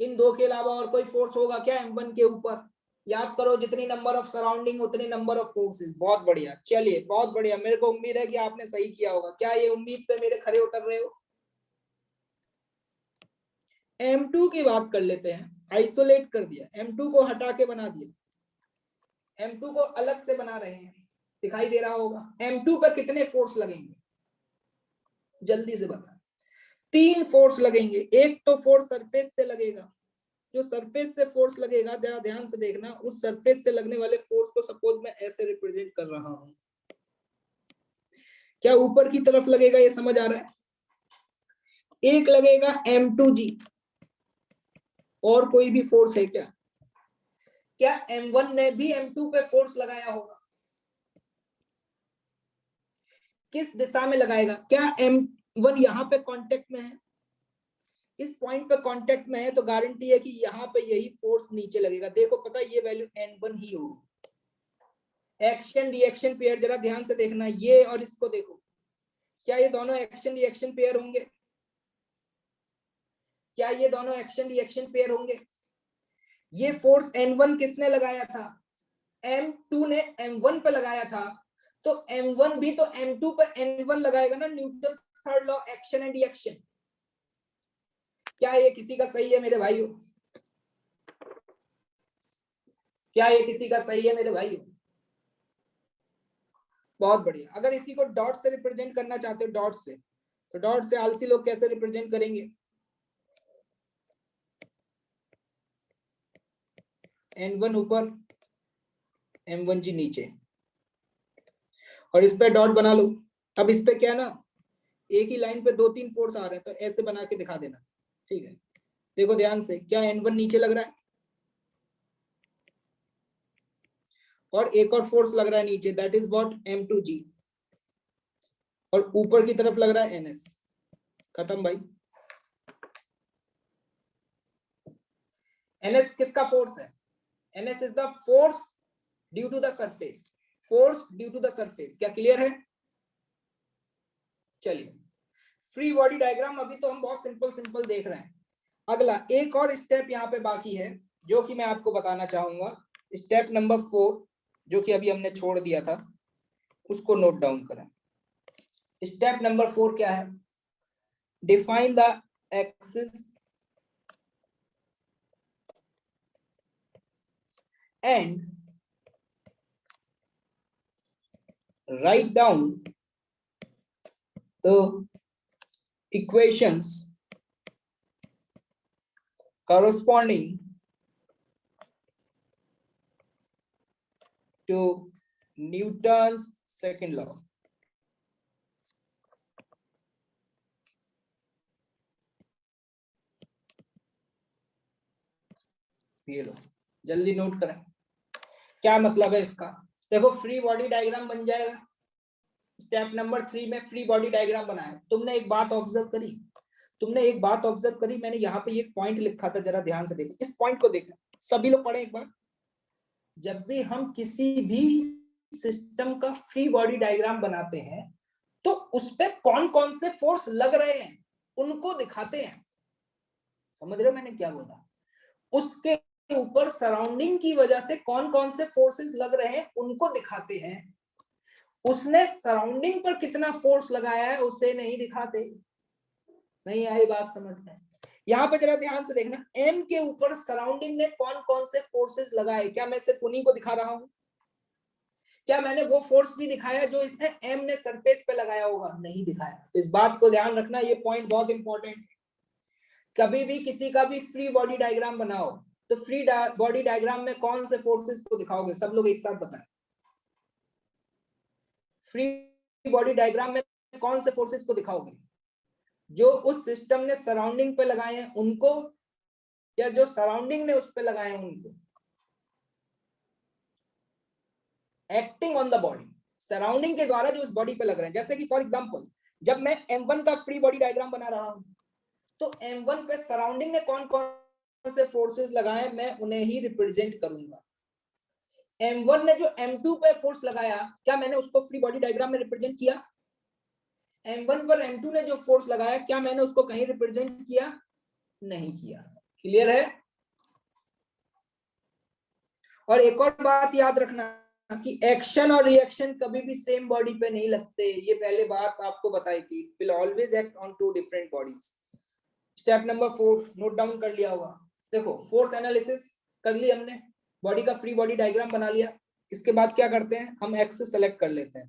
इन दो के अलावा और कोई फोर्स होगा क्या M1 के ऊपर? याद करो, जितनी नंबर ऑफ सराउंडिंग उतनी नंबर ऑफ फोर्सेस। बहुत बढ़िया, चलिए बहुत बढ़िया, मेरे को उम्मीद है कि आपने सही किया होगा। क्या ये उम्मीद पे मेरे खरे उतर रहे हो? M2 की बात कर लेते हैं। आइसोलेट कर दिया, M2 को हटा के बना दिया, M2 को अलग से बना रहे हैं, दिखाई दे रहा होगा। M2 पे कितने फोर्स लगेंगे जल्दी से बता। तीन फोर्स लगेंगे। एक तो फोर्स सरफेस से लगेगा, जो सरफेस से फोर्स लगेगा जरा ध्यान से देखना, उस सरफेस से लगने वाले फोर्स को सपोज मैं ऐसे रिप्रेजेंट कर रहा हूं। क्या ऊपर की तरफ लगेगा, ये समझ आ रहा है? एक लगेगा M2G। और कोई भी फोर्स है क्या? क्या M1 ने भी M2 पे फोर्स लगाया होगा? किस दिशा में लगाएगा? क्या M1 यहाँ पे कांटेक्ट में है, इस पॉइंट पे कांटेक्ट में है, तो गारंटी है कि यहाँ पे यही फोर्स नीचे लगेगा। देखो पता है ये वैल्यू N1 ही होगी। एक्शन रिएक्शन पेयर जरा ध्यान से देखना, ये और इसको देखो, क्या ये दोनों एक्शन रिएक्शन पेयर होंगे? क्या ये दोनों एक्शन रिएक्शन पेयर होंगे? ये फोर्स N1 किसने लगाया था? M2 ने M1 पे लगाया था, तो M1 भी तो M2 पे N1 लगाएगा ना, Newton third law action and reaction. क्या ये किसी का सही है मेरे भाइयों? क्या ये किसी का सही है मेरे भाइयों? बहुत बढ़िया। अगर इसी को डॉट से रिप्रेजेंट करना चाहते हो, डॉट से, तो डॉट से आलसी लोग कैसे रिप्रेजेंट करेंगे? N1 ऊपर, M1G नीचे, और इस पे डॉट बना लो। अब इस पे क्या ना, एक ही लाइन पे दो तीन फोर्स आ रहे हैं, तो ऐसे बना के दिखा देना, ठीक है? देखो ध्यान से, क्या N1 नीचे लग रहा है? और एक और फोर्स लग रहा है नीचे, दैट इज व्हाट M2G, और ऊपर की तरफ लग रहा है NS। खत्म भाई। NS किसका फोर्स है? NS is the force due to the surface, force due to the surface. क्या क्लियर है? चलिए, फ्री बॉडी डायग्राम अभी तो हम बहुत सिंपल सिंपल देख रहे हैं। अगला एक और स्टेप यहाँ पे बाकी है जो कि मैं आपको बताना चाहूंगा, स्टेप नंबर 4, जो कि अभी हमने छोड़ दिया था, उसको नोट डाउन करें। स्टेप नंबर 4 क्या है? Define the axis and write down the equations corresponding to Newton's second law। ये लो, जल्दी नोट करें। क्या मतलब है इसका? देखो, फ्री बॉडी डायग्राम बन जाएगा। स्टेप नंबर 3 में फ्री बॉडी डायग्राम बनाया। तुमने एक बात ऑब्जर्व करी, मैंने यहाँ पे एक पॉइंट लिखा था, जरा ध्यान से देखो, इस पॉइंट को देखना, सभी लोग पढ़े एक बार। जब भी हम किसी भी सिस्टम का फ्री बॉडी डायग्राम बनाते हैं तो उस पे कौन कौन से फोर्स लग रहे हैं उनको दिखाते हैं। समझ रहे हो मैंने क्या बोला? उसके ऊपर सराउंडिंग की वजह से कौन कौन से फोर्सेस लग रहे हैं उनको दिखाते हैं। उसने सराउंडिंग पर कितना फोर्स लगाया है उसे नहीं दिखाते। नहीं आई बात समझ में? यहाँ पे जरा ध्यान से देखना, एम के ऊपर सराउंडिंग ने कौन कौन से फोर्सेस लगाए। क्या मैं सिर्फ उन्हीं को दिखा रहा हूं? क्या मैंने वो फोर्स भी दिखाया जो इसने एम ने सरफेस पे लगाया होगा? नहीं दिखाया। तो इस बात को ध्यान रखना, ये पॉइंट बहुत इंपॉर्टेंट है। कभी भी किसी का भी फ्री बॉडी डायग्राम बनाओ तो फ्री बॉडी डायग्राम में कौन से फोर्सेस को दिखाओगे? सब लोग एक साथ बताएं। फ्री बॉडी डायग्राम में कौन से फोर्सेस को दिखाओगे? जो उस सिस्टम ने सराउंडिंग पे लगाए हैं उनको, या जो सराउंडिंग ने उस पे लगाए हैं उनको? Acting on the body, surrounding के द्वारा जो उस बॉडी पे लग रहे हैं। जैसे कि फॉर एग्जांपल, जब मैं M1 का फ्री बॉडी डायग्राम बना रहा हूं तो M1 पे सराउंडिंग ने कौन कौन से फोर्सेस लगाए, मैं उन्हें ही रिप्रेजेंट करूंगा। M1 ने जो M2 पे फोर्स लगाया, क्या मैंने उसको फ्री बॉडी डायग्राम में रिप्रेजेंट किया? M1 पर M2 ने जो फोर्स लगाया, क्या मैंने उसको कहीं रिप्रेजेंट किया? नहीं किया। क्लियर है? और एक और बात याद रखना कि एक्शन और रिएक्शन कभी भी सेम बॉडी पे नहीं लगते। ये पहले बात आपको बताई थी, will always act on two different bodies. Step number 4 note down कर लिया होगा। देखो, फोर्स एनालिसिस कर ली हमने, बॉडी का फ्री बॉडी डायग्राम बना लिया। इसके बाद क्या करते हैं, हम एक्सिस सेलेक्ट कर लेते हैं,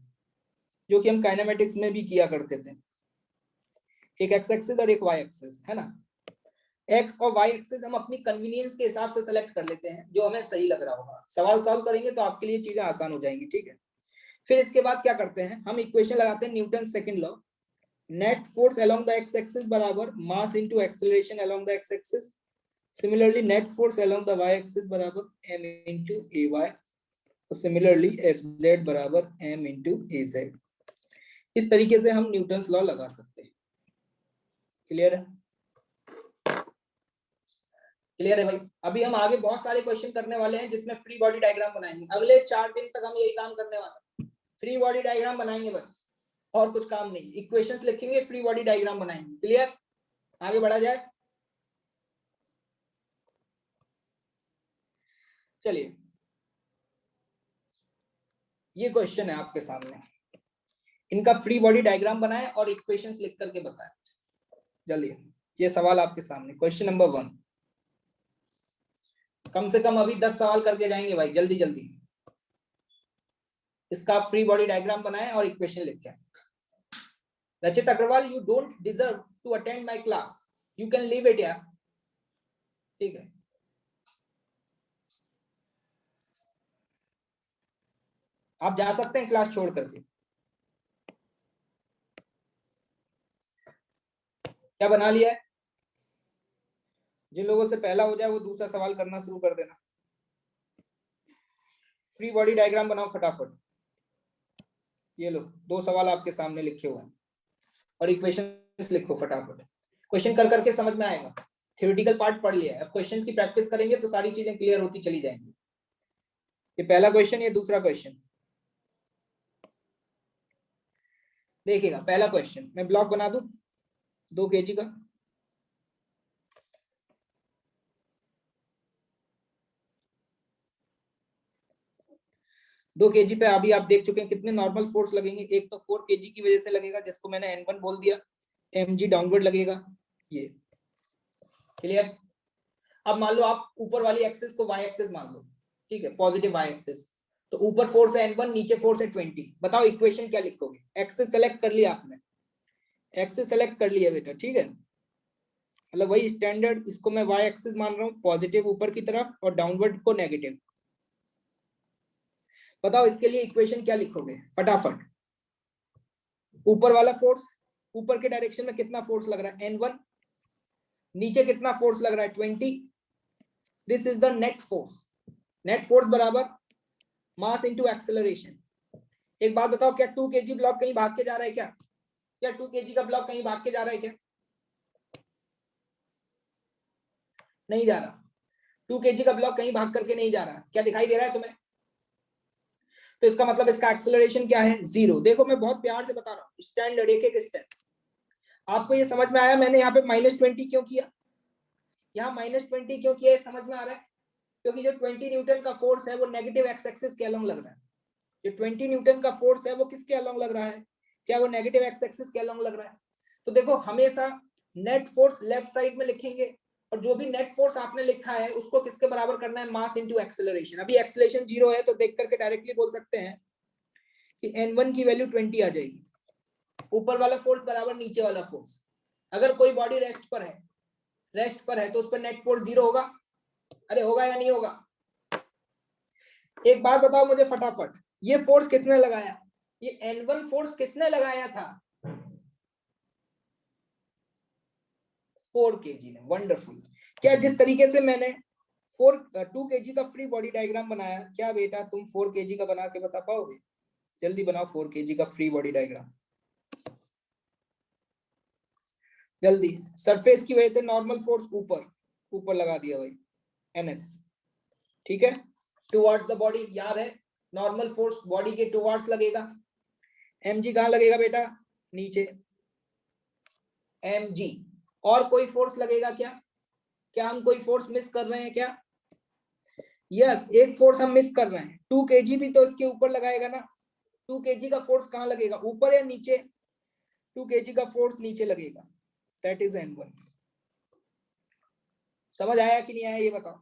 जो कि हम काइनेमेटिक्स में भी किया करते थे। एक एक्स एक्सिस और एक वाई एक्सिस, है ना। एक्स और वाई एक्सिस हम अपनी कन्वीनियंस के हिसाब से सेलेक्ट कर लेते हैं, जो हमें सही लग रहा होगा। सवाल सॉल्व करेंगे तो आपके लिए चीजें आसान हो जाएंगी, ठीक है। फिर इसके बाद क्या करते हैं, हम इक्वेशन लगाते हैं Newton second law. Net force along the X axis बराबर mass into acceleration along the X axis. Similarly net force along the Y axis बराबर m इनटू ay। तो सिमिलरली fz बराबर m इनटू az। इस तरीके से हम Newton's law लगा सकते हैं। क्लियर है? क्लियर है भाई? अभी हम आगे बहुत सारे क्वेश्चन करने वाले हैं जिसमें फ्री बॉडी डायग्राम बनाएंगे। अगले 4 दिन तक हम यही काम करने वाले हैं, फ्री बॉडी डायग्राम बनाएंगे बस, और कुछ काम नहीं। इक्वेशंस लिखेंगे, फ्री बॉडी डायग्राम बनाएंगे। क्लियर? आगे बढ़ा जाए। चलिए, ये क्वेश्चन है आपके सामने, इनका फ्री बॉडी डायग्राम बनाए और इक्वेशंस लिख करके बताएं। चलिए, ये सवाल आपके सामने, क्वेश्चन नंबर 1। कम से कम अभी 10 सवाल करके जाएंगे भाई, जल्दी जल्दी। इसका फ्री बॉडी डायग्राम बनाएं और इक्वेशन लिखें। Rachit Agarwal, you don't deserve to attend my class, you can leave it यार। ठीक है, आप जा सकते हैं क्लास छोड़ करके। क्या बना लिया है? जिन लोगों से पहला हो जाए वो दूसरा सवाल करना शुरू कर देना। फ्री बॉडी डायग्राम बनाओ फटाफट। ये लो 2 सवाल आपके सामने लिखे हुए हैं और इक्वेशंस लिखो फटाफट। क्वेश्चन कर करके समझ में आएगा। थ्योरेटिकल पार्ट पढ़ लिया है, अब क्वेश्चंस की प्रैक्टिस करेंगे तो सारी चीजें क्लियर होती चली जाएंगी। ये पहला क्वेश्चन, ये दूसरा क्वेश्चन देखिएगा। पहला क्वेश्चन मैं ब्लॉक बना दूं 2 kg का। दो kg पे अभी आप देख चुके हैं कितने नॉर्मल फोर्स लगेंगे। एक तो 4 kg की वजह से लगेगा जिसको मैंने N1 बोल दिया, mg डाउनवर्ड लगेगा, ये क्लियर। अब मान लो आप ऊपर वाली एक्सिस को y एक्सिस मान लो, ठीक है, पॉजिटिव y एक्सिस। तो ऊपर फोर्स है N1, नीचे फोर्स है 20। बताओ इक्वेशन क्या लिखोगे। एक्सिस सेलेक्ट कर लिया आपने, एक्सिस सेलेक्ट कर लिया बेटा, ठीक है। मतलब वही स्टैंडर्ड, इसको मैं y एक्सिस मान रहा हूँ, पॉजिटिव ऊपर की तरफ और डाउनवर्ड को नेगेटिव। बताओ इसके लिए इक्वेशन क्या लिखोगे फटाफट। ऊपर वाला फोर्स, ऊपर के डायरेक्शन में कितना फोर्स लग रहा है N1, नीचे कितना फोर्स लग रहा है 20। This is the net force. Net force बराबर मास इनटू एक्सेलरेशन। एक बात बताओ, क्या 2 kg ब्लॉक कहीं भाग के जा रहा है क्या? क्या 2 kg का ब्लॉक कहीं भाग के जा रहा है क्या? नहीं जा रहा। 2 kg का ब्लॉक कहीं भाग करके नहीं जा रहा। क्या दिखाई दे रहा है तुम्हें? तो इसका मतलब इसका एक्सेलरेशन क्या है? 0। देखो मैं बहुत प्यार से बता रहा हूँ, स्टैंडर्ड एक एक स्टेप। आपको ये समझ में आया मैंने यहाँ पे -20 क्यों किया? यहाँ -20 क्यों किया, समझ में आ रहा है? क्योंकि जो 20 न्यूटन का फोर्स है वो नेगेटिव एक्स एक्सिस के अलोंग लग रहा है। जो 20 न्यूटन का फोर्स है वो किसके अलोंग लग रहा है? क्या वो नेगेटिव एक्स एक्सिस के अलोंग लग रहा है? तो देखो हमेशा नेट फोर्स लेफ्ट साइड में लिखेंगे और जो भी नेट फोर्स आपने लिखा है उसको किसके बराबर करना है? मास इनटू एक्सेलरेशन। अभी एक्सेलरेशन 0 है तो देख करके डायरेक्टली बोल सकते हैं कि N1 की वैल्यू 20 आ जाएगी। ऊपर वाला फोर्स बराबर नीचे वाला फोर्स। अगर कोई बॉडी रेस्ट पर है, रेस्ट पर है तो उस पर नेट फोर्स 0 होगा। अरे होगा या नहीं होगा? एक बात बताओ मुझे फटाफट, ये फोर्स किसने लगाया? ये N1 फोर्स किसने लगाया था? 4 kg ने। वंडरफुल। क्या जिस तरीके से मैंने 2 kg का फ्री बॉडी डायग्राम बनाया, क्या बेटा तुम 4 kg का बना के बता पाओगे? जल्दी बनाओ 4 kg का फ्री बॉडी डायग्राम, जल्दी। सरफेस की वजह से नॉर्मल फोर्स ऊपर ऊपर लगा दिया भाई, NS, ठीक है। टुवर्ड्स द बॉडी, याद है नॉर्मल फोर्स बॉडी के टुवर्ड्स लगेगा। mg कहां लगेगा बेटा? नीचे, mg। और कोई फोर्स लगेगा क्या? क्या हम कोई फोर्स मिस कर रहे हैं क्या? यस, एक फोर्स हम मिस कर रहे हैं। 2 kg भी तो इसके ऊपर लगाएगा ना। 2 kg का फोर्स कहां लगेगा, ऊपर या नीचे? 2 kg का फोर्स नीचे लगेगा, दैट इज N1। समझ आया कि नहीं आया ये बताओ।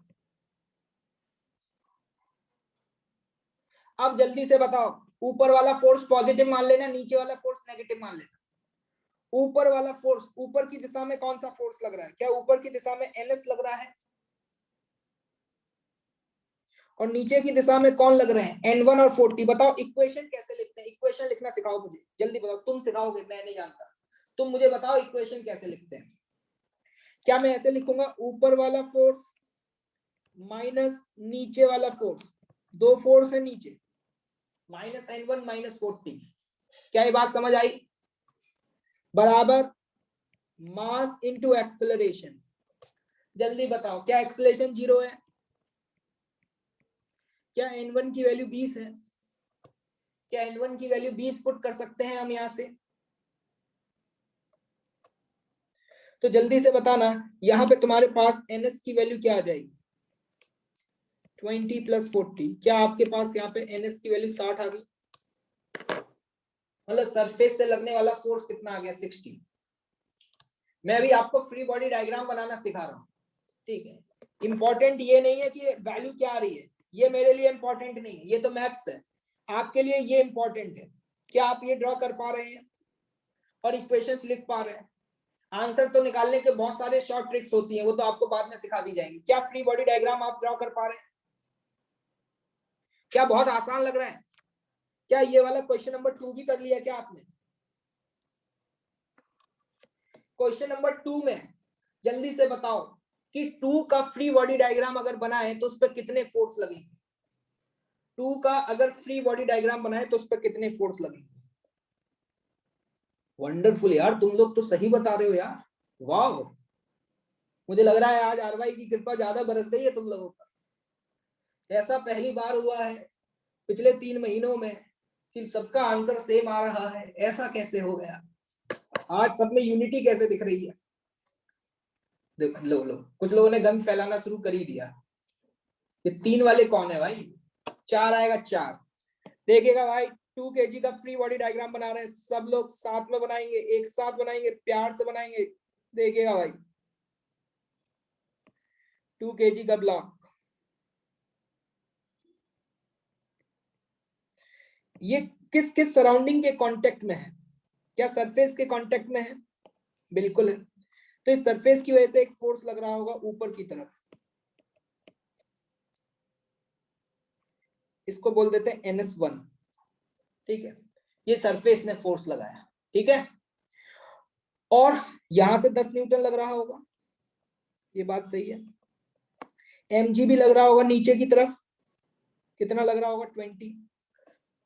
अब जल्दी से बताओ, ऊपर वाला फोर्स पॉजिटिव मान लेना, नीचे वाला फोर्स नेगेटिव मान लेना। ऊपर वाला फोर्स, ऊपर की दिशा में कौन सा फोर्स लग रहा है? क्या ऊपर की दिशा में NS लग रहा है? और नीचे की दिशा में कौन लग रहे हैं? N1 और 40। बताओ इक्वेशन कैसे लिखते हैं? इक्वेशन लिखना सिखाओ मुझे, जल्दी बताओ। तुम सिखाओगे, मैं नहीं जानता। तुम मुझे बताओ इक्वेशन कैसे लिखते हैं। क्या मैं ऐसे लिखूंगा, ऊपर वाला फोर्स माइनस नीचे वाला फोर्स, 2 फोर्स है नीचे, -N1 -40। क्या ये बात समझ आई? बराबर मास इंटू एक्सेलरेशन। जल्दी बताओ, क्या एक्सेलरेशन 0 है? क्या N1 की वैल्यू 20 है? क्या N1 की वैल्यू 20 पुट कर सकते हैं हम यहां से? तो जल्दी से बताना, यहां पे तुम्हारे पास NS की वैल्यू क्या आ जाएगी? 20 + 40। क्या आपके पास यहाँ पे NS की वैल्यू 60 आ गई? मतलब सरफेस से लगने वाला फोर्स कितना आ गया? 60। मैं अभी आपको फ्री बॉडी डायग्राम बनाना सिखा रहा हूँ, ठीक है। इंपॉर्टेंट ये नहीं है कि वैल्यू क्या आ रही है, ये मेरे लिए इंपॉर्टेंट नहीं है, ये तो मैथ्स है। आपके लिए ये इंपॉर्टेंट है, क्या आप ये ड्रॉ कर पा रहे हैं और इक्वेशंस लिख पा रहे हैं? आंसर तो निकालने के बहुत सारे शॉर्ट ट्रिक्स होती हैं, वो तो आपको बाद में सिखा दी जाएंगी। क्या फ्री बॉडी डायग्राम आप ड्रॉ कर पा रहे हैं? क्या बहुत आसान लग रहा है? क्या ये वाला क्वेश्चन नंबर 2 भी कर लिया क्या आपने? क्वेश्चन नंबर 2 में जल्दी से बताओ कि 2 का फ्री बॉडी डायग्राम अगर बनाए तो उस पर कितने फोर्स लगेंगे? 2 का अगर फ्री बॉडी डायग्राम बनाए तो उस पर कितने फोर्स लगेंगे? वंडरफुल यार, तुम लोग तो सही बता रहे हो यार, वाह। मुझे लग रहा है आज आरवाई की कृपा ज्यादा बरस गई है तुम लोगों पर। ऐसा पहली बार हुआ है पिछले 3 महीनों में कि सबका आंसर सेम आ रहा है। ऐसा कैसे हो गया? आज सब में यूनिटी कैसे दिख रही है? लो लो, कुछ लोगों ने गंद फैलाना शुरू कर ही दिया। ये 3 वाले कौन है भाई? 4 आएगा 4। देखिएगा भाई, 2 kg का फ्री बॉडी डायग्राम बना रहे हैं सब लोग, साथ में बनाएंगे, एक साथ बनाएंगे, प्यार से बनाएंगे। देखिएगा भाई, 2 kg का ब्लॉक, ये किस किस सराउंडिंग के कांटेक्ट में है? क्या सरफेस के कांटेक्ट में है? बिल्कुल है। तो इस सरफेस की वजह से एक फोर्स लग रहा होगा ऊपर की तरफ, इसको बोल देते हैं NS1। ठीक है, ये सरफेस ने फोर्स लगाया, ठीक है। और यहां से 10 न्यूटन लग रहा होगा, ये बात सही है। mg भी लग रहा होगा नीचे की तरफ, कितना लग रहा होगा? 20।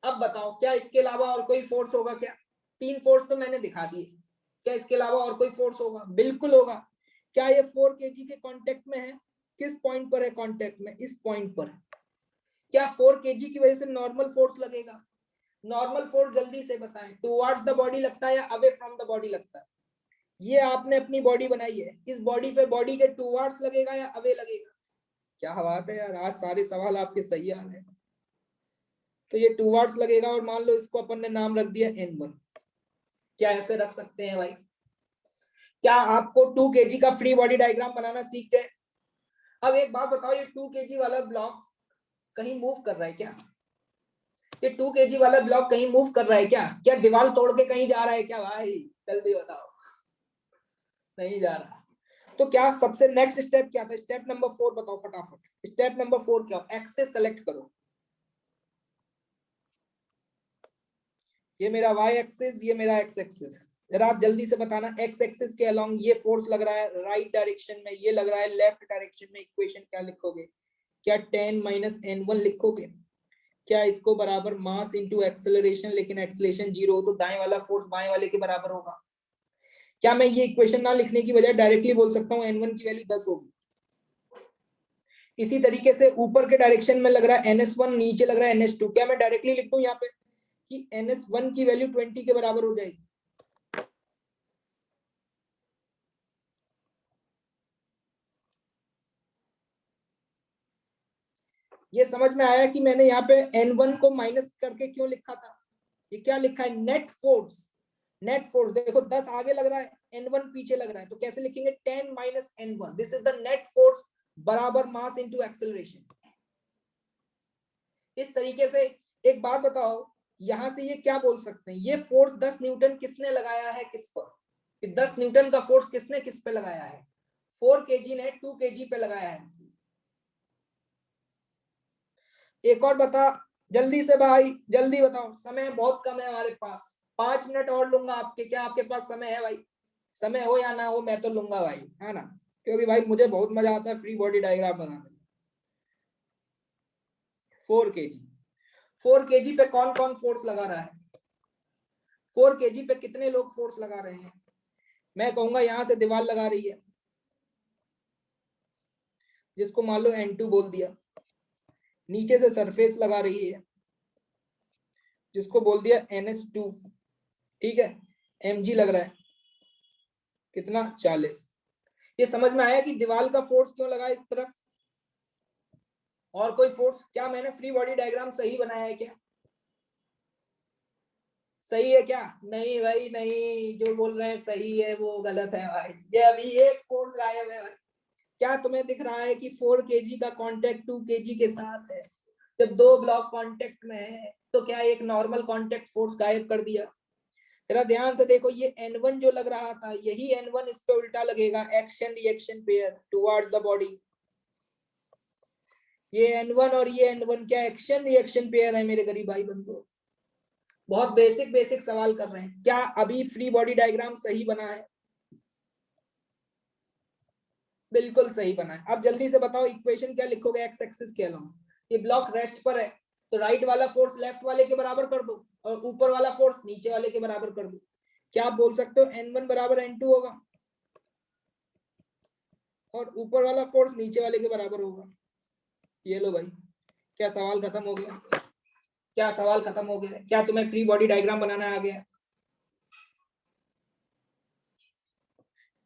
अब बताओ, क्या इसके अलावा और कोई फोर्स होगा क्या? 3 फोर्स तो मैंने दिखा दिए, क्या इसके अलावा और कोई फोर्स होगा? बिल्कुल होगा। क्या ये 4 kg के कांटेक्ट में है? किस पॉइंट पर है कांटेक्ट में? इस पॉइंट पर। क्या 4 kg की वजह से नॉर्मल फोर्स लगेगा? नॉर्मल फोर्स जल्दी से बताएं, टुवर्ड्स द बॉडी लगता है या अवे फ्रॉम द बॉडी लगता है? ये आपने अपनी बॉडी बनाई है, इस बॉडी पे बॉडी के टुवर्ड्स लगेगा या अवे लगेगा? क्या बात है यार, आज सारे सवाल आपके सही आ रहे हैं। तो ये टुवर्ड्स लगेगा, और मान लो इसको अपन ने नाम रख दिया N1। क्या ऐसे रख सकते हैं भाई? क्या आपको 2 kg का फ्री बॉडी डायग्राम बनाना सीख गए? अब एक बात बताओ, ये 2 kg वाला ब्लॉक कहीं मूव कर रहा है क्या? ये 2 kg वाला ब्लॉक कहीं मूव कर रहा है क्या? क्या दीवार तोड़ के कहीं जा रहा है क्या भाई? जल्दी बताओ। नहीं जा रहा। तो क्या सबसे नेक्स्ट स्टेप क्या था? स्टेप नंबर 4 बताओ फटाफट। स्टेप नंबर 4 क्या? एक्सेस सेलेक्ट करो। ये मेरा y एक्सिस, ये मेरा x एक्सिस। जरा आप जल्दी से बताना, x एक्सिस के अलोंग ये फोर्स लग रहा है राइट डायरेक्शन में, ये लग रहा है लेफ्ट डायरेक्शन में। इक्वेशन क्या लिखोगे? क्या 10 - n1 लिखोगे? क्या इसको बराबर मास इंटू एक्सेलरेशन, लेकिन एक्सेलरेशन 0 हो तो दाएं वाला फोर्स बाएं वाले के बराबर होगा। क्या मैं ये इक्वेशन ना लिखने की बजाय डायरेक्टली बोल सकता हूँ n1 की वैल्यू 10 होगी? इसी तरीके से ऊपर के डायरेक्शन में लग रहा है NS1, नीचे लग रहा है NS2। क्या मैं डायरेक्टली लिख दूं यहाँ पे कि NS1 की वैल्यू 20 के बराबर हो जाएगी? ये समझ में आया कि मैंने यहाँ पे N1 को माइनस करके क्यों लिखा था? ये क्या लिखा है? Net force. नेट फोर्स देखो, 10 आगे लग रहा है, N1 पीछे लग रहा है, तो कैसे लिखेंगे? 10 - N1, this is the net force बराबर मास इंटू एक्सेलरेशन। इस तरीके से एक बात बताओ, यहां से ये क्या बोल सकते हैं? ये फोर्स 10 न्यूटन किसने लगाया है किस पर? 10 न्यूटन का फोर्स किसने किस पे लगाया है? 4 kg ने 2 kg पे लगाया है। एक और बता, जल्दी से भाई, जल्दी बताओ, समय बहुत कम है हमारे पास। 5 मिनट और लूंगा आपके। क्या आपके पास समय है भाई? समय हो या ना हो, मैं तो लूंगा भाई, है ना? क्योंकि भाई मुझे बहुत मजा आता है फ्री बॉडी डायग्राम बनाने में। 4 kg, 4 kg पे कौन कौन फोर्स लगा रहा है? 4 kg पे कितने लोग फोर्स लगा रहे हैं? मैं कहूंगा यहां से दीवार लगा रही है, जिसको मान लो N2 बोल दिया। नीचे से सरफेस लगा रही है, जिसको बोल दिया NS2। ठीक है, mg लग रहा है कितना? 40। ये समझ में आया कि दीवार का फोर्स क्यों लगा इस तरफ? और कोई फोर्स? क्या मैंने फ्री बॉडी डायग्राम सही बनाया है क्या? सही है क्या? नहीं भाई नहीं, जो बोल रहे हैं सही है वो गलत है भाई। ये अभी एक फोर्स गायब है भाई। क्या तुम्हें दिख रहा है कि 4 kg का कांटेक्ट 2 kg के साथ है? जब दो ब्लॉक कांटेक्ट में है तो क्या एक नॉर्मल कांटेक्ट फोर्स गायब कर दिया? जरा ध्यान से देखो, ये N1 जो लग रहा था, यही N1 इस पे उल्टा लगेगा। Action reaction pair towards the body. ये N1 और ये N1 क्या एक्शन रिएक्शन पेयर है मेरे गरीब भाई बंधु? बहुत बेसिक बेसिक सवाल कर रहे हैं। क्या अभी फ्री बॉडी डायग्राम सही बना है? बिल्कुल सही बना है। अब जल्दी से बताओ इक्वेशन क्या लिखोगे एक्स एक्सिस के अलोंग? ये ब्लॉक रेस्ट पर है, तो राइट वाला फोर्स लेफ्ट वाले के बराबर कर दो और ऊपर वाला फोर्स नीचे वाले के बराबर कर दो। क्या आप बोल सकते हो N1 बराबर N2 होगा और ऊपर वाला फोर्स नीचे वाले के बराबर होगा। ये लो भाई, क्या सवाल खत्म हो गया? क्या सवाल खत्म हो गया? क्या तुम्हें फ्री बॉडी डायग्राम बनाना आ गया?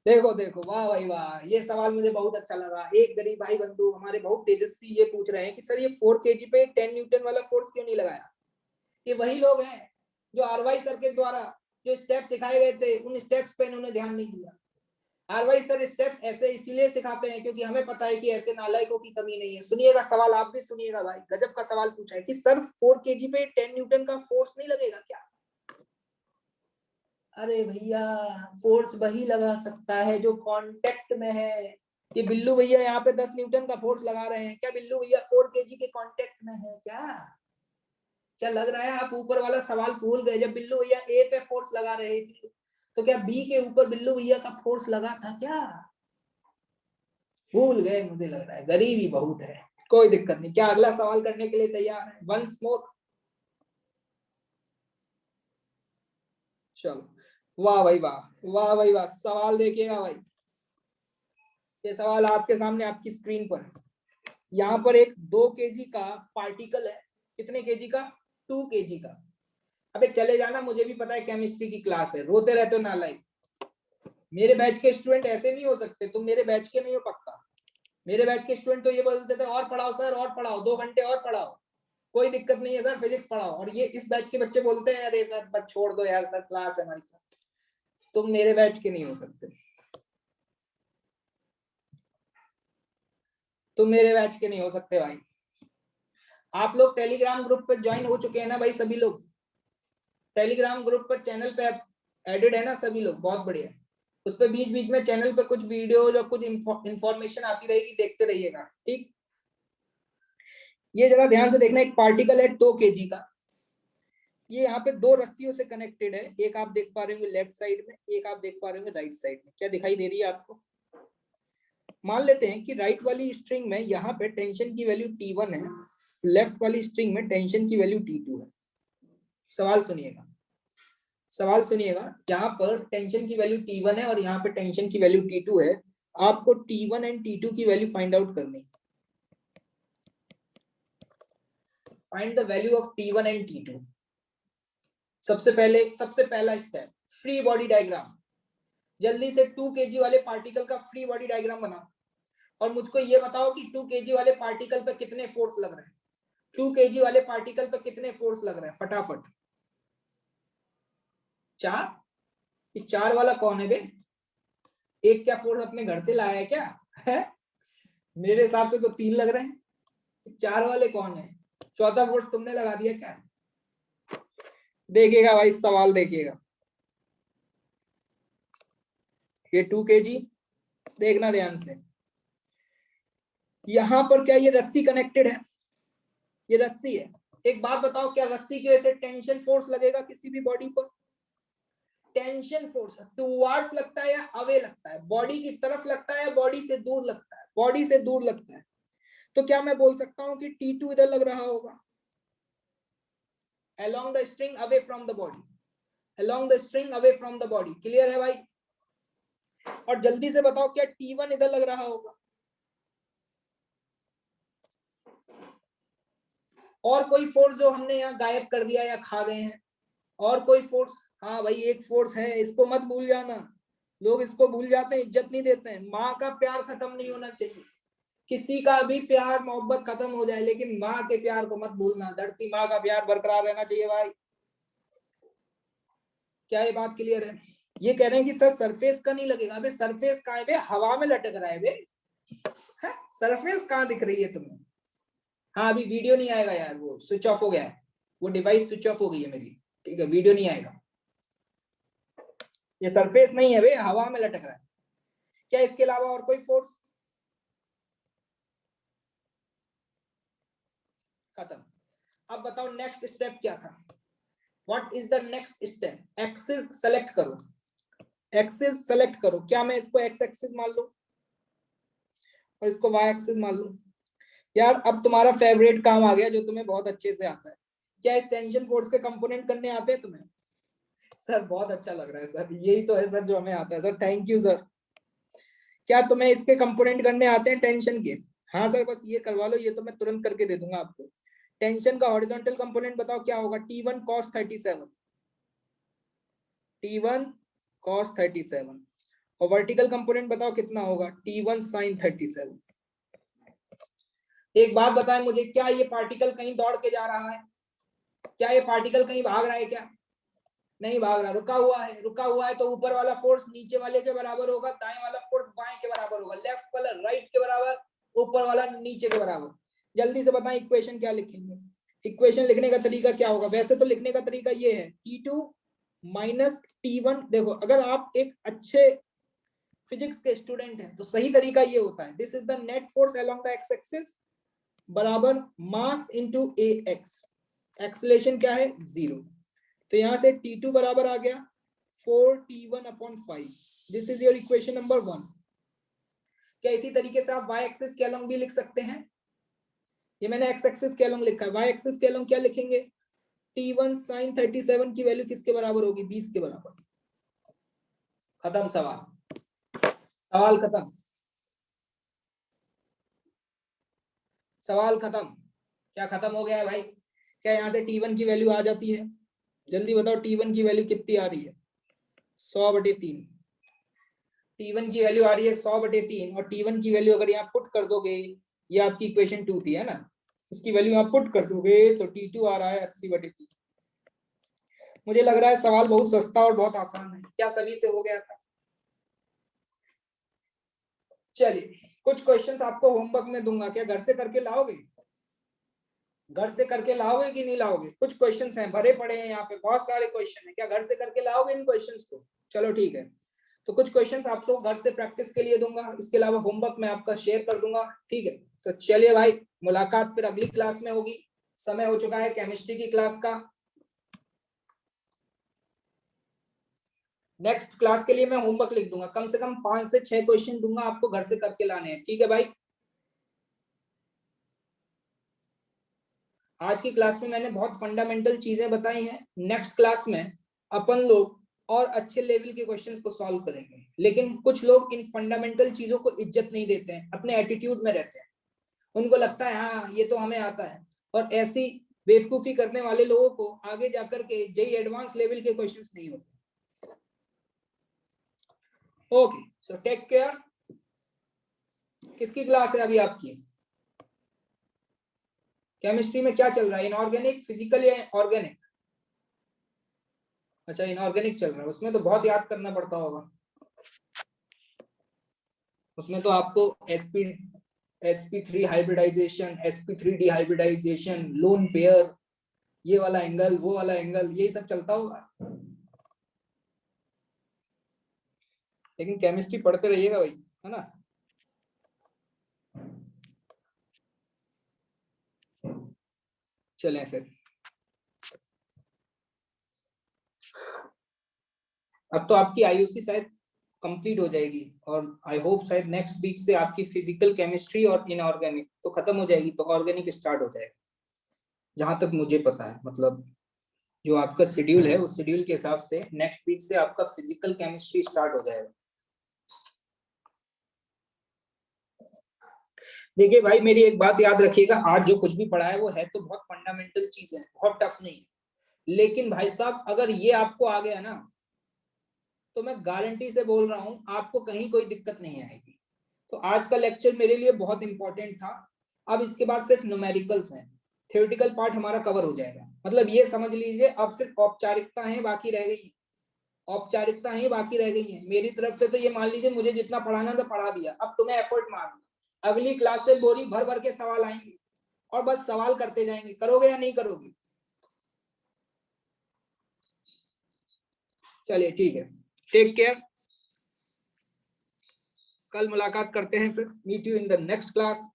देखो देखो, वाह भाई वाह, ये सवाल मुझे बहुत अच्छा लगा। एक गरीब भाई बंधु हमारे बहुत तेजस्वी ये पूछ रहे हैं कि सर ये 4 kg पे 10 न्यूटन वाला फोर्स क्यों नहीं लगाया? ये वही लोग हैं जो आरवाई सर के द्वारा जो स्टेप सिखाए गए थे उन स्टेप्स पे इन्होंने ध्यान नहीं दिया। आरवाई सर स्टेप्स ऐसे इसीलिए सिखाते हैं क्योंकि हमें पता है कि ऐसे नालायकों की कमी नहीं है। सुनिएगा सवाल, आप भी सुनिएगा भाई, गजब का सवाल पूछा है कि सर 4 kg पे 10 न्यूटन का फोर्स नहीं लगेगा क्या? अरे भैया, फोर्स वही लगा सकता है जो कांटेक्ट में है। ये बिल्लू भैया यहाँ पे 10 न्यूटन का फोर्स लगा रहे हैं, क्या बिल्लू भैया 4 kg के कांटेक्ट में है क्या? क्या लग रहा है आप ऊपर वाला सवाल भूल गए? जब बिल्लू भैया ए पे फोर्स लगा रहे थे तो क्या बी के ऊपर बिल्लू भैया का फोर्स लगा था क्या? भूल गए मुझे लग रहा है, गरीबी बहुत है। कोई दिक्कत नहीं, क्या अगला सवाल करने के लिए तैयार है? Once more. चलो, वाह भाई वाह, वाह भाई वाह, सवाल देखिएगा भाई। ये सवाल आपके सामने आपकी स्क्रीन पर है। यहाँ पर एक 2 kg का पार्टिकल है। कितने केजी का? 2 kg का। अबे चले जाना, मुझे भी पता है केमिस्ट्री की क्लास है, रोते रहते हो नालायक। मेरे बैच के स्टूडेंट ऐसे नहीं हो सकते, तुम मेरे बैच के नहीं हो पक्का। मेरे बैच के स्टूडेंट तो ये बोलते थे और पढ़ाओ सर, और पढ़ाओ, 2 घंटे और पढ़ाओ, कोई दिक्कत नहीं है सर, फिजिक्स पढ़ाओ। और ये इस बैच के बच्चे बोलते हैं अरे सर बस छोड़ दो यार सर, क्लास है हमारी। तुम मेरे बैच के नहीं हो सकते, तुम मेरे बैच के नहीं हो सकते भाई। आप लोग टेलीग्राम ग्रुप पे ज्वाइन हो चुके हैं ना भाई? सभी लोग टेलीग्राम ग्रुप पर चैनल पे एडेड है ना सभी लोग? बहुत बढ़िया। उस पर बीच बीच में चैनल पे कुछ वीडियो और कुछ इंफॉर्मेशन आती रहेगी, देखते रहिएगा, ठीक? ये जरा ध्यान से देखना, एक पार्टिकल है 2 kg का। ये यहाँ पे 2 रस्सियों से कनेक्टेड है, एक आप देख पा रहे होंगे लेफ्ट साइड में, एक आप देख पा रहे होंगे राइट साइड में। क्या दिखाई दे रही है आपको? मान लेते हैं कि राइट वाली स्ट्रिंग में यहाँ पे टेंशन की वैल्यू T1 है, लेफ्ट वाली स्ट्रिंग में टेंशन की वैल्यू T2 है। सवाल सुनिएगा, सवाल सुनिएगा। यहाँ पर टेंशन की वैल्यू T1 है और यहाँ पे टेंशन की वैल्यू T2 है। आपको T1 एंड T2 की वैल्यू फाइंड आउट करनी है। Find the value of T1 and T2। सबसे पहला स्टेप, फ्री बॉडी डायग्राम। जल्दी से 2 kg वाले पार्टिकल का फ्री बॉडी डायग्राम बनाओ और मुझको ये बताओ कि 2 kg वाले पार्टिकल पे कितने फोर्स लग रहे हैं। 2 kg वाले पार्टिकल पे कितने फोर्स लग रहे हैं फटाफट? 4। ये 4 वाला कौन है बे? एक क्या फोर्स अपने घर से लाया है क्या? है? मेरे हिसाब से तो 3 लग रहे हैं। 4 वाले कौन है? चौथा फोर्स तुमने लगा दिया क्या? देखिएगा भाई, सवाल देखिएगा। ये 2 kg, देखना ध्यान से। यहां पर क्या ये रस्सी कनेक्टेड है? ये रस्सी है। एक बात बताओ, क्या रस्सी की वजह से टेंशन फोर्स लगेगा किसी भी बॉडी पर? टेंशन फोर्स टुवर्ड्स लगता है या अवे लगता है? बॉडी की तरफ लगता है या बॉडी से दूर लगता है? बॉडी से दूर लगता है। तो क्या मैं बोल सकता हूं कि T2 इधर लग रहा होगा? along the string away from the body, along the string away from the body। Clear है भाई? और जल्दी से बताओ, क्या T1 इधर लग रहा होगा? और कोई फोर्स जो हमने यहाँ गायब कर दिया या खा गए हैं? और कोई फोर्स? हाँ भाई, एक फोर्स है, इसको मत भूल जाना। लोग इसको भूल जाते हैं, इज्जत नहीं देते हैं। माँ का प्यार खत्म नहीं होना चाहिए। किसी का भी प्यार मोहब्बत खत्म हो जाए लेकिन माँ के प्यार को मत भूलना। धरती माँ का प्यार बरकरार रहना चाहिए भाई। क्या ये बात क्लियर है? ये कह रहे हैं कि सर सरफेस का नहीं लगेगा। अबे सरफेस कहाँ है बे? हवा में लटक रहा है बे। सरफेस कहाँ दिख रही है तुम्हें? हाँ अभी वीडियो नहीं आएगा यार, वो स्विच ऑफ हो गया है, वो डिवाइस स्विच ऑफ हो गई है मेरी, ठीक है, वीडियो नहीं आएगा। ये सरफेस नहीं है बे, हवा में लटक रहा है। क्या इसके अलावा और कोई फोर्स? खत्म। अब बताओ नेक्स्ट स्टेप क्या था? What is the next step? Axis select करो, एक्सिस सेलेक्ट करो। क्या मैं इसको एक्स एक्सिस मान लूं और इसको वाई एक्सिस मान लूं? यार अब तुम्हारा फेवरेट काम आ गया जो तुम्हें बहुत अच्छे से आता है। क्या इस टेंशन फोर्स के कंपोनेंट करने आते हैं तुम्हें? सर बहुत अच्छा लग रहा है सर, यही तो है सर जो हमें आता है सर, थैंक यू सर। क्या तुम्हें इसके कंपोनेंट करने आते हैं टेंशन के? हाँ सर बस ये करवा लो, ये तो मैं तुरंत करके दे दूंगा आपको। टेंशन का हॉरिजॉन्टल कंपोनेंट बताओ क्या होगा? T1 cos 37, T1 cos 37। और वर्टिकल कंपोनेंट बताओ कितना होगा? T1 sin 37। एक बात बताएं मुझे, क्या ये पार्टिकल कहीं दौड़ के जा रहा है? क्या ये पार्टिकल कहीं भाग रहा है क्या? नहीं भाग रहा, रुका हुआ है। रुका हुआ है तो ऊपर वाला फोर्स नीचे वाले के बराबर होगा, दाएं वाला फोर्स बाएं के बराबर होगा, लेफ्ट वाला राइट के बराबर, ऊपर वाला नीचे के बराबर। जल्दी से बताएं इक्वेशन क्या लिखेंगे? इक्वेशन लिखने का तरीका क्या होगा? वैसे तो लिखने का तरीका ये है, T2 माइनस T1। देखो अगर आप एक अच्छे फिजिक्स के स्टूडेंट हैं तो सही तरीका ये होता है, this is the net force along the X axis बराबर मास इनटू ए एक्स। एक्सेलरेशन क्या है? 0। तो यहां से T2 बराबर आ गया 4T1/5। This is your equation number 1। क्या इसी तरीके से आप y एक्सिस के अलोंग भी लिख सकते हैं? ये मैंने x एक्सिस के अलोंग लिखा है, y एक्सिस के अलोंग क्या लिखेंगे? T1 sin 37 की वैल्यू किसके बराबर होगी? 20 के बराबर। खत्म सवाल, सवाल खत्म, सवाल खत्म। क्या खत्म हो गया है भाई? क्या यहाँ से T1 की वैल्यू आ जाती है? जल्दी बताओ T1 की वैल्यू कितनी आ रही है? 100/3। T1 की वैल्यू आ रही है 100/3, और T1 की वैल्यू अगर यहाँ पुट कर दोगे, ये आपकी इक्वेशन 2 थी है ना, उसकी वैल्यू आप पुट कर दोगे तो T2 आ रहा है 80/3। मुझे लग रहा है सवाल बहुत सस्ता और बहुत आसान है। क्या सभी से हो गया था? चलिए कुछ क्वेश्चंस आपको होमवर्क में दूंगा, क्या घर से करके लाओगे? घर से करके लाओगे कि नहीं लाओगे? कुछ क्वेश्चंस हैं, भरे पड़े हैं यहाँ पे, बहुत सारे क्वेश्चन हैं, क्या घर से करके लाओगे इन क्वेश्चंस को? चलो ठीक है, तो कुछ क्वेश्चंस आपको घर से प्रैक्टिस के लिए दूंगा, इसके अलावा होमवर्क मैं आपका शेयर कर दूंगा, ठीक है? तो चलिए भाई, मुलाकात फिर अगली क्लास में होगी। समय हो चुका है केमिस्ट्री की क्लास का। नेक्स्ट क्लास के लिए मैं होमवर्क लिख दूंगा, कम से कम 5 से 6 क्वेश्चन दूंगा आपको, घर से करके लाने हैं, ठीक है भाई? आज की क्लास में मैंने बहुत फंडामेंटल चीजें बताई हैं, नेक्स्ट क्लास में अपन लोग और अच्छे लेवल के क्वेश्चंस को सॉल्व करेंगे। लेकिन कुछ लोग इन फंडामेंटल चीजों को इज्जत नहीं देते हैं, अपने एटीट्यूड में रहते हैं, उनको लगता है हाँ ये तो हमें आता है, और ऐसी बेवकूफी करने वाले लोगों को आगे जाकर के जेई एडवांस लेवल के क्वेश्चंस नहीं होते। Okay, so take care. किसकी क्लास है अभी आपकी? केमिस्ट्री में क्या चल रहा है? इनऑर्गेनिक, फिजिकल या ऑर्गेनिक? अच्छा इनऑर्गेनिक चल रहा है, उसमें तो बहुत याद करना पड़ता होगा। उसमें तो आपको sp3 hybridisation, sp3 डिहाइब्रिडाइजेशन, lone pair, ये वाला एंगल, वो वाला एंगल, यही सब चलता होगा। लेकिन केमिस्ट्री पढ़ते रहिएगा भाई, है ना? चलें फिर, अब तो आपकी आईयूसी शायद कंप्लीट हो जाएगी, और आई होप शायद नेक्स्ट वीक से आपकी फिजिकल केमिस्ट्री और इनऑर्गेनिक तो खत्म हो जाएगी, तो ऑर्गेनिक स्टार्ट हो जाएगा, जहां तक मुझे पता है। मतलब जो आपका शेड्यूल है उस शेड्यूल के हिसाब से नेक्स्ट वीक से आपका फिजिकल केमिस्ट्री स्टार्ट हो जाएगा। देखिए भाई मेरी एक बात याद रखिएगा, आज जो कुछ भी पढ़ा है वो है तो बहुत फंडामेंटल चीज है, बहुत टफ नहीं है। लेकिन भाई साहब अगर ये आपको आ गया ना, तो मैं गारंटी से बोल रहा हूं आपको कहीं कोई दिक्कत नहीं आएगी। तो आज का लेक्चर मेरे लिए बहुत इंपॉर्टेंट था। अब इसके बाद सिर्फ न्यूमेरिकल्स हैं, थ्योरेटिकल पार्ट हमारा कवर हो जाएगा। मतलब ये समझ लीजिए अब सिर्फ औपचारिकता है बाकी रह गई, औपचारिकता ही बाकी रह गई है। मेरी तरफ से तो ये मान लीजिए मुझे जितना पढ़ाना था पढ़ा दिया, अब तुम्हें एफर्ट मारना। अगली क्लास से बोरी भर भर के सवाल आएंगे और बस सवाल करते जाएंगे, करोगे या नहीं करोगे? चलिए ठीक है, टेक केयर, कल मुलाकात करते हैं फिर, meet you in the next class.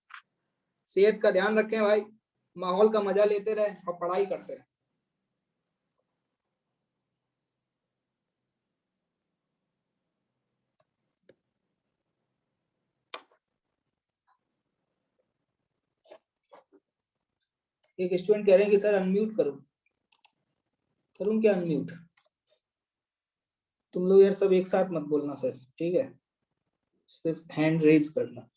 सेहत का ध्यान रखें भाई, माहौल का मजा लेते रहे और पढ़ाई करते रहे। एक स्टूडेंट कह रहे हैं कि सर अनम्यूट करो, करूं क्या अनम्यूट? तुम लोग यार सब एक साथ मत बोलना सर, ठीक है, सिर्फ हैंड रेज करना।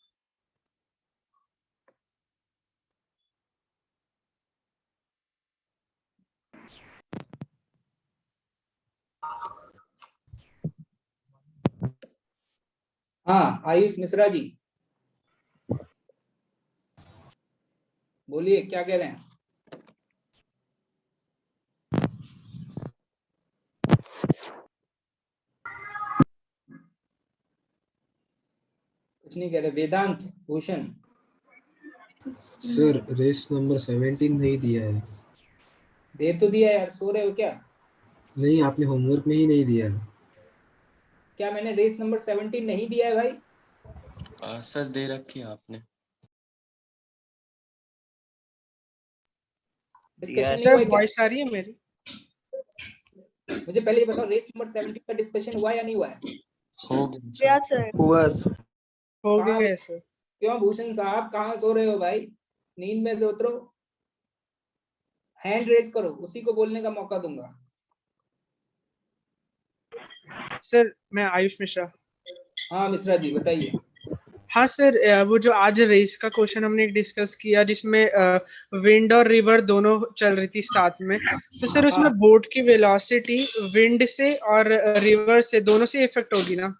हाँ आयुष मिश्रा जी बोलिए, क्या कह रहे हैं? कुछ नहीं कह रहे। वेदांत भूषण सर रेस नंबर 17 नहीं दिया है। दे तो दिया यार, सो रहे हो क्या? नहीं, आपने होमवर्क में ही नहीं दिया है। क्या मैंने रेस नंबर 17 नहीं दिया है भाई? सर दे रखी है आपने। डिस्कशन नहीं सर हुआ है क्या? वॉइस आ रही है मेरी? मुझे पहले ये बताओ, रेस नंबर 17 का डिस्कशन हुआ या नहीं हुआ है? हो गया सर। हुआ हो कहाँ गया सर। क्यों भूषण साहब कहाँ सो रहे हो भाई? नींद में से उतरो, हैंड रेज करो, उसी को बोलने का मौका दूंगा। सर मैं आयुष मिश्रा। हाँ मिश्रा जी बताइए। हाँ सर, वो जो आज रेस का क्वेश्चन हमने डिस्कस किया जिसमें विंड और रिवर दोनों चल रही थी साथ में, तो सर उसमें हाँ। बोट की वेलोसिटी विंड से और रिवर से दोनों से इफेक्ट होगी ना?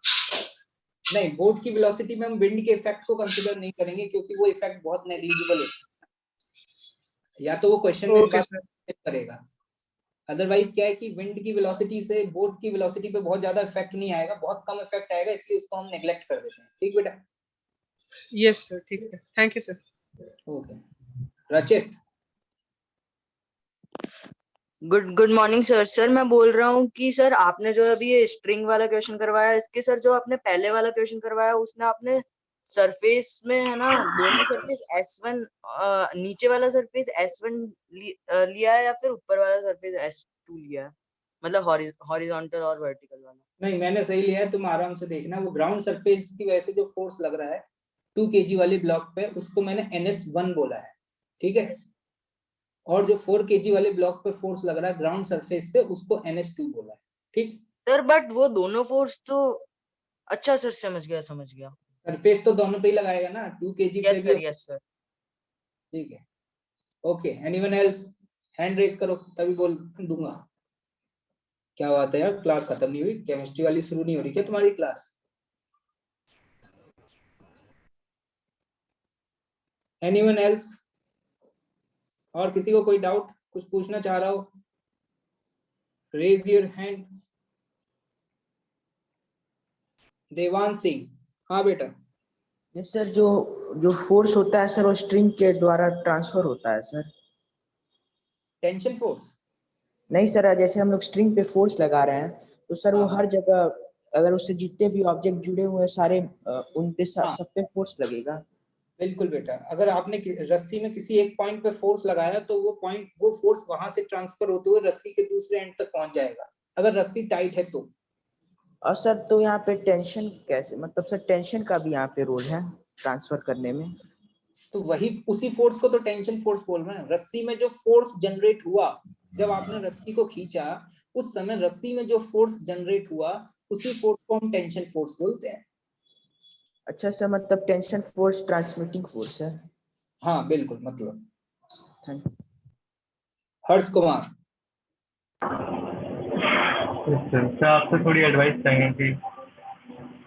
नहीं, बोट की वेलोसिटी में हम विंड के इफेक्ट को कंसीडर नहीं करेंगे क्योंकि वो इफेक्ट बहुत नेग्लिजिबल होता है। या तो वो क्वेश्चन में इस ओके बात सर। करेगा, अदरवाइज क्या है कि विंड की वेलोसिटी से बोट की वेलोसिटी पे बहुत ज्यादा इफेक्ट नहीं आएगा, बहुत कम इफेक्ट आएगा, इसलिए उसको हम नेग्लेक्ट कर देते हैं। ठीक बेटा? यस सर, ठीक है, थैंक यू सर। ओके रचित। Good morning sir. सर मैं बोल रहा हूँ कि सर आपने जो अभी ये स्ट्रिंग वाला क्वेश्चन करवाया, इसके सर जो आपने पहले वाला क्वेश्चन करवाया उसने आपने सरफेस में है ना, दोनों सरफेस S1 नीचे वाला सरफेस S1 लिया है या फिर ऊपर वाला सरफेस S2 लिया है, मतलब हॉरिजॉन्टल और वर्टिकल वाला? नहीं मैंने सही लिया है, तुम आराम से देखना। वो ग्राउंड सरफेस की वजह से जो फोर्स लग रहा है 2 kg वाली ब्लॉक पे, उसको मैंने NS1 बोला है, ठीक है? और जो 4 kg वाले ब्लॉक पे फोर्स लग रहा है ग्राउंड सरफेस से, उसको NS2 बोला है, ठीक? सर बट वो दोनों फोर्स तो, अच्छा सर समझ गया। सरफेस तो दोनों पे ही लगाएगा ना, 2 kg पे भी। Yes sir. ठीक है, okay. Anyone else? Hand raise करो तभी बोल दूंगा। क्या बात है यार, क्लास खत्म नहीं हुई? केमिस्ट्री वाली शुरू नहीं हो रही क्या तुम्हारी क्लास? Anyone else? और किसी को कोई डाउट, कुछ पूछना चाह रहा हो? Raise your hand. Devansh Singh. हाँ बेटा। यस सर, जो फोर्स होता है सर वो स्ट्रिंग के द्वारा ट्रांसफर होता है सर। Tension force? नहीं सर, जैसे हम लोग स्ट्रिंग पे फोर्स लगा रहे हैं तो सर वो हर जगह, अगर उससे जितने भी ऑब्जेक्ट जुड़े हुए हैं सारे उन पे सब पे फोर्स लगेगा। बिल्कुल बेटा, अगर आपने रस्सी में किसी एक पॉइंट पे फोर्स लगाया तो वो फोर्स वहां से ट्रांसफर होते हुए रस्सी के दूसरे एंड तक पहुंच जाएगा, अगर रस्सी टाइट है तो। और सर तो यहाँ पे टेंशन कैसे, मतलब सर टेंशन का भी यहाँ पे रोल है ट्रांसफर करने में? तो वही उसी फोर्स को तो टेंशन फोर्स बोल रहे हैं। रस्सी में जो फोर्स जनरेट हुआ जब आपने रस्सी को खींचा, उस समय रस्सी में जो फोर्स जनरेट हुआ उसी फोर्स को हम टेंशन फोर्स बोलते हैं। अच्छा सर, मतलब टेंशन फोर्स ट्रांसमिटिंग फोर्स है। हाँ बिल्कुल, मतलब। Thank you. Harsh Kumar. Sir आपसे थोड़ी एडवाइस चाहिए थी।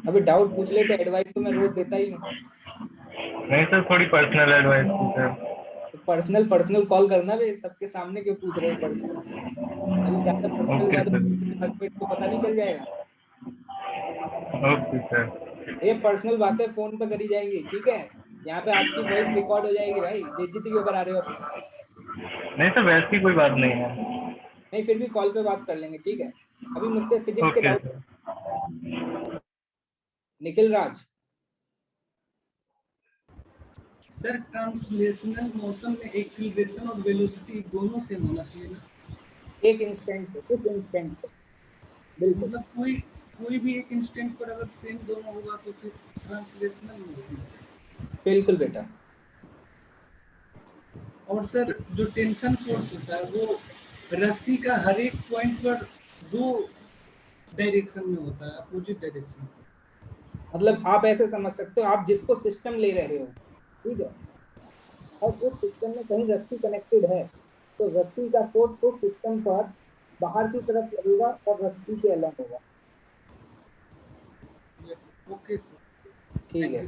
अभी डाउट पूछ लेते, एडवाइस तो मैं रोज देता ही हूँ। नहीं सर, थोड़ी पर्सनल एडवाइस थी सर। पर्सनल कॉल करना भी, सबके सामने क्यों पूछ रहे हो पर्सनल? अभी ज्यादा पर्सनल हुआ ओके तो सर। क्लासमेट को पता नहीं चल जाएगा। Okay sir. ये पर्सनल बातें फोन पे करी जाएंगी, ठीक है? यहाँ पे आपकी वॉइस रिकॉर्ड हो जाएगी भाई, बेइज्जती क्यों करा रहे हो अपनी? नहीं सर, वैसी कोई बात नहीं है। नहीं फिर भी कॉल पे बात कर लेंगे, ठीक है? अभी मुझसे फिजिक्स के ओके डाउट। सर। निखिल राज। सर ट्रांसलेशनल मोशन में एक्सीलरेशन और वेलोसिटी दोनों सेम होना चाहिए ना? एक इंस्टेंट पे, उस इंस्टेंट पे, बिल्कुल। मतलब कोई भी एक इंस्टेंट पर अगर सेम दोनों होगा तो फिर ट्रांसलेशनल मोशन। बिल्कुल बेटा। और सर जो टेंशन फोर्स होता है वो रस्सी का हर एक पॉइंट पर 2 डायरेक्शन में होता है, अपोजिट डायरेक्शन। मतलब आप ऐसे समझ सकते हो, आप जिसको सिस्टम ले रहे हो, ठीक है, और उस सिस्टम में कहीं रस्सी कनेक्टेड है, तो रस्सी का फोर्स उस सिस्टम पर बाहर की तरफ लगेगा और रस्सी के अलग होगा। ओके सर, ठीक है।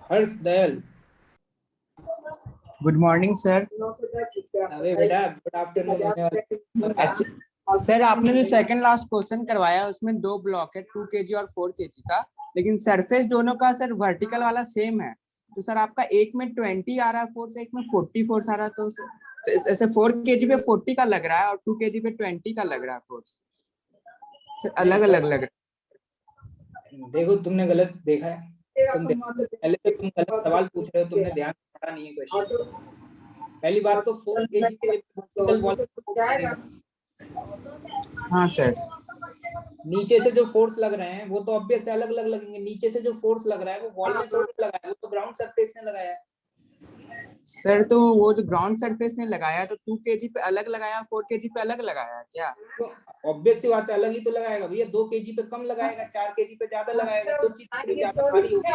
Harsh Dayal. Good morning sir. अरे बेटा गुड आफ्टरनून होने वाला। सर आपने जो सेकंड लास्ट क्वेश्चन करवाया उसमें 2 ब्लॉक है 2 kg और 4 kg का, लेकिन सरफेस दोनों का सर वर्टिकल वाला सेम है। तो सर आपका एक में 20 आ रहा है फोर्स, एक में 40 फोर्स आ रहा है, तो सर ऐसे 4 kg पे 40 का लग रहा है और 2 kg पे 20 का लग रहा है फोर्स, सर अलग अलग लग रहा है। देखो तुमने गलत देखा है, पहले तो तुम गलत सवाल पूछ रहे हो, तुमने ध्यान से पढ़ा नहीं है क्वेश्चन। पहली बात तो 4 kg के वर्टिकल वॉल्यूम, हाँ सर। नीचे से जो फोर्स लग रहे हैं वो तो ऑब्वियस से अलग अलग लगेंगे। नीचे से जो फोर्स लग रहा है वो वॉल में थोड़ी लगा है, वो तो ग्राउंड सरफेस ने लगाया है। सर तो वो जो ग्राउंड सरफेस ने लगाया तो 2 kg पे अलग लगाया, 4 kg पे अलग लगाया क्या? तो ऑब्वियस सी बात है, अलग ही तो लगाएगा भैया। 2 kg पे कम लगाएगा, 4 kg पे ज्यादा लगाएगा, तो चीज ज्यादा भारी होगी।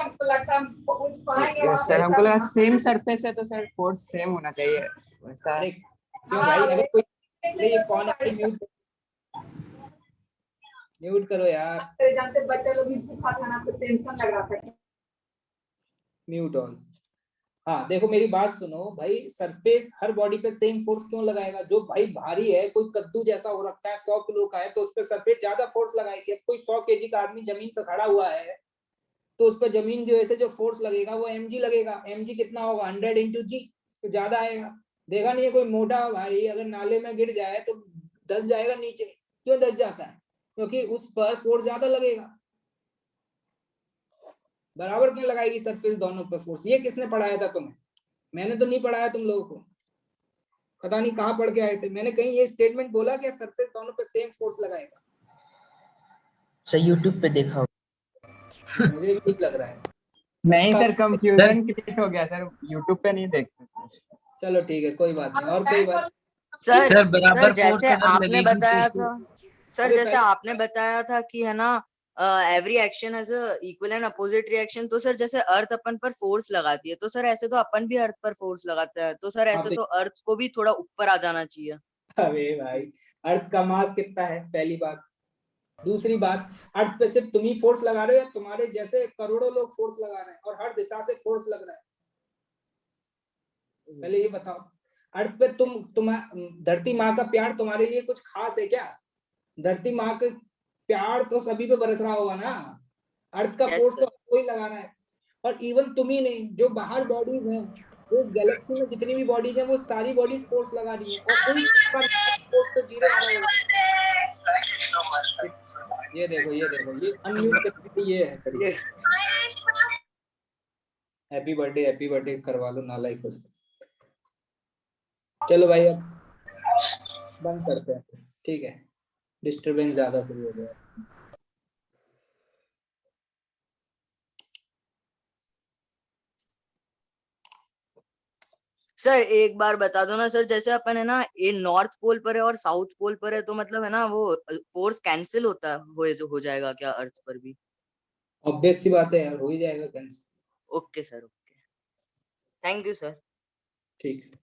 यस सर, हमको लगा सेम सरफेस है तो सर फोर्स सेम होना चाहिए वैसा। अरे क्यों भाई, अगर कोई, अरे ये कौन है, म्यूट करो यार, जानते बच्चा लोग भी भूखा खाना तो टेंशन लग रहा था। Mute all. हाँ देखो मेरी बात सुनो भाई, सरफेस हर बॉडी पे सेम फोर्स क्यों लगाएगा? जो भाई भारी है, कोई कद्दू जैसा हो रखा है 100 किलो का है, तो उस पर सरफेस ज्यादा फोर्स लगाएगी। अब कोई 100 kg का आदमी जमीन पे खड़ा हुआ है तो उस पर जमीन की वजह से जो फोर्स लगेगा वो mg लगेगा। mg कितना होगा? 100 × g, तो ज्यादा आएगा। देखा नहीं है कोई मोटा भाई अगर नाले में गिर जाए तो धंस जाएगा नीचे। क्यों धंस जाता है? क्योंकि उस पर फोर्स ज्यादा लगेगा। बराबर क्यों लगाएगी सरफेस दोनों पे फोर्स? ये किसने पढ़ाया था तुम्हें? मैंने तो नहीं पढ़ाया तुम लोगों को, पता नहीं कहाँ पढ़ के आए थे। मैंने कहीं ये स्टेटमेंट बोला कि सरफेस दोनों पे सेम फोर्स लगाएगा? सर यूट्यूब पे देखा होगा। मुझे भी ठीक लग रहा है। नहीं सर, कंफ्यूजन क्रिएट हो गया सर, यूट्यूब पे नहीं देखते सर। चलो ठीक है, कोई बात नहीं। और कोई बात? सर बराबर जैसे फोर्स अगर आपने लगेगी बताया तो था, सर जैसे आपने बताया था कि है ना every action has a equal and opposite reaction, तो सर जैसे अर्थ अपन पर फोर्स लगाती है तो सर ऐसे तो अपन भी अर्थ पर फोर्स लगाता है, तो सर ऐसे तो अर्थ को भी थोड़ा ऊपर आ जाना चाहिए। अरे भाई, अर्थ का मास कितना है पहली बात। दूसरी बात, अर्थ पे सिर्फ तुम ही फोर्स लगा रहे हो, तुम्हारे जैसे करोड़ों लोग फोर्स लगा रहे हैं और हर दिशा से फोर्स लग रहा है? पहले ये बताओ, अर्थ पे तुम धरती माँ का प्यार तुम्हारे लिए कुछ खास है क्या? धरती माँ का प्यार तो सभी पे बरस रहा होगा ना। अर्थ का फोर्स तो कोई लगा रहा है। और इवन तुम ही नहीं, जो बाहर बॉडीज हैं, तो इस गैलेक्सी में जितनी भी बॉडीज हैं वो सारी बॉडीज फोर्स लगा रही हैं, और उन सबका फोर्स तो 0 आ रहा होगा। ये देखो ये अनम्यूट करके ये है तरीका। हैप्पी बर्थडे करवा लो नालायक उसको। चलो भाई अब बंद करते हैं, ठीक है, डिस्टरबेंस ज्यादा शुरू हो गया। सर एक बार बता दो ना सर, जैसे अपन है ना ये नॉर्थ पोल पर है और साउथ पोल पर है, तो मतलब है ना वो फोर्स कैंसिल होता हो जाएगा क्या अर्थ पर भी? ऑब्वियस सी बात है यार, हो ही जाएगा cancel. Okay sir, okay, thank you sir. ठीक है।